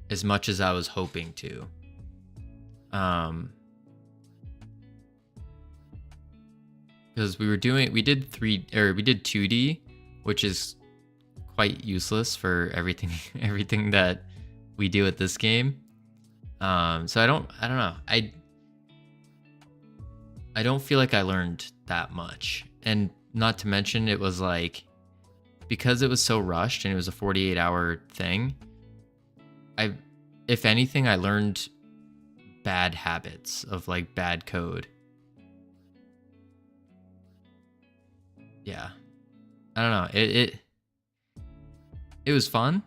as much as I was hoping to. Because we did 2D, which is quite useless for everything that we do at this game. So I don't know. I don't feel like I learned that much. And not to mention it was like, because it was so rushed and it was a 48-hour thing, if anything, I learned bad habits of like bad code. Yeah. I don't know. It was fun.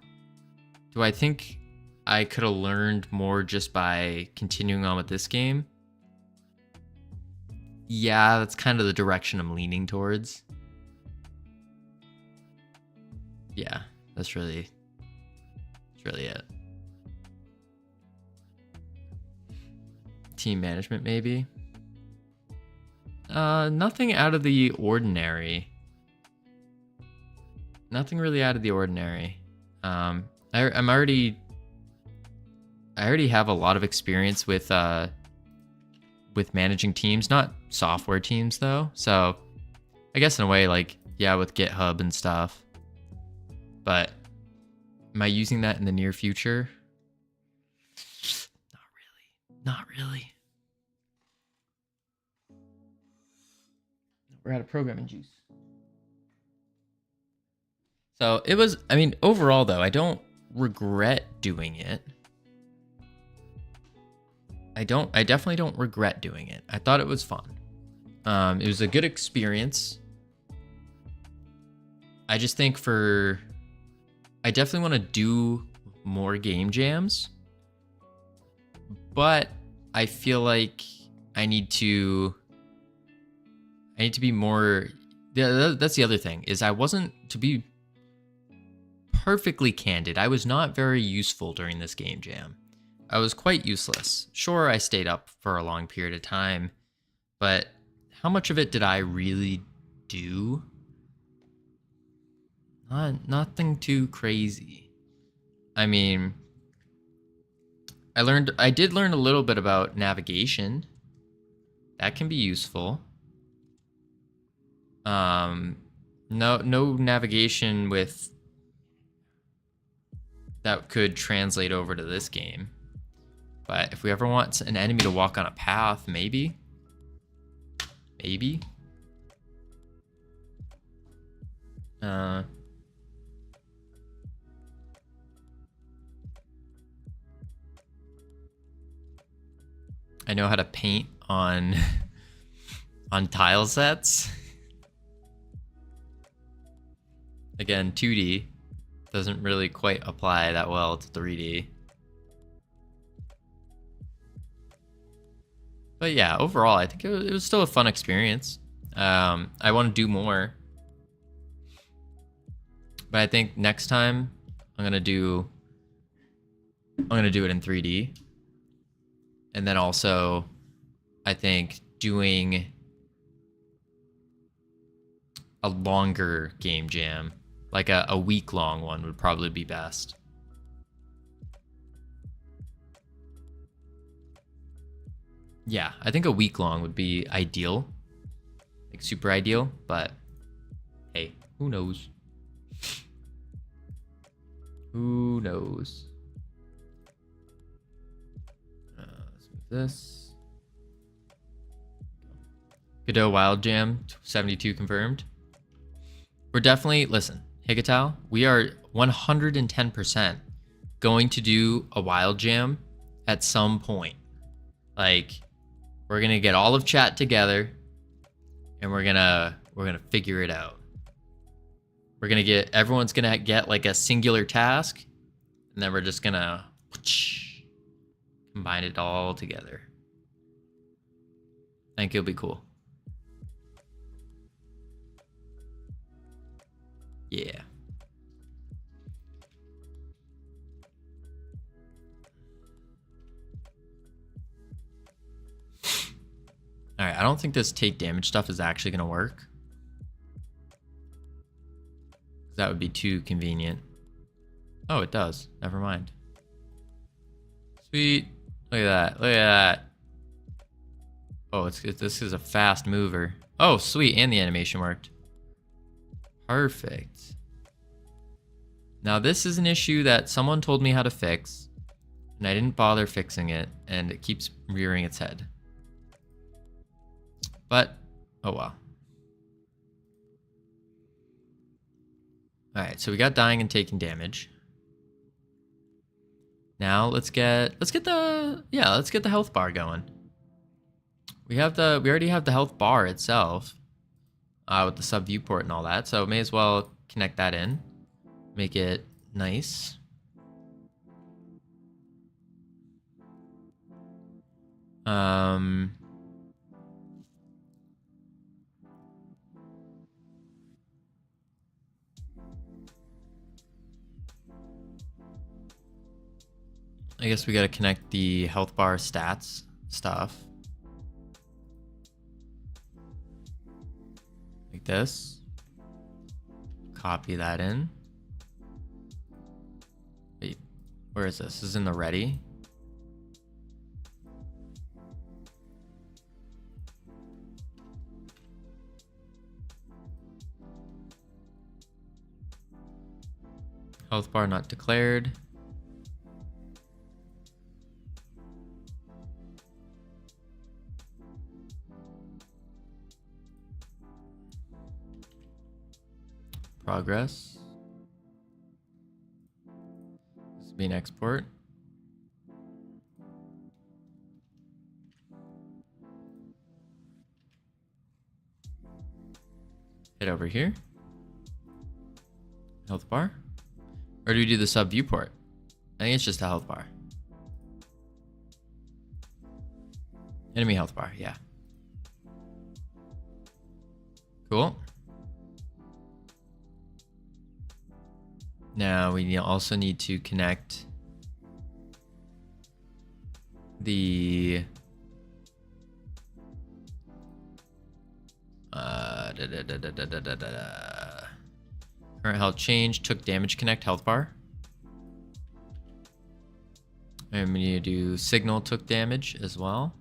Do I think I could have learned more just by continuing on with this game? Yeah, that's kind of the direction I'm leaning towards. Yeah, that's really it. Team management, maybe. Nothing out of the ordinary. Nothing really out of the ordinary. I already have a lot of experience with managing teams, not software teams though. So I guess in a way, like, yeah, with GitHub and stuff. But am I using that in the near future? Not really. We're out of programming juice. So it was, I mean, overall though, I don't regret doing it. I definitely don't regret doing it. I thought it was fun. It was a good experience. I just think I definitely want to do more game jams, but I feel like I need to be more. Yeah, that's the other thing, is I wasn't, to be perfectly candid, I was not very useful during this game jam. I was quite useless. Sure, I stayed up for a long period of time, but how much of it did I really do? Nothing too crazy. I mean, I did learn a little bit about navigation. That can be useful. No navigation with that could translate over to this game. But if we ever want an enemy to walk on a path, maybe. Uh, I know how to paint on on tile sets. Again, 2D doesn't really quite apply that well to 3D. But yeah, overall, I think it was still a fun experience. I want to do more. But I think next time I'm gonna do it in 3D. And then also, I think doing a longer game jam, like a week-long one, would probably be best. Yeah, I think a week-long would be ideal. Like super ideal, but hey, who knows? Who knows? Let's move this. Godot Wild Jam 72 confirmed. We're definitely, listen, Higatao, we are 110% going to do a Wild Jam at some point. Like, we're gonna get all of chat together and we're gonna figure it out. Everyone's gonna get like a singular task, and then we're just gonna combine it all together. I think it'll be cool. Yeah. All right, I don't think this take damage stuff is actually gonna work. That would be too convenient. Oh, it does. Never mind. Sweet. Look at that. Look at that. Oh, this is a fast mover. Oh, sweet. And the animation worked. Perfect. Now, this is an issue that someone told me how to fix, and I didn't bother fixing it, and it keeps rearing its head. But, oh well. Alright, so we got dying and taking damage. Now let's get the health bar going. We already have the health bar itself. With the sub viewport and all that, so may as well connect that in. Make it nice. I guess we gotta connect the health bar stats stuff. Like this. Copy that in. Wait, where is this? This is in the ready. Health bar not declared. Progress. This will be an export. Hit over here. Health bar. Or do we do the sub viewport? I think it's just a health bar. Enemy health bar, yeah. Cool. Now we also need to connect the current health change, took damage connect health bar. And we need to do signal took damage as well.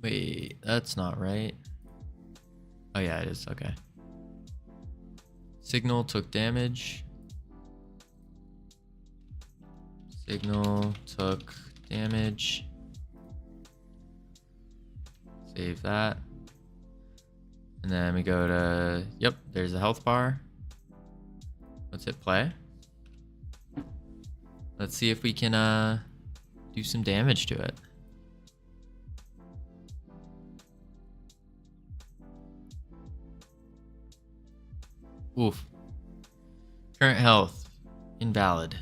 Wait, that's not right. Oh yeah, it is, okay. Signal took damage. Signal took damage. Save that. And then we go to, yep, there's a health bar. Let's hit play. Let's see if we can do some damage to it. Oof. Current health, invalid.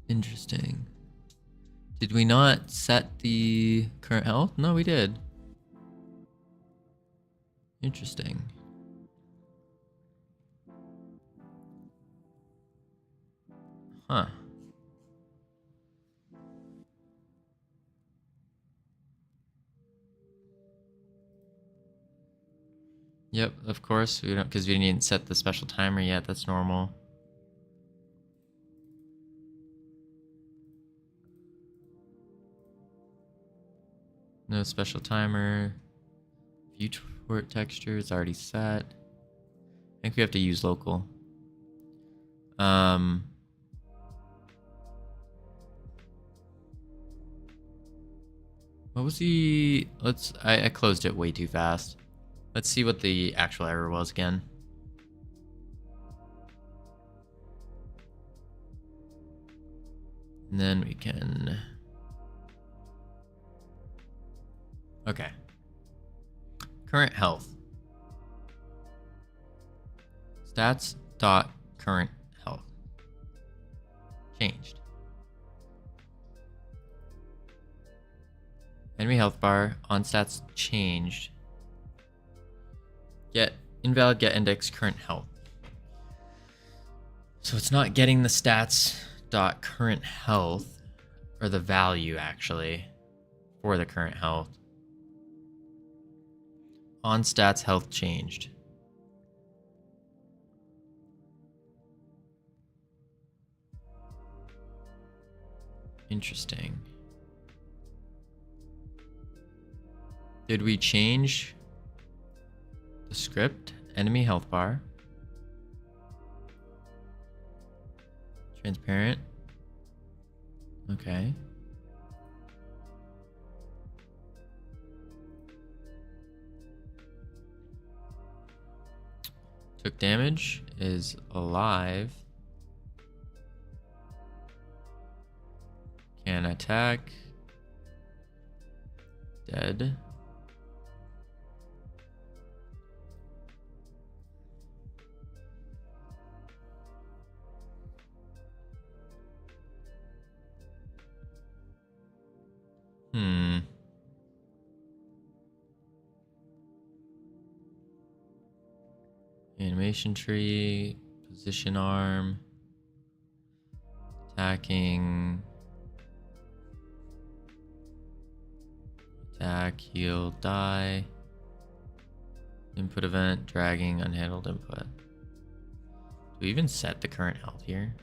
Interesting. Did we not set the current health? No, we did. Interesting. Huh. Yep, of course. We don't, because we didn't set the special timer yet. That's normal. No special timer. Viewport texture is already set. I think we have to use local. What was the... I closed it way too fast. Let's see what the actual error was again. And then we can... Okay. Current health. Stats dot current health. Changed. Enemy health bar on stats changed. Get invalid get index current health. So it's not getting the stats dot current health, or the value actually for the current health. On stats health changed. Interesting. Did we change the script? Enemy health bar. Transparent. Okay. Took damage, is alive. Can attack. Dead. Animation tree, position arm, attacking, attack, heal, die, input event, dragging, unhandled input. Do we even set the current health here?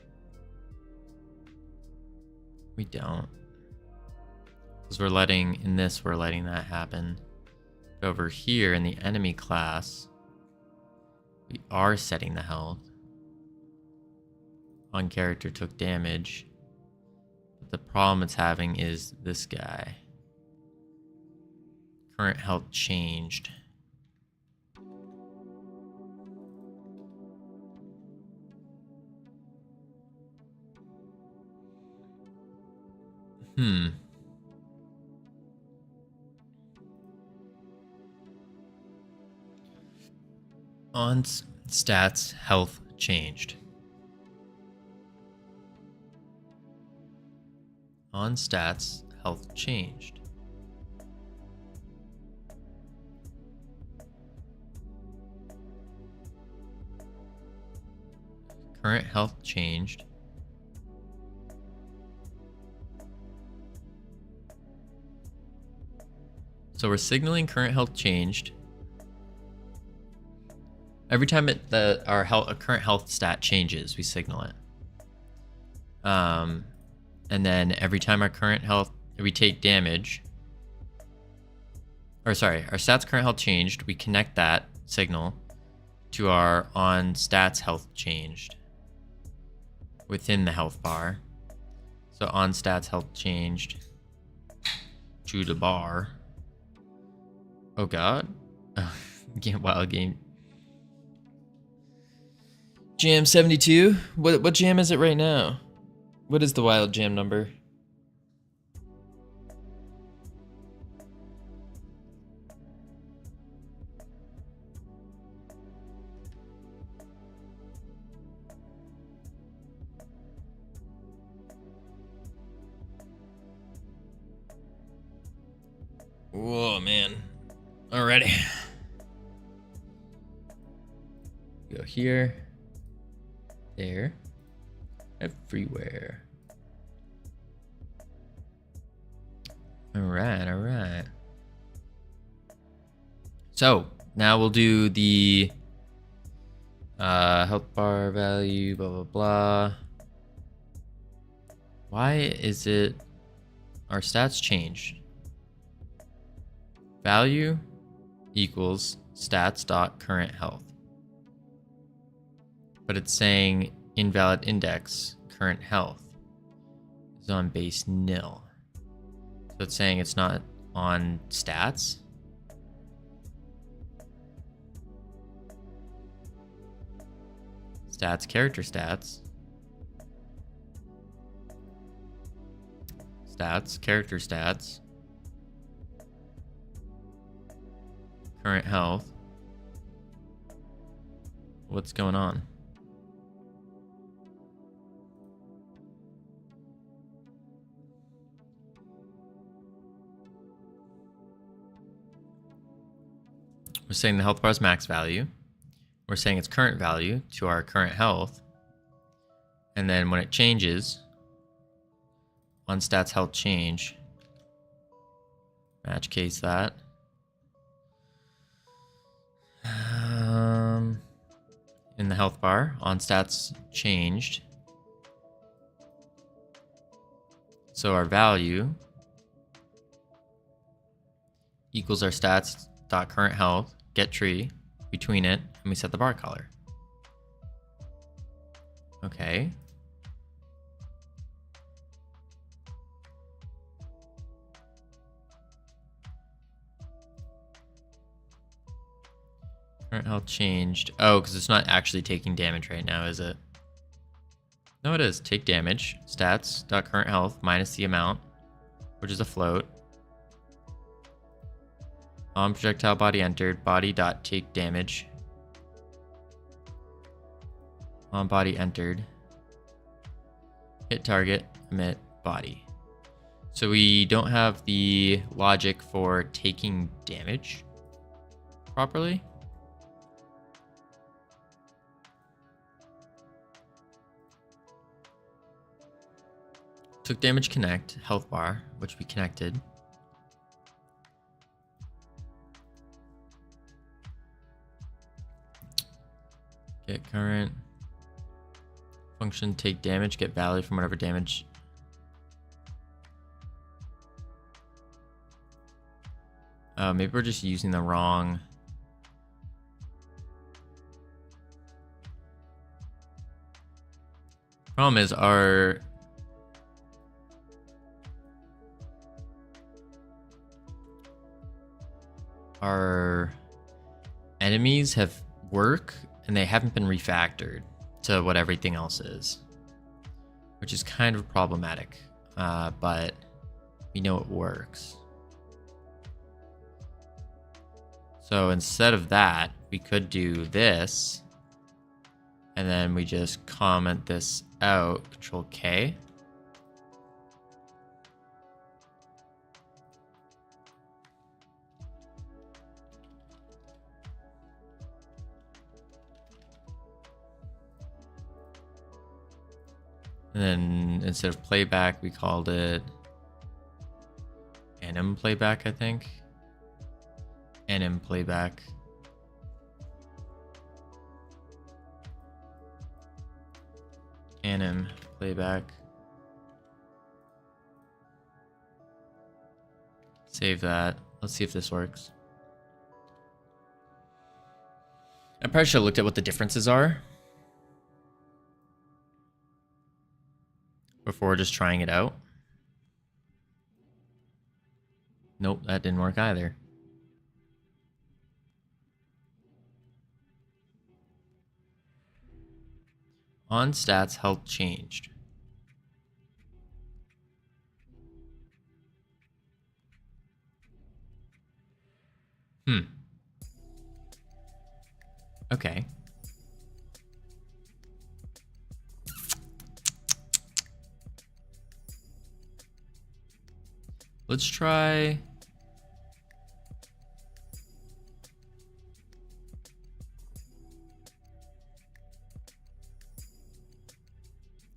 We don't. Because we're letting that happen. But over here in the enemy class, we are setting the health. On character took damage. But the problem it's having is this guy. Current health changed. On stats, health changed. On stats, health changed. Current health changed. So we're signaling current health changed. Every time our current health stat changes, we signal it. And then every time our current health, we take damage, or sorry, our stats current health changed, we connect that signal to our on stats health changed, within the health bar. So on stats, health changed to the bar. Oh god. Wild game. Jam 72. What jam is it right now? What is the wild jam number? Whoa, man. Alrighty. Go here. There. Everywhere. Alright, alright. So, now we'll do the health bar value, blah, blah, blah. Why is it our stats changed? Value equals stats dot current health. But it's saying invalid index current health is on base nil. So it's saying it's not on stats. Stats, character stats. Stats, character stats. Current health. What's going on? We're saying the health bar's max value. We're saying its current value to our current health. And then when it changes, on stats health change, match case that. In the health bar, on stats changed. So our value equals our stats dot current health, get tree, between it, and we set the bar color. Okay. Current health changed. Oh, because it's not actually taking damage right now, is it? No, it is. Take damage. Stats dot current health minus the amount, which is a float. On projectile body entered. Body dot take damage. On body entered. Hit target. Emit body. So we don't have the logic for taking damage properly. Took damage connect, health bar, which we connected. Get current. Function take damage, get value from whatever damage. Maybe we're just using the wrong. Problem is our enemies have work and they haven't been refactored to what everything else is, which is kind of problematic, but we know it works. So instead of that, we could do this, and then we just comment this out, Control K. And then instead of playback, we called it anim playback, I think. Anim playback. Anim playback. Save that. Let's see if this works. I probably should have looked at what the differences are. before just trying it out. Nope, that didn't work either. On stats, health changed. Okay. Let's try...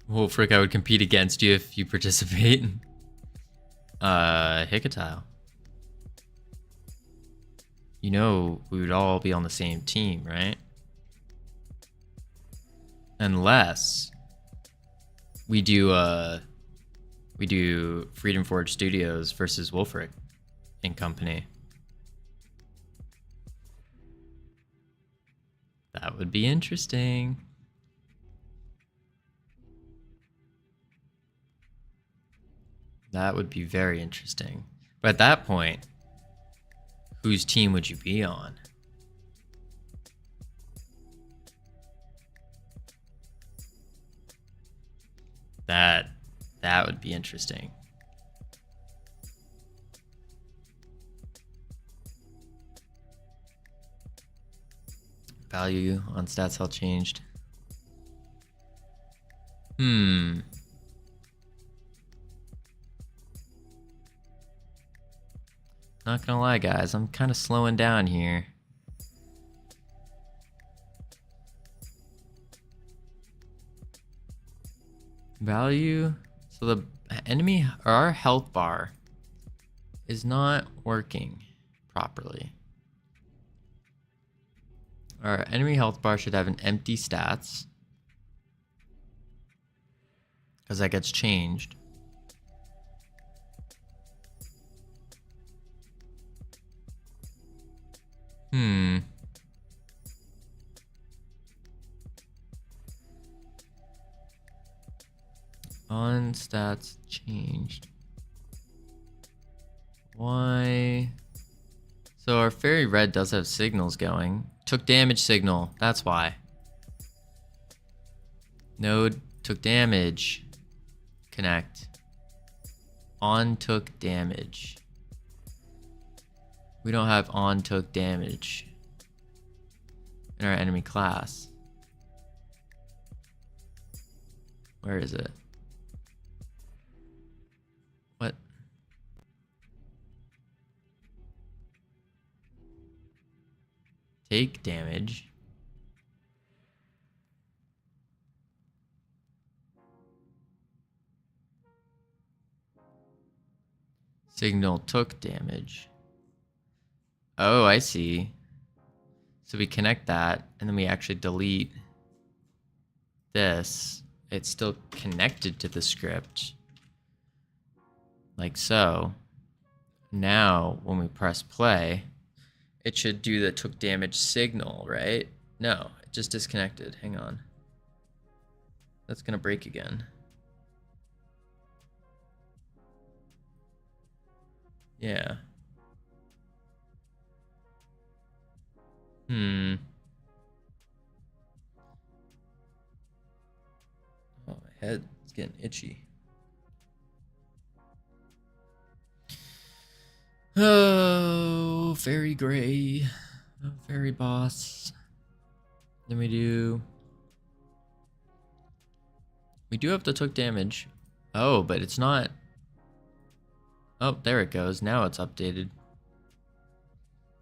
Well, frick, I would compete against you if you participate. Hikatile. You know we would all be on the same team, right? Unless we do Freedom Forge Studios versus Wolfric and company. That would be interesting. That would be very interesting. But at that point, whose team would you be on? That would be interesting. Value on stats health changed. Not gonna lie, guys, I'm kind of slowing down here. Value. So the enemy, or our health bar, is not working properly. Our enemy health bar should have an empty stats, because that gets changed. On stats changed. Why? So our fairy red does have signals going. Took damage signal. That's why. Node took damage. Connect. On took damage. We don't have on took damage in our enemy class. Where is it? What? Take damage. Signal took damage. Oh, I see. So we connect that, and then we actually delete this. It's still connected to the script. Like so. Now, when we press play, it should do the took damage signal, right? No, it just disconnected. Hang on. That's gonna break again. Yeah. Oh, my head is getting itchy. Oh, fairy gray. Oh, fairy boss. Then we do have the took damage. Oh, but it's not. Oh, there it goes. Now it's updated.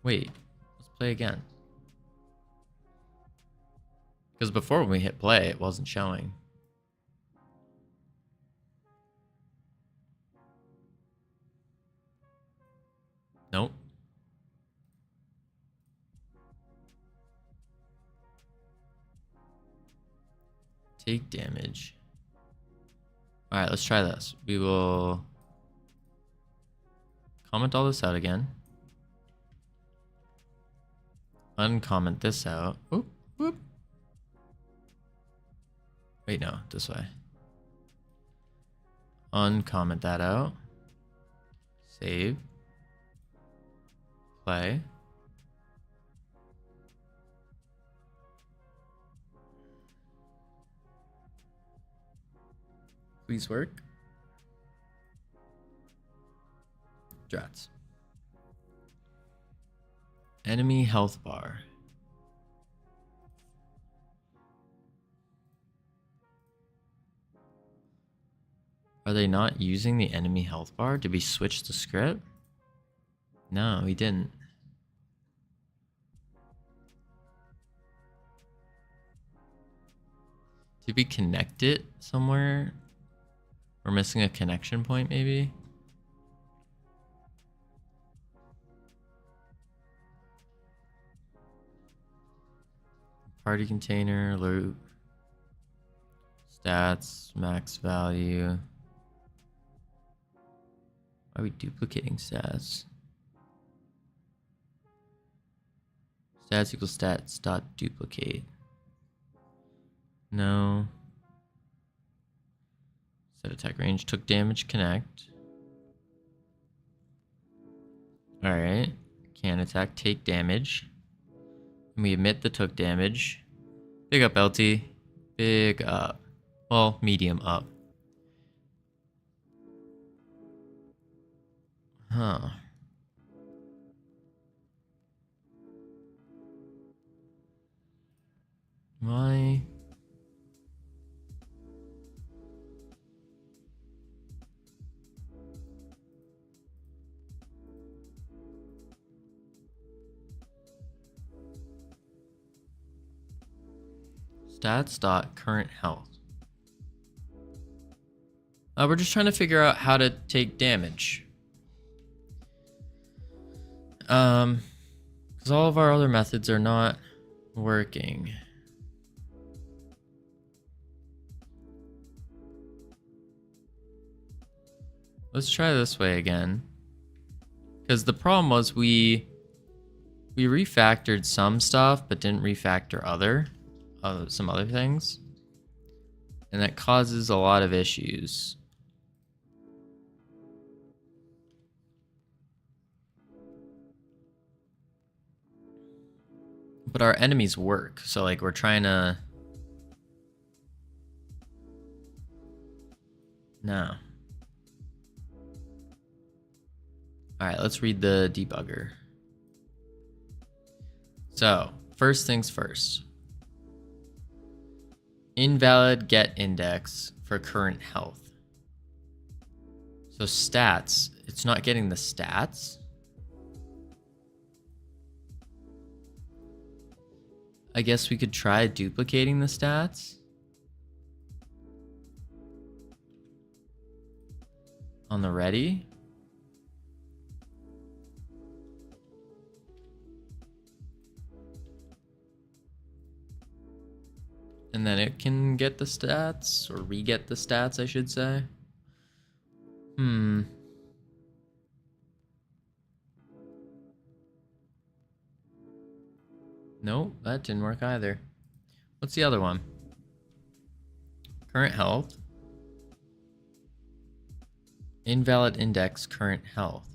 Wait, let's play again. Because before when we hit play, it wasn't showing. Nope. Take damage. Alright, let's try this. We will comment all this out again. Uncomment this out. Whoop, whoop. Wait, no, this way. uncomment that out. Save. Play. Please work. Drats. Enemy health bar. Are they not using the enemy health bar? Did we switch the script? No, we didn't. Did we connect it somewhere? We're missing a connection point, maybe? Party container, loop. Stats, max value. Why are we duplicating stats? Stats equals stats dot duplicate. No. Set attack range, took damage, connect. Alright. Can attack, take damage. And we admit the took damage. Big up, LT. Big up. Well, medium up. Huh. Why? Stats dot current health. We're just trying to figure out how to take damage. Because all of our other methods are not working. Let's try this way again. Because the problem was we refactored some stuff, but didn't refactor some other things. And that causes a lot of issues. But our enemies work, so like we're trying to... No. Alright, let's read the debugger. So, first things first. Invalid get index for current health. So stats, it's not getting the stats. I guess we could try duplicating the stats. On the ready. And then it can get the stats, or re-get the stats, I should say. Nope, that didn't work either. What's the other one? Current health. Invalid index current health.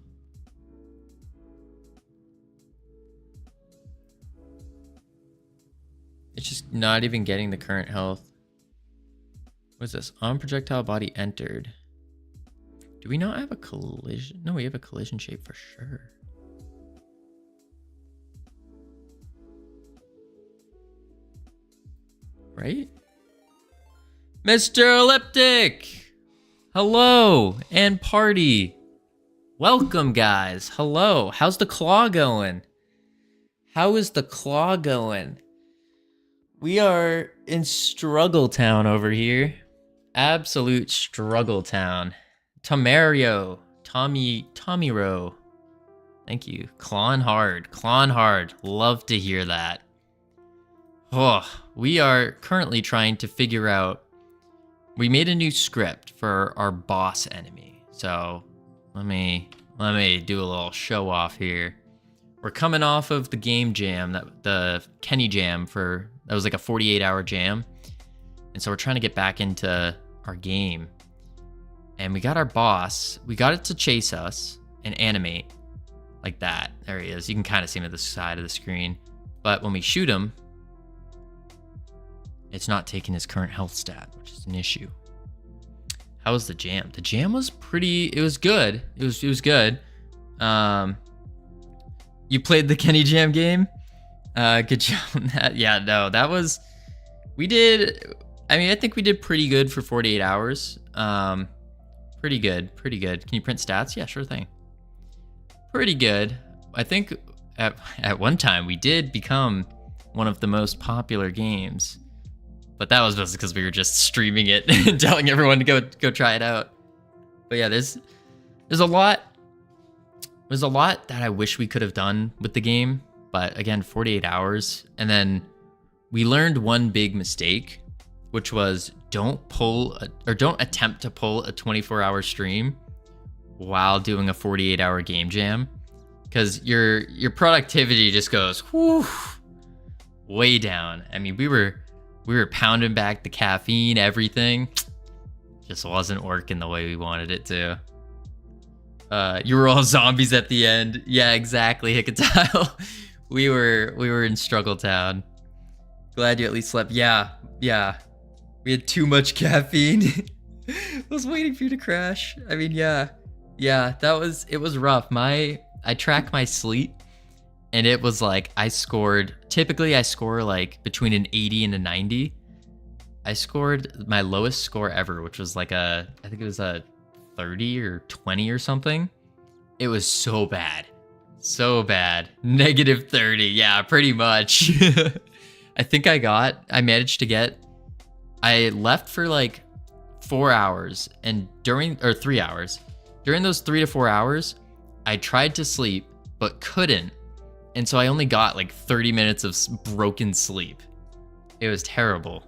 It's just not even getting the current health. What's this? On projectile body entered. Do we not have a collision? No, we have a collision shape for sure. Right? Mr. Elliptic! Hello, and party. Welcome, guys. Hello. How's the claw going? How is the claw going? We are in Struggle Town over here. Absolute Struggle Town. Tomario. Tomiro. Thank you. Clawing hard. Clawing hard. Love to hear that. Oh, we are currently trying to figure out... We made a new script for our boss enemy. So, let me do a little show off here. We're coming off of the game jam, the Kenny jam that was like a 48-hour jam. And so we're trying to get back into our game. and we got our boss. We got it to chase us and animate like that. There he is. You can kind of see him at the side of the screen. But when we shoot him, it's not taking his current health stat, which is an issue. How was the jam? The jam was pretty, it was good. It was good. You played the Kenny Jam game? Good job on that. Yeah, no, that was, I think we did pretty good for 48 hours. Pretty good. Can you print stats? Yeah, sure thing. Pretty good. I think at one time we did become one of the most popular games, but that was just because we were just streaming it and telling everyone to go try it out. But yeah, there's a lot that I wish we could have done with the game, but again, 48 hours. And then we learned one big mistake, which was don't attempt to pull a 24-hour stream while doing a 48-hour game jam, because your productivity just goes way down. I mean, we were pounding back the caffeine, everything just wasn't working the way we wanted it to. You were all zombies at the end. Yeah, exactly, Hickatile. we were in Struggle Town. Glad you at least slept. Yeah. We had too much caffeine. I was waiting for you to crash. I mean, yeah, it was rough. I track my sleep, and it was like typically I score like between an 80 and a 90. I scored my lowest score ever, which was like I think it was a 30 or 20 or something. It was so bad. Negative 30. Yeah, pretty much. I left for like 4 hours, and 3 hours. During those 3 to 4 hours, I tried to sleep, but couldn't. And so I only got like 30 minutes of broken sleep. It was terrible.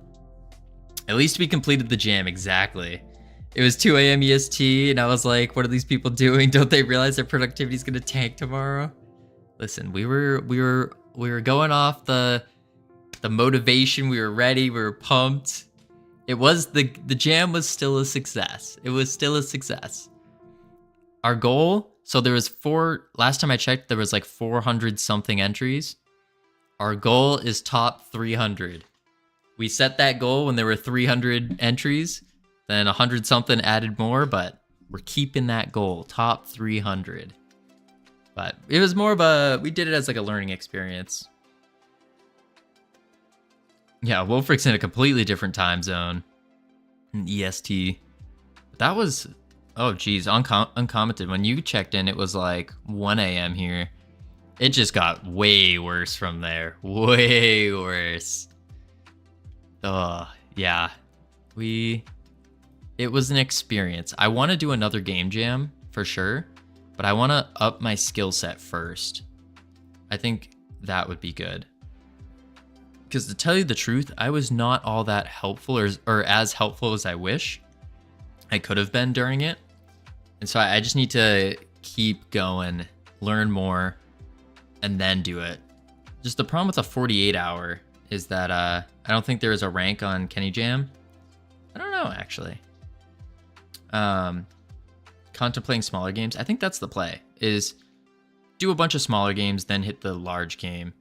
At least we completed the jam, exactly. It was 2 a.m. EST, and I was like, what are these people doing? Don't they realize their productivity is gonna tank tomorrow? Listen, we were going off the motivation. We were ready, we were pumped. It was the jam was still a success. It was still a success. Our goal, so there was last time I checked, there was like 400 something entries. Our goal is top 300. We set that goal when there were 300 entries, then 100 something added more, but we're keeping that goal, top 300. But it was more of we did it as like a learning experience. Yeah, Wolfrick's in a completely different time zone, in EST. That was, oh geez, uncommented. When you checked in, it was like 1 a.m. here. It just got way worse from there. Way worse. Yeah. It was an experience. I want to do another game jam for sure, but I want to up my skill set first. I think that would be good. Because to tell you the truth, I was not all that helpful or as helpful as I wish I could have been during it. And so I just need to keep going, learn more, and then do it. Just the problem with a 48 hour is that I don't think there is a rank on Kenny Jam. I don't know, actually. Contemplating smaller games. I think that's the play, is do a bunch of smaller games, then hit the large game.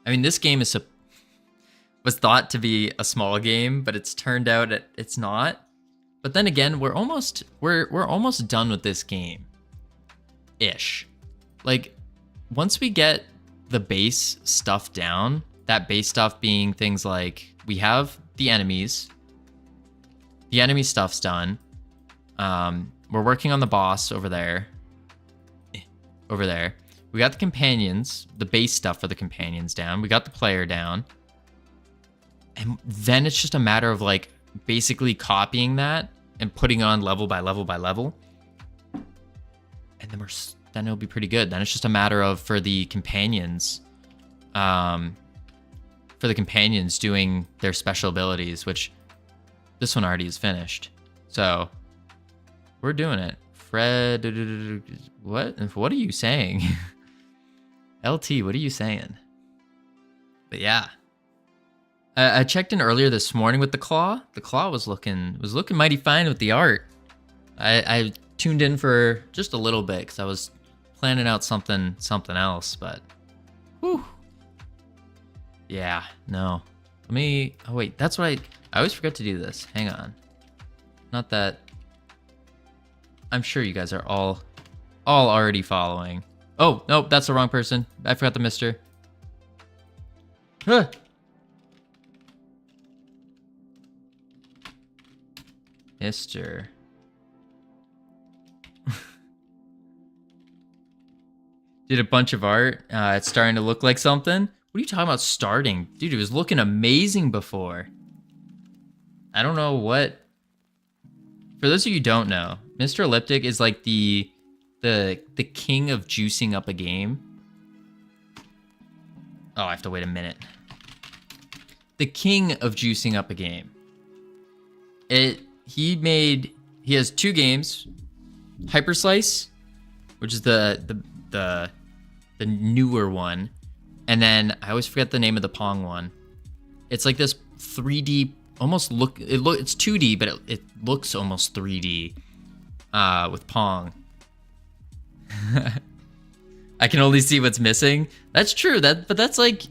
I mean, this game was thought to be a small game, but it's turned out it's not. But then again, we're almost done with this game. Ish. Like, once we get the base stuff down, that base stuff being things like we have the enemies. The enemy stuff's done. We're working on the boss over there. We got the companions, the base stuff for the companions down. We got the player down. And then it's just a matter of like basically copying that and putting on level by level by level. And then it'll be pretty good. Then it's just a matter of for the companions doing their special abilities, which this one already is finished. So we're doing it. Fred, what are you saying? LT, what are you saying? But yeah. I checked in earlier this morning with the claw. The claw was looking mighty fine with the art. I tuned in for just a little bit because I was planning out something else, but whew. Yeah, no. Let me, oh wait, that's what I always forget to do this. Hang on. Not that, I'm sure you guys are all already following. Oh, nope, that's the wrong person. I forgot the mister. Huh. Mister. Did a bunch of art. It's starting to look like something. What are you talking about starting? Dude, it was looking amazing before. I don't know what... For those of you who don't know, Mr. Elliptic is like the king of juicing up a game. Oh, I have to wait a minute. The king of juicing up a game. He has 2 games. Hyperslice, which is the newer one. And then I always forget the name of the Pong one. It's like this 3D, it's 2D, but it looks almost 3D with Pong. I can only see what's missing. That's true. But that's like,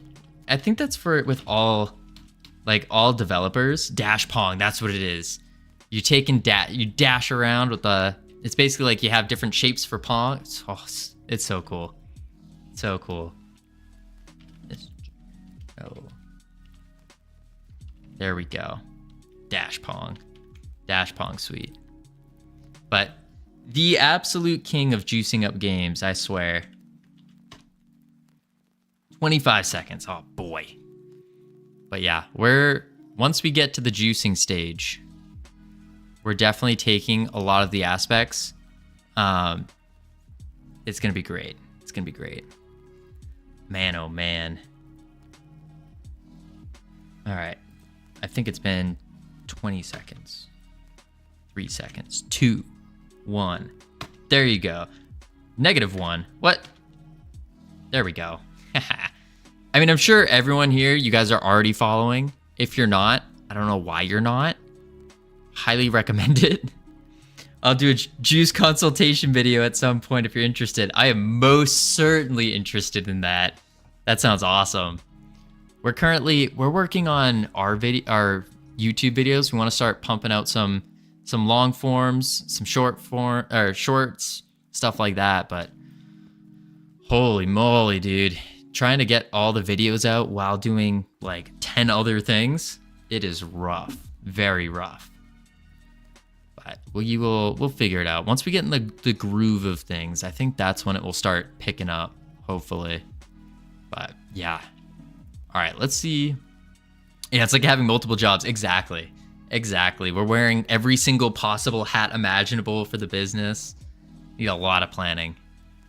I think that's with all developers. Dash Pong, that's what it is. You dash around with it's basically like you have different shapes for Pong. It's so cool. So cool. Oh. There we go. Dash Pong. Dash Pong sweet. But the absolute king of juicing up games, I swear. 25 seconds. Oh boy. But yeah, once we get to the juicing stage, we're definitely taking a lot of the aspects. It's gonna be great. It's gonna be great. Man, oh man. All right. I think it's been 20 seconds. 3 seconds. 2, 1. There you go. -1. What? There we go. I mean, I'm sure everyone here, you guys are already following. If you're not, I don't know why you're not. Highly recommend it. I'll do a juice consultation video at some point if you're interested. I am most certainly interested in that. That sounds awesome. We're working on our YouTube videos. We want to start pumping out some long forms, some shorts, stuff like that. But holy moly, dude. Trying to get all the videos out while doing like 10 other things, it is rough. Very rough. But we'll figure it out. Once we get in the groove of things, I think that's when it will start picking up, hopefully. But yeah. All right, let's see. Yeah, it's like having multiple jobs. Exactly. We're wearing every single possible hat imaginable for the business. Need a lot of planning.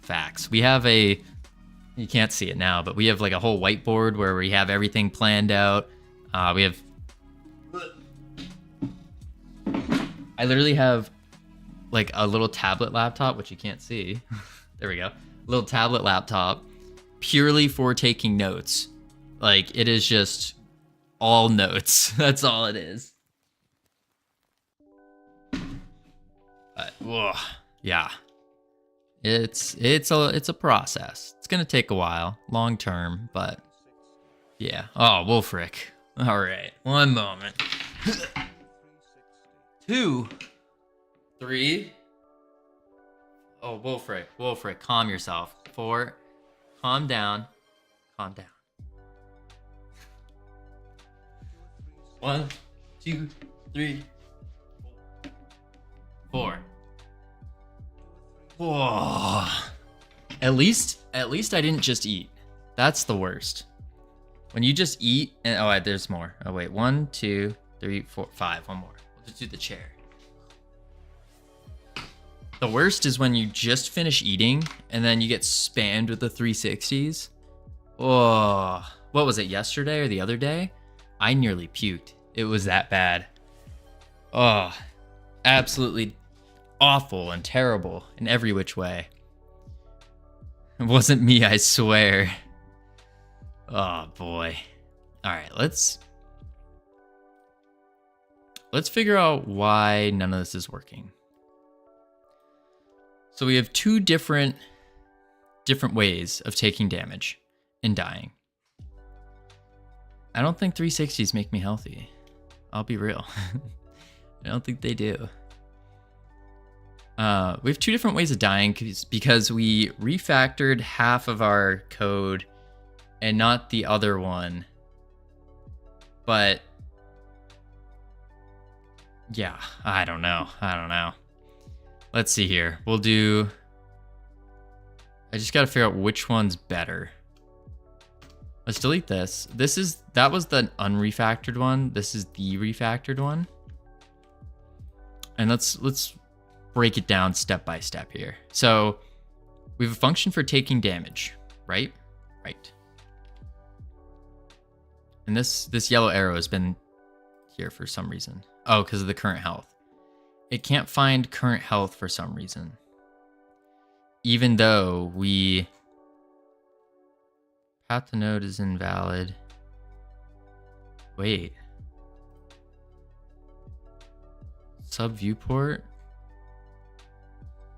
Facts. We have you can't see it now, but we have like a whole whiteboard where we have everything planned out. I literally have like a little tablet laptop, which you can't see. There we go. Little tablet laptop purely for taking notes. Like, it is just all notes. That's all it is. But, whoa, yeah. It's a process. It's gonna take a while, long term, but yeah. Oh, Wolfric. All right, 1 moment. 2, 3. Oh, Wolfric, calm yourself. 4, calm down. 1, 2, 3, 4. Whoa. At least I didn't just eat. That's the worst. When you just eat and there's more. Oh wait, 1, 2, 3, 4, 5. One more. We'll just do the chair. The worst is when you just finish eating and then you get spammed with the 360s. Oh, what was it, yesterday or the other day? I nearly puked. It was that bad. Oh, absolutely awful and terrible in every which way. It wasn't me, I swear. Oh boy. All right, let's figure out why none of this is working. So we have two different ways of taking damage and dying. I don't think 360s make me healthy. I'll be real. I don't think they do. We have two different ways of dying because we refactored half of our code and not the other one. But yeah, I don't know. Let's see here. We'll do... I just gotta figure out which one's better. Let's delete this. That was the unrefactored one. This is the refactored one. And let's break it down step by step here. So we have a function for taking damage, right? Right. And this yellow arrow has been here for some reason. Oh, because of the current health. It can't find current health for some reason. Even though we... Path to node is invalid. Wait. Sub viewport?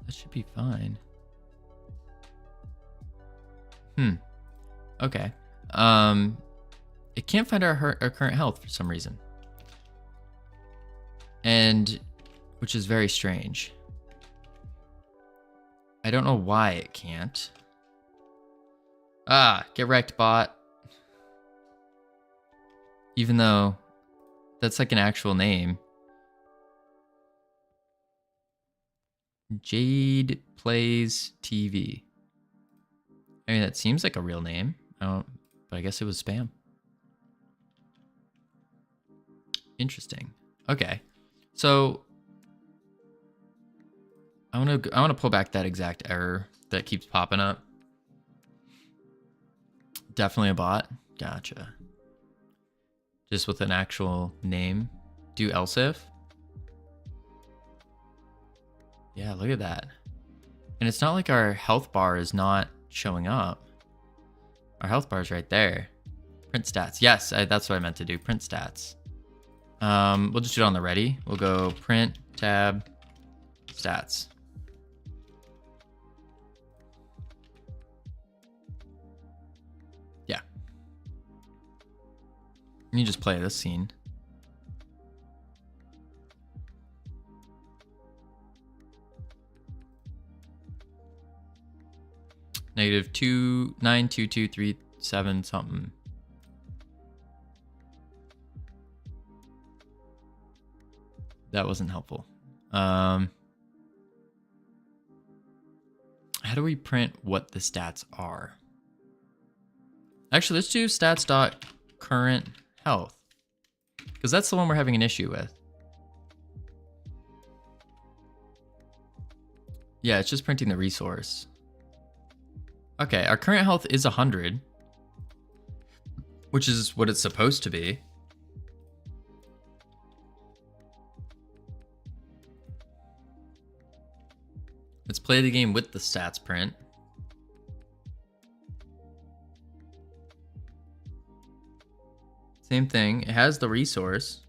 That should be fine. Okay. It can't find our current health for some reason. And which is very strange. I don't know why it can't. Ah, get wrecked, bot. Even though that's like an actual name. Jade Plays TV. I mean, that seems like a real name. But I guess it was spam. Interesting. Okay. So I want to pull back that exact error that keeps popping up. Definitely a bot. Gotcha. Just with an actual name. Do else if. Yeah, look at that. And it's not like our health bar is not showing up. Our health bar is right there. Print stats. Yes, that's what I meant to do. Print stats. We'll just do it on the ready. We'll go print, tab, stats. Yeah. And you just play this scene. Negative 29223 something. That wasn't helpful. How do we print what the stats are? Actually, let's do stats.current health, because that's the one we're having an issue with. Yeah, it's just printing the resource. Okay, our current health is 100, which is what it's supposed to be. Let's play the game with the stats print. Same thing, it has the resource.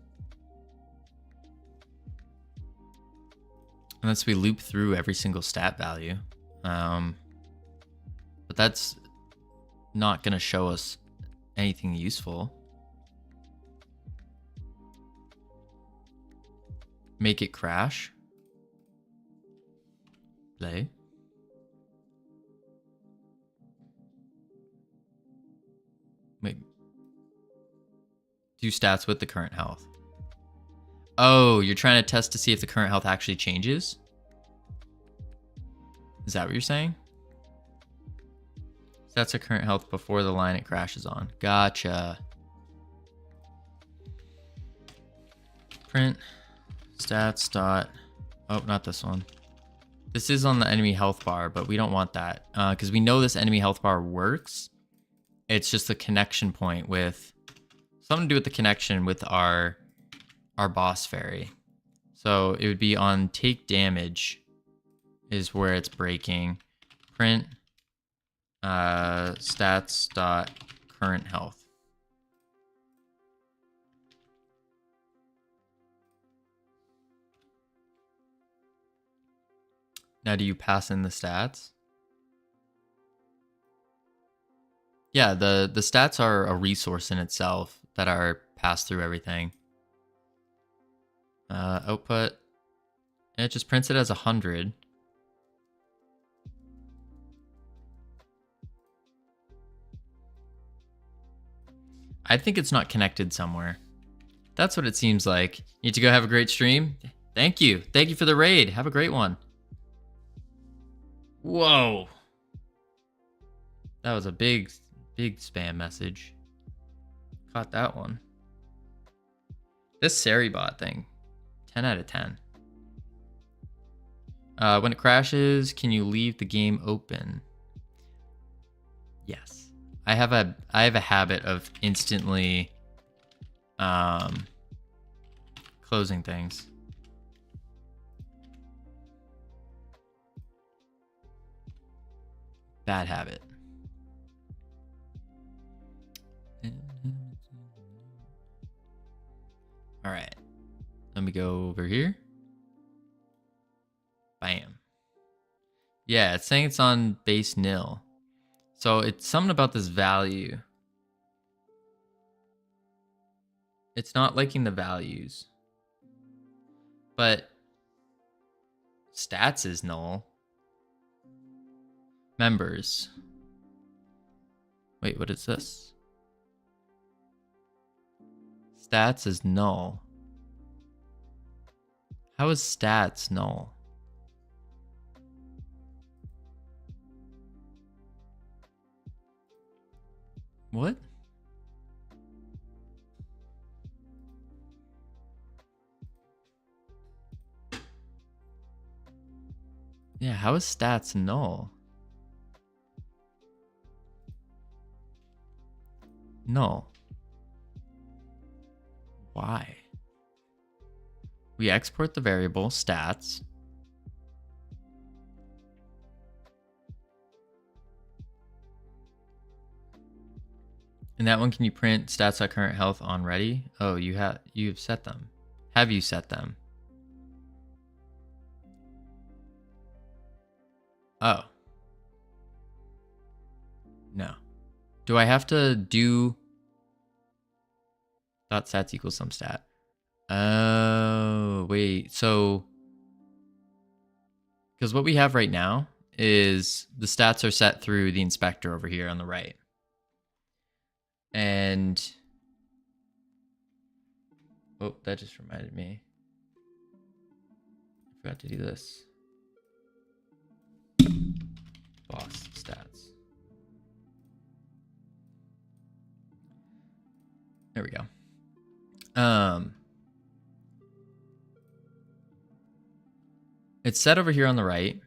Unless we loop through every single stat value. But that's not gonna show us anything useful. Make it crash. Play. Wait. Do stats with the current health. Oh, you're trying to test to see if the current health actually changes? Is that what you're saying? That's a current health before the line it crashes on. Gotcha. Print stats dot. Oh, not this one. This is on the enemy health bar, but we don't want that because we know this enemy health bar works. It's just the connection point with something to do with the connection with our boss fairy. So it would be on take damage is where it's breaking. Print stats dot current health. Now, do you pass in the stats? Yeah, the stats are a resource in itself that are passed through everything. Output. And it just prints it as 100. I think it's not connected somewhere. That's what it seems like. Need to go have a great stream? Thank you. Thank you for the raid. Have a great one. Whoa. That was a big spam message. Caught that one. This Seribot thing. 10 out of 10. When it crashes, can you leave the game open? Yes. I have a habit of instantly closing things. Bad habit. All right. Let me go over here. Bam. Yeah, it's saying it's on base nil. So it's something about this value. It's not liking the values. But stats is null. Members. Wait, what is this? Stats is null. How is stats null? What? Yeah, how is stats null? Null. Why? We export the variable stats. And that one, can you print stats.current health on ready? Oh, you've set them. Have you set them? Oh. No. Do I have to do dot stats equals some stat? Oh, wait. So, because what we have right now is the stats are set through the inspector over here on the right. And oh, that just reminded me. I forgot to do this. Boss stats. There we go. It's set over here on the right.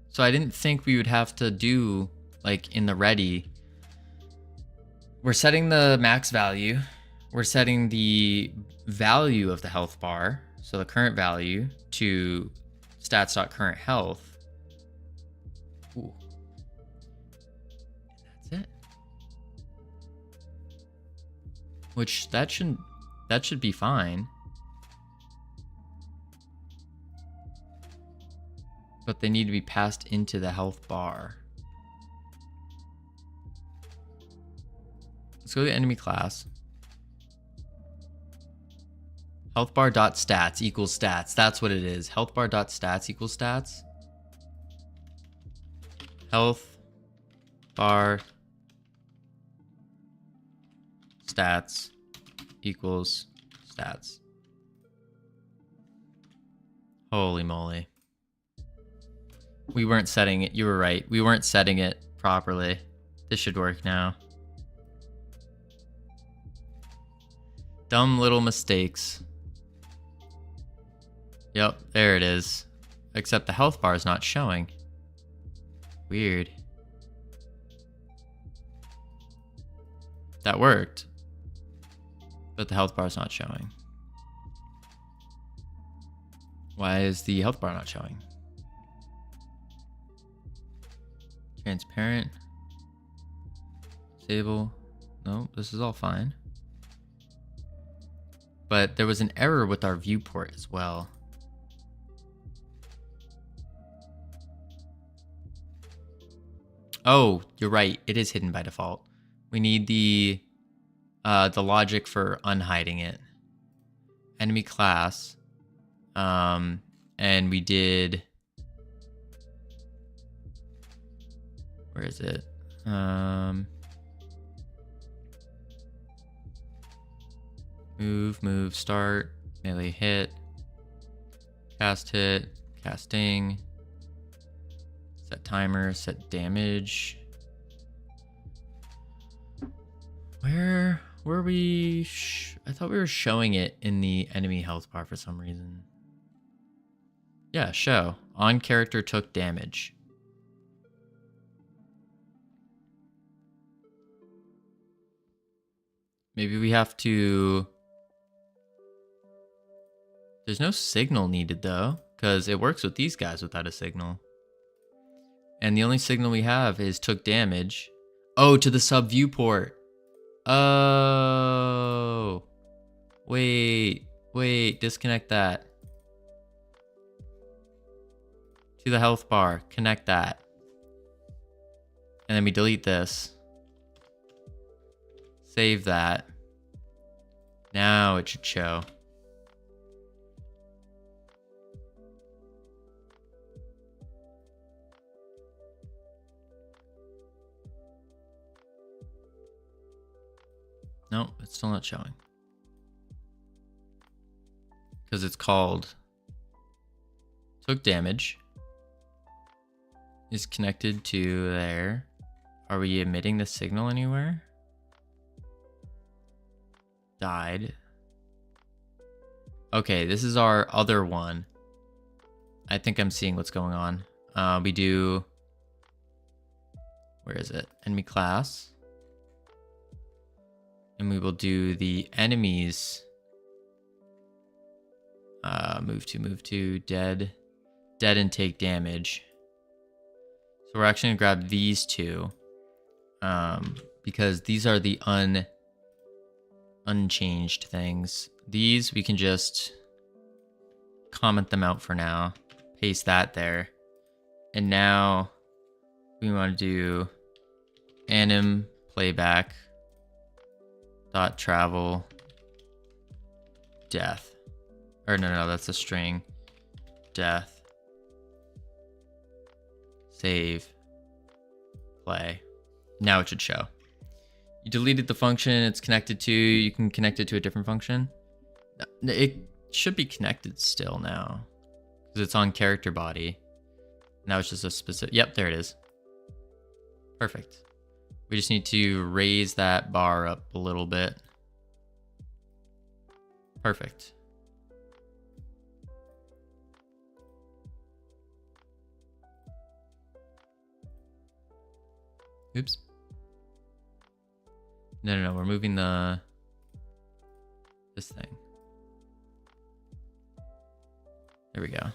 So I didn't think we would have to do like in the ready. We're setting the max value. We're setting the value of the health bar. So the current value to stats.current health. Ooh. And that's it. Which that should be fine. But they need to be passed into the health bar. Let's go to the enemy class. Health bar dot stats equals stats. That's what it is. Health bar dot stats equals stats. Health bar stats equals stats. Holy moly. We weren't setting it. You were right. We weren't setting it properly. This should work now. Dumb little mistakes. Yep, there it is. Except the health bar is not showing. Weird. That worked. But the health bar is not showing. Why is the health bar not showing? Transparent. Disable. No, this is all fine. But there was an error with our viewport as well. Oh, you're right. It is hidden by default. We need the logic for unhiding it. Enemy class. And we did... Where is it? Move, start, melee hit, cast hit, casting, set timer, set damage. Where were we? I thought we were showing it in the enemy health bar for some reason. Yeah, show. On character took damage. Maybe we have to... There's no signal needed though, because it works with these guys without a signal. And the only signal we have is took damage. Oh, to the sub viewport. Oh. Wait, disconnect that. To the health bar, connect that. And then we delete this. Save that. Now it should show. No, it's still not showing. Because it's called took damage. Is connected to there. Are we emitting the signal anywhere? Died. Okay, this is our other one. I think I'm seeing what's going on. We do... Where is it? Enemy class. And we will do the enemies. Move to dead and take damage. So we're actually gonna grab these two, because these are the unchanged things. These we can just comment them out for now. Paste that there, and now we want to do anim playback dot travel death, or no, that's a string. Death, save, play. Now it should show. You deleted the function it's connected to. You can connect it to a different function. It should be connected still now, because it's on character body. Now it's just a specific... Yep, there it is. Perfect. We just need to raise that bar up a little bit. Perfect. Oops. No, we're moving this thing. There we go.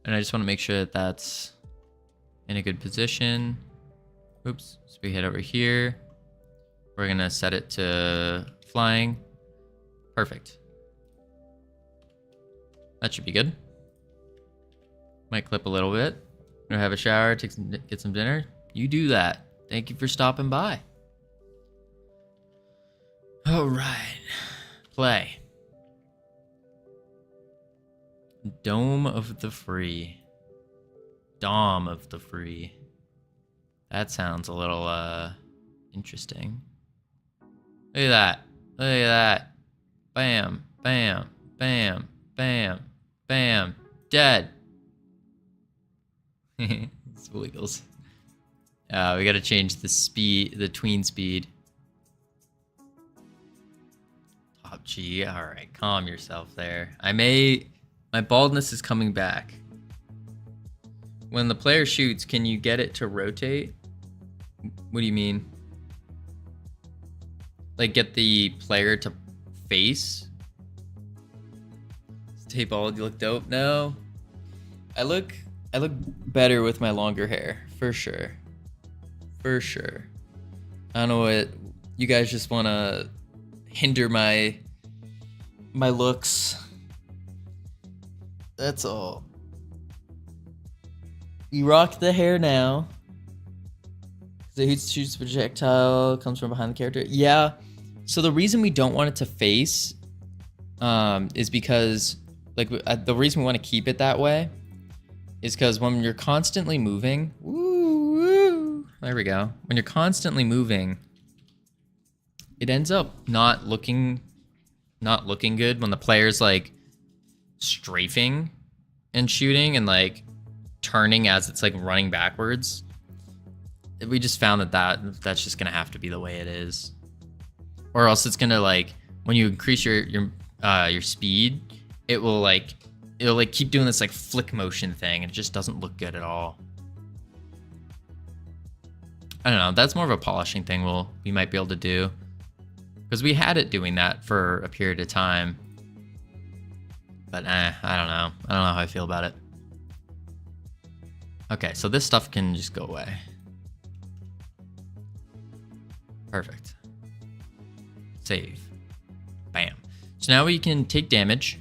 And I just want to make sure that that's in a good position. Oops. So we head over here. We're gonna set it to flying. Perfect. That should be good. Might clip a little bit. Gonna have a shower, get some dinner. You do that. Thank you for stopping by. All right. Play. Dome of the Free. Dom of the Free. That sounds a little, interesting. Look at that. Look at that. Bam, bam, bam, bam, bam. Dead. It's wiggles. We gotta change the speed, the tween speed. Top G. Alright, calm yourself there. My baldness is coming back. When the player shoots, can you get it to rotate? What do you mean? Like get the player to face? Stay bald, you look dope. No. I look better with my longer hair, for sure. For sure. I don't know what you guys just want to hinder my looks. That's all. You rock the hair now. The who shoots projectile comes from behind the character. Yeah. So the reason we don't want it to face is because like the reason we want to keep it that way is because when you're constantly moving, there we go. When you're constantly moving, it ends up not looking good when the player's like strafing and shooting and like turning as it's like running backwards. We just found that's just gonna have to be the way it is, or else it's gonna like when you increase your speed, it'll keep doing this like flick motion thing, and it just doesn't look good at all. I don't know. That's more of a polishing thing we might be able to do, because we had it doing that for a period of time. But I don't know. I don't know how I feel about it. Okay, so this stuff can just go away. Perfect. Save. Bam. So now we can take damage.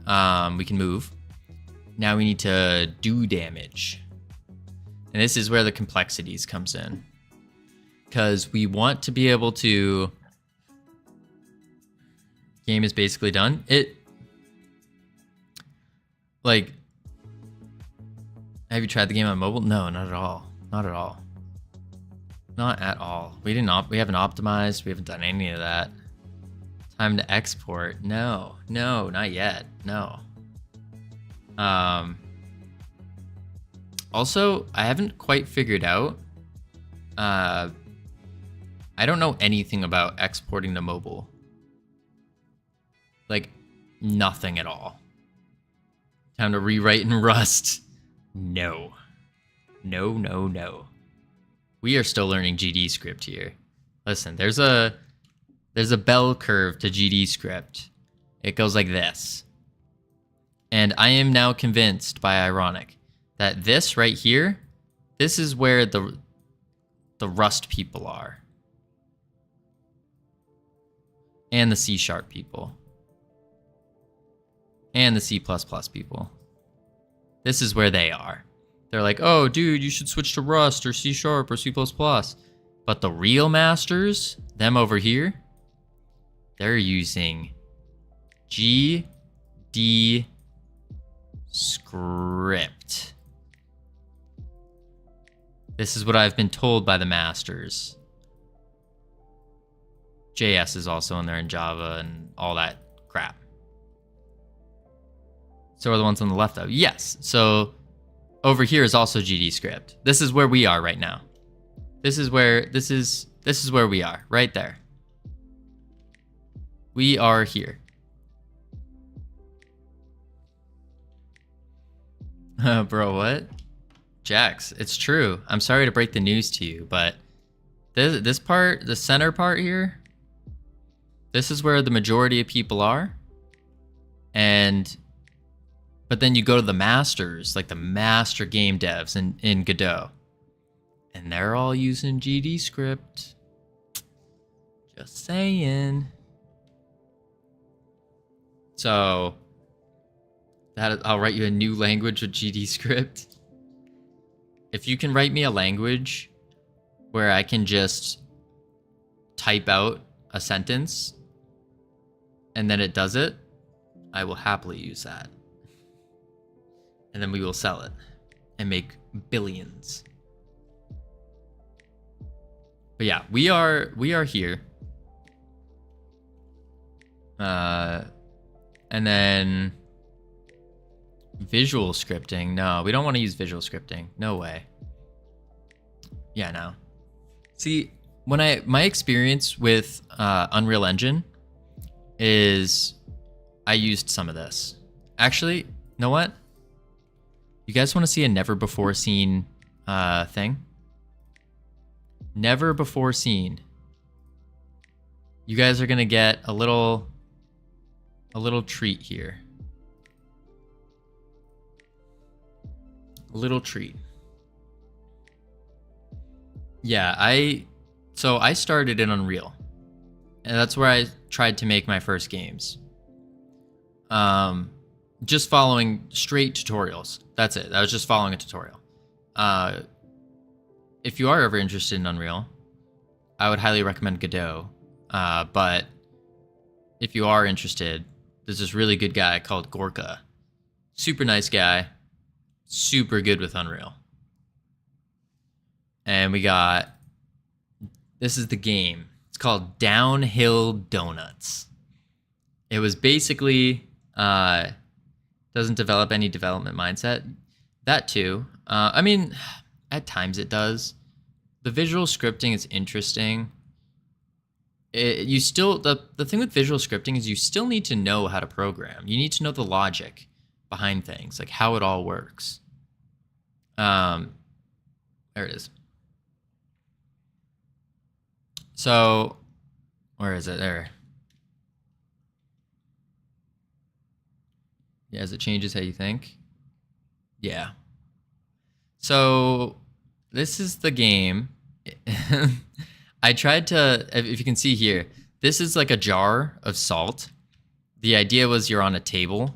We can move. Now we need to do damage. And this is where the complexities comes in. Because we want to be able to... Game is basically done. Like... Have you tried the game on mobile? No, not at all. Not at all. Not at all. We haven't optimized. We haven't done any of that. Time to export. No, not yet. No. Also, I haven't quite figured out. I don't know anything about exporting to mobile. Like, nothing at all. Time to rewrite in Rust. No. No. We are still learning GD script here. Listen, there's a bell curve to GD script. It goes like this. And I am now convinced by Ironic that this right here, this is where the Rust people are. And the C# people. And the C++ people. This is where they are. They're like, oh, dude, you should switch to Rust or C# or C++. But the real masters, them over here, they're using GD script. This is what I've been told by the masters. JS is also in there, in Java and all that crap. So are the ones on the left though. Yes. So over here is also GD script. This is where we are right now. This is where we are right there. We are here. Bro, what? Jax, it's true. I'm sorry to break the news to you, but this part, the center part here, this is where the majority of people are. But then you go to the masters, like the master game devs in Godot. And they're all using GD script. Just saying. So, I'll write you a new language with GD script. If you can write me a language where I can just type out a sentence and then it does it, I will happily use that. And then we will sell it and make billions. But yeah, we are here. And then visual scripting. No, we don't want to use visual scripting. No way. Yeah, no. See, my experience with Unreal Engine is I used some of this. Actually, you know what? You guys want to see a never before seen thing? Never before seen. You guys are gonna get a little treat here. A little treat. Yeah, I started in Unreal. And that's where I tried to make my first games. Just following straight tutorials. That's it. I was just following a tutorial. if you are ever interested in Unreal, I would highly recommend Godot. But if you are interested, there's this really good guy called Gorka. Super nice guy. Super good with Unreal. And we got... This is the game. It's called Downhill Donuts. It was basically... doesn't develop any development mindset. That too. I mean, at times it does. The visual scripting is interesting. You still the thing with visual scripting is you still need to know how to program. You need to know the logic behind things, like how it all works. There it is. So, where is it? There. Yeah, as it changes how you think. Yeah. So, this is the game. I tried to, if you can see here, this is like a jar of salt. The idea was you're on a table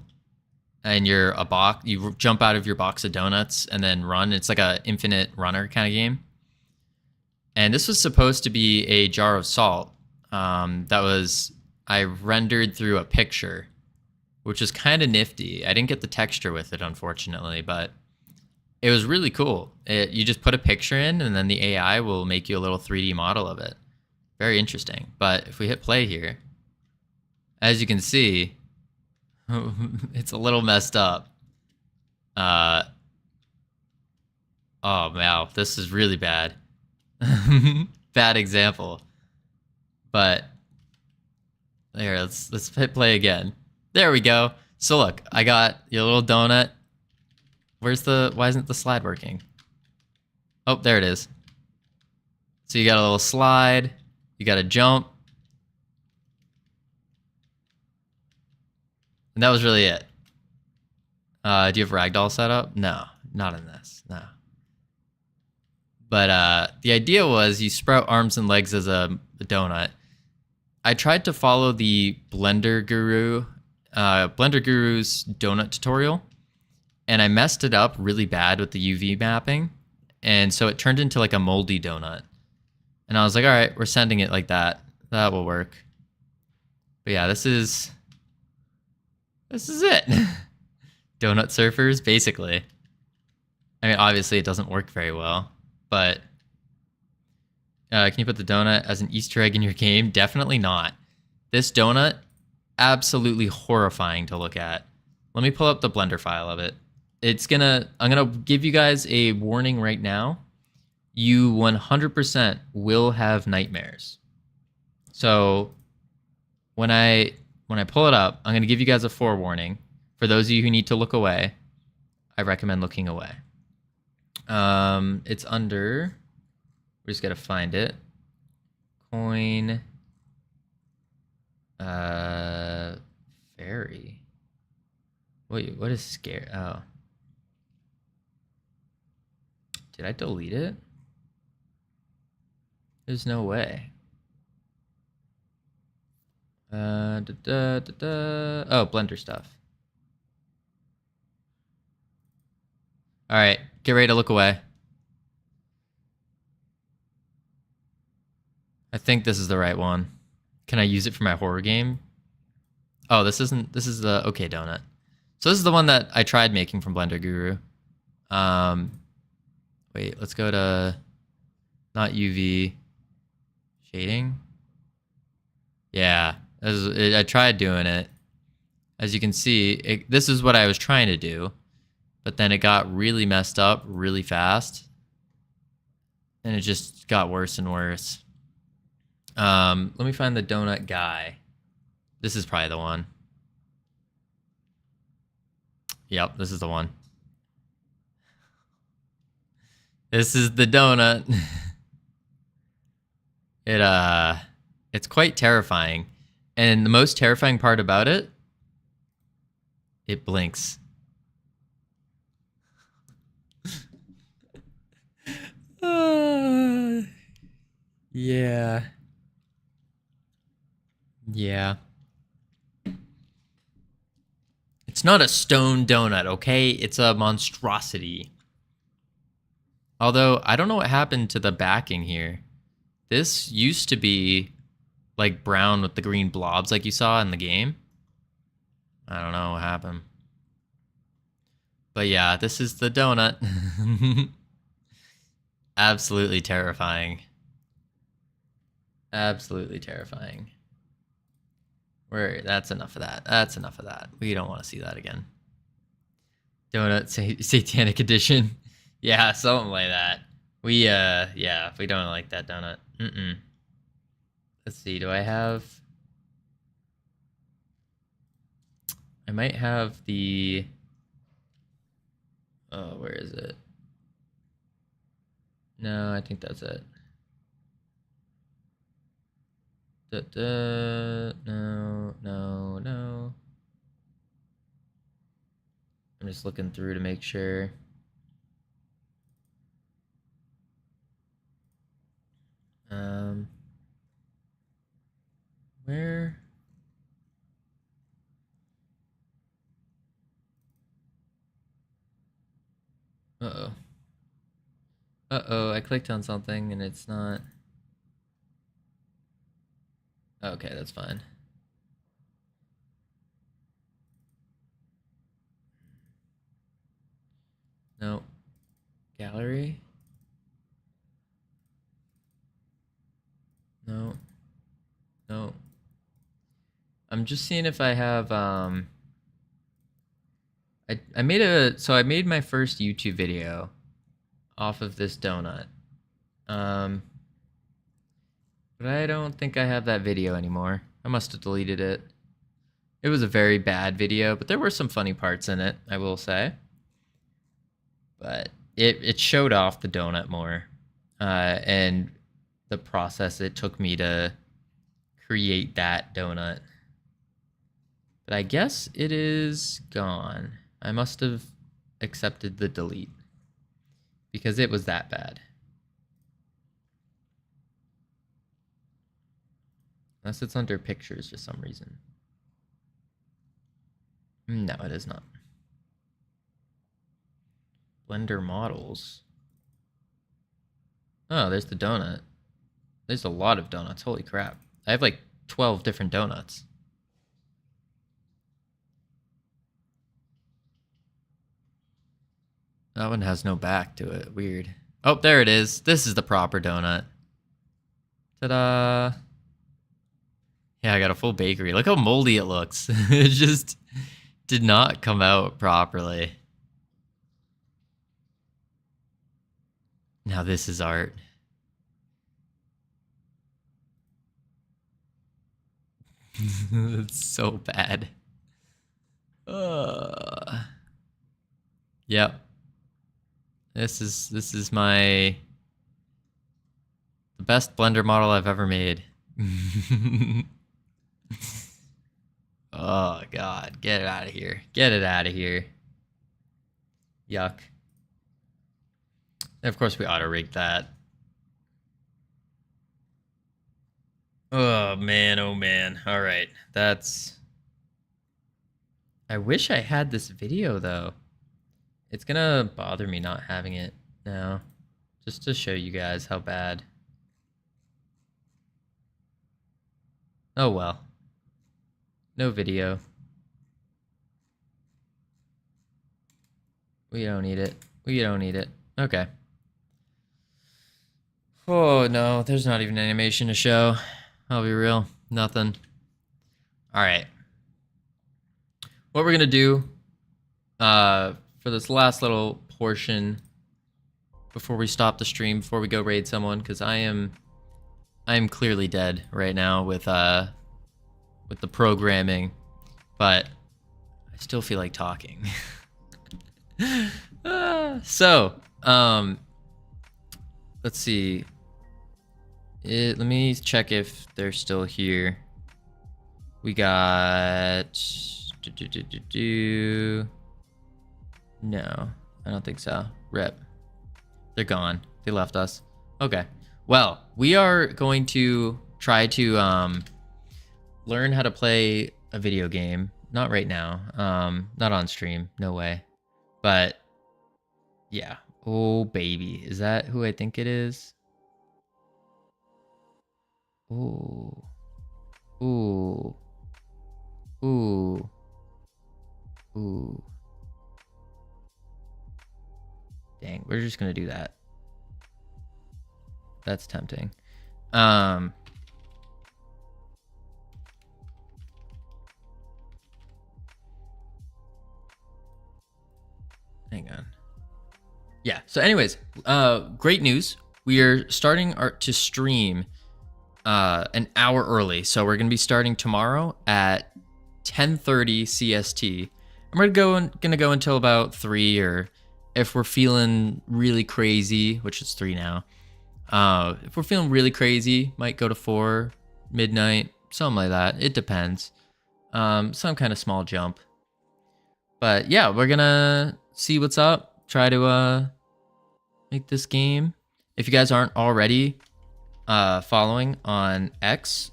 and you're a box, you jump out of your box of donuts and then run. It's like a infinite runner kind of game. And this was supposed to be a jar of salt. I rendered through a picture, which is kind of nifty. I didn't get the texture with it, unfortunately, but it was really cool. You just put a picture in, and then the AI will make you a little 3D model of it. Very interesting. But if we hit play here, as you can see, it's a little messed up. Oh, wow. This is really bad. Bad example. But there, let's hit play again. There we go. So look, I got your little donut. Why isn't the slide working? Oh, there it is. So you got a little slide, you got a jump. And that was really it. Do you have ragdoll set up? No, not in this, no. But the idea was you sprout arms and legs as a donut. I tried to follow the Blender Guru's donut tutorial, and I messed it up really bad with the UV mapping, and so it turned into like a moldy donut. And I was like, all right, we're sending it like that. That will work. But yeah, this is it. Donut surfers, basically. I mean, obviously it doesn't work very well, but can you put the donut as an Easter egg in your game? Definitely not. This donut, absolutely horrifying to look at. Let me pull up the Blender file of it. I'm gonna give you guys a warning right now. You 100% will have nightmares. So when I pull it up, I'm gonna give you guys a forewarning. For those of you who need to look away, I recommend looking away. It's under, we just gotta find it. Coin, fairy. Wait, what is scare? Oh. Did I delete it? There's no way. Oh, Blender stuff. All right, get ready to look away. I think this is the right one. Can I use it for my horror game? Oh, this is the OK Donut. So this is the one that I tried making from Blender Guru. Wait, let's go to not UV shading. Yeah, I tried doing it. As you can see, this is what I was trying to do, but then it got really messed up really fast, and it just got worse and worse. Let me find the donut guy. This is probably the one. Yep, this is the one. This is the donut. It's quite terrifying. And the most terrifying part about it, it blinks. Yeah. Yeah. It's not a stone donut, okay? It's a monstrosity. Although I don't know what happened to the backing here. This used to be like brown with the green blobs like you saw in the game. I don't know what happened. But yeah, this is the donut. Absolutely terrifying. Absolutely terrifying. That's enough of that. That's enough of that. We don't want to see that again. Donut Satanic Edition. Yeah, something like that. Yeah, we don't like that donut. Let's see, do I have... I might have the... Oh, where is it? No, I think that's it. No. I'm just looking through to make sure. Where? Uh-oh, I clicked on something and it's not... Okay, that's fine. No. Gallery? No. I'm just seeing if I have, I made my first YouTube video off of this donut. But I don't think I have that video anymore. I must have deleted it. It was a very bad video, but there were some funny parts in it, I will say. But it showed off the donut more, and the process it took me to create that donut. But I guess it is gone. I must have accepted the delete because it was that bad. Unless it's under pictures for some reason. No, it is not. Blender models. Oh, there's the donut. There's a lot of donuts. Holy crap. I have like 12 different donuts. That one has no back to it. Weird. Oh, there it is. This is the proper donut. Ta-da! Yeah, I got a full bakery. Look how moldy it looks. It just did not come out properly. Now this is art. It's so bad. Yep. This is the best Blender model I've ever made. Oh god, get it out of here. Get it out of here. Yuck. And of course we auto-rigged that. Oh man, oh man. Alright, that's... I wish I had this video though. It's gonna bother me not having it now. Just to show you guys how bad. Oh well. No video. We don't need it. We don't need it. Okay. Oh no, there's not even animation to show. I'll be real. Nothing. Alright. What we're gonna do for this last little portion before we stop the stream, before we go raid someone, because I am clearly dead right now with the programming, but I still feel like talking. So, let's see. Let me check if they're still here. We got... No, I don't think so. Rip. They're gone. They left us. Okay. Well, we are going to try to learn how to play a video game. Not right now. Not on stream. No way. But yeah, Oh, baby. Is that who I think it is? Ooh. Ooh. Ooh. Ooh. Dang, we're just gonna do that. That's tempting. Hang on. Yeah. So, anyways, great news. We are starting to stream an hour early. So we're gonna be starting tomorrow at 10:30 CST, and we're gonna go until about 3, or if we're feeling really crazy, which is 3 now. If we're feeling really crazy, might go to 4 midnight, something like that. It depends. Some kind of small jump. But yeah, we're gonna see what's up. Try to make this game. If you guys aren't already following on X,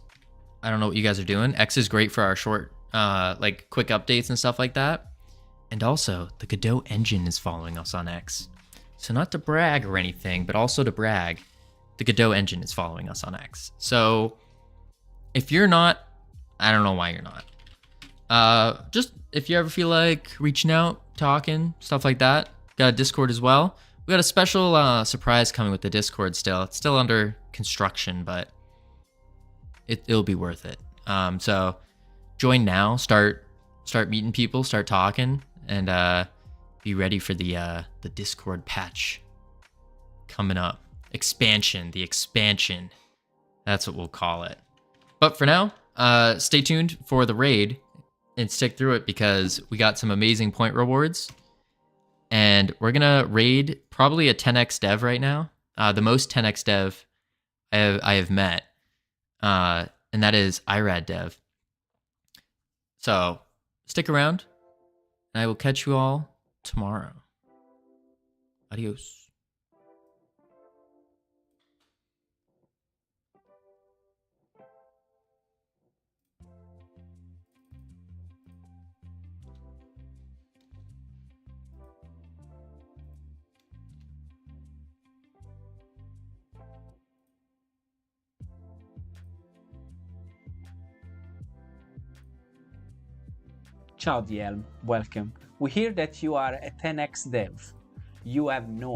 I don't know what you guys are doing. X is great for our short, like quick updates and stuff like that. And also, the Godot engine is following us on X. So not to brag or anything, but also to brag, the Godot engine is following us on X. So if you're not, I don't know why you're not. Just if you ever feel like reaching out, talking, stuff like that, got a Discord as well. We got a special surprise coming with the Discord still. It's still under construction, but it'll be worth it. So join now, start meeting people, start talking, and be ready for the Discord patch coming up. The expansion. That's what we'll call it. But for now, stay tuned for the raid and stick through it, because we got some amazing point rewards. And we're gonna raid probably a 10x dev right now. The most 10x dev I have met. And that is Irad Dev. So stick around, and I will catch you all tomorrow. Adios. Ciao Dielm, welcome. We hear that you are a 10x dev. You have no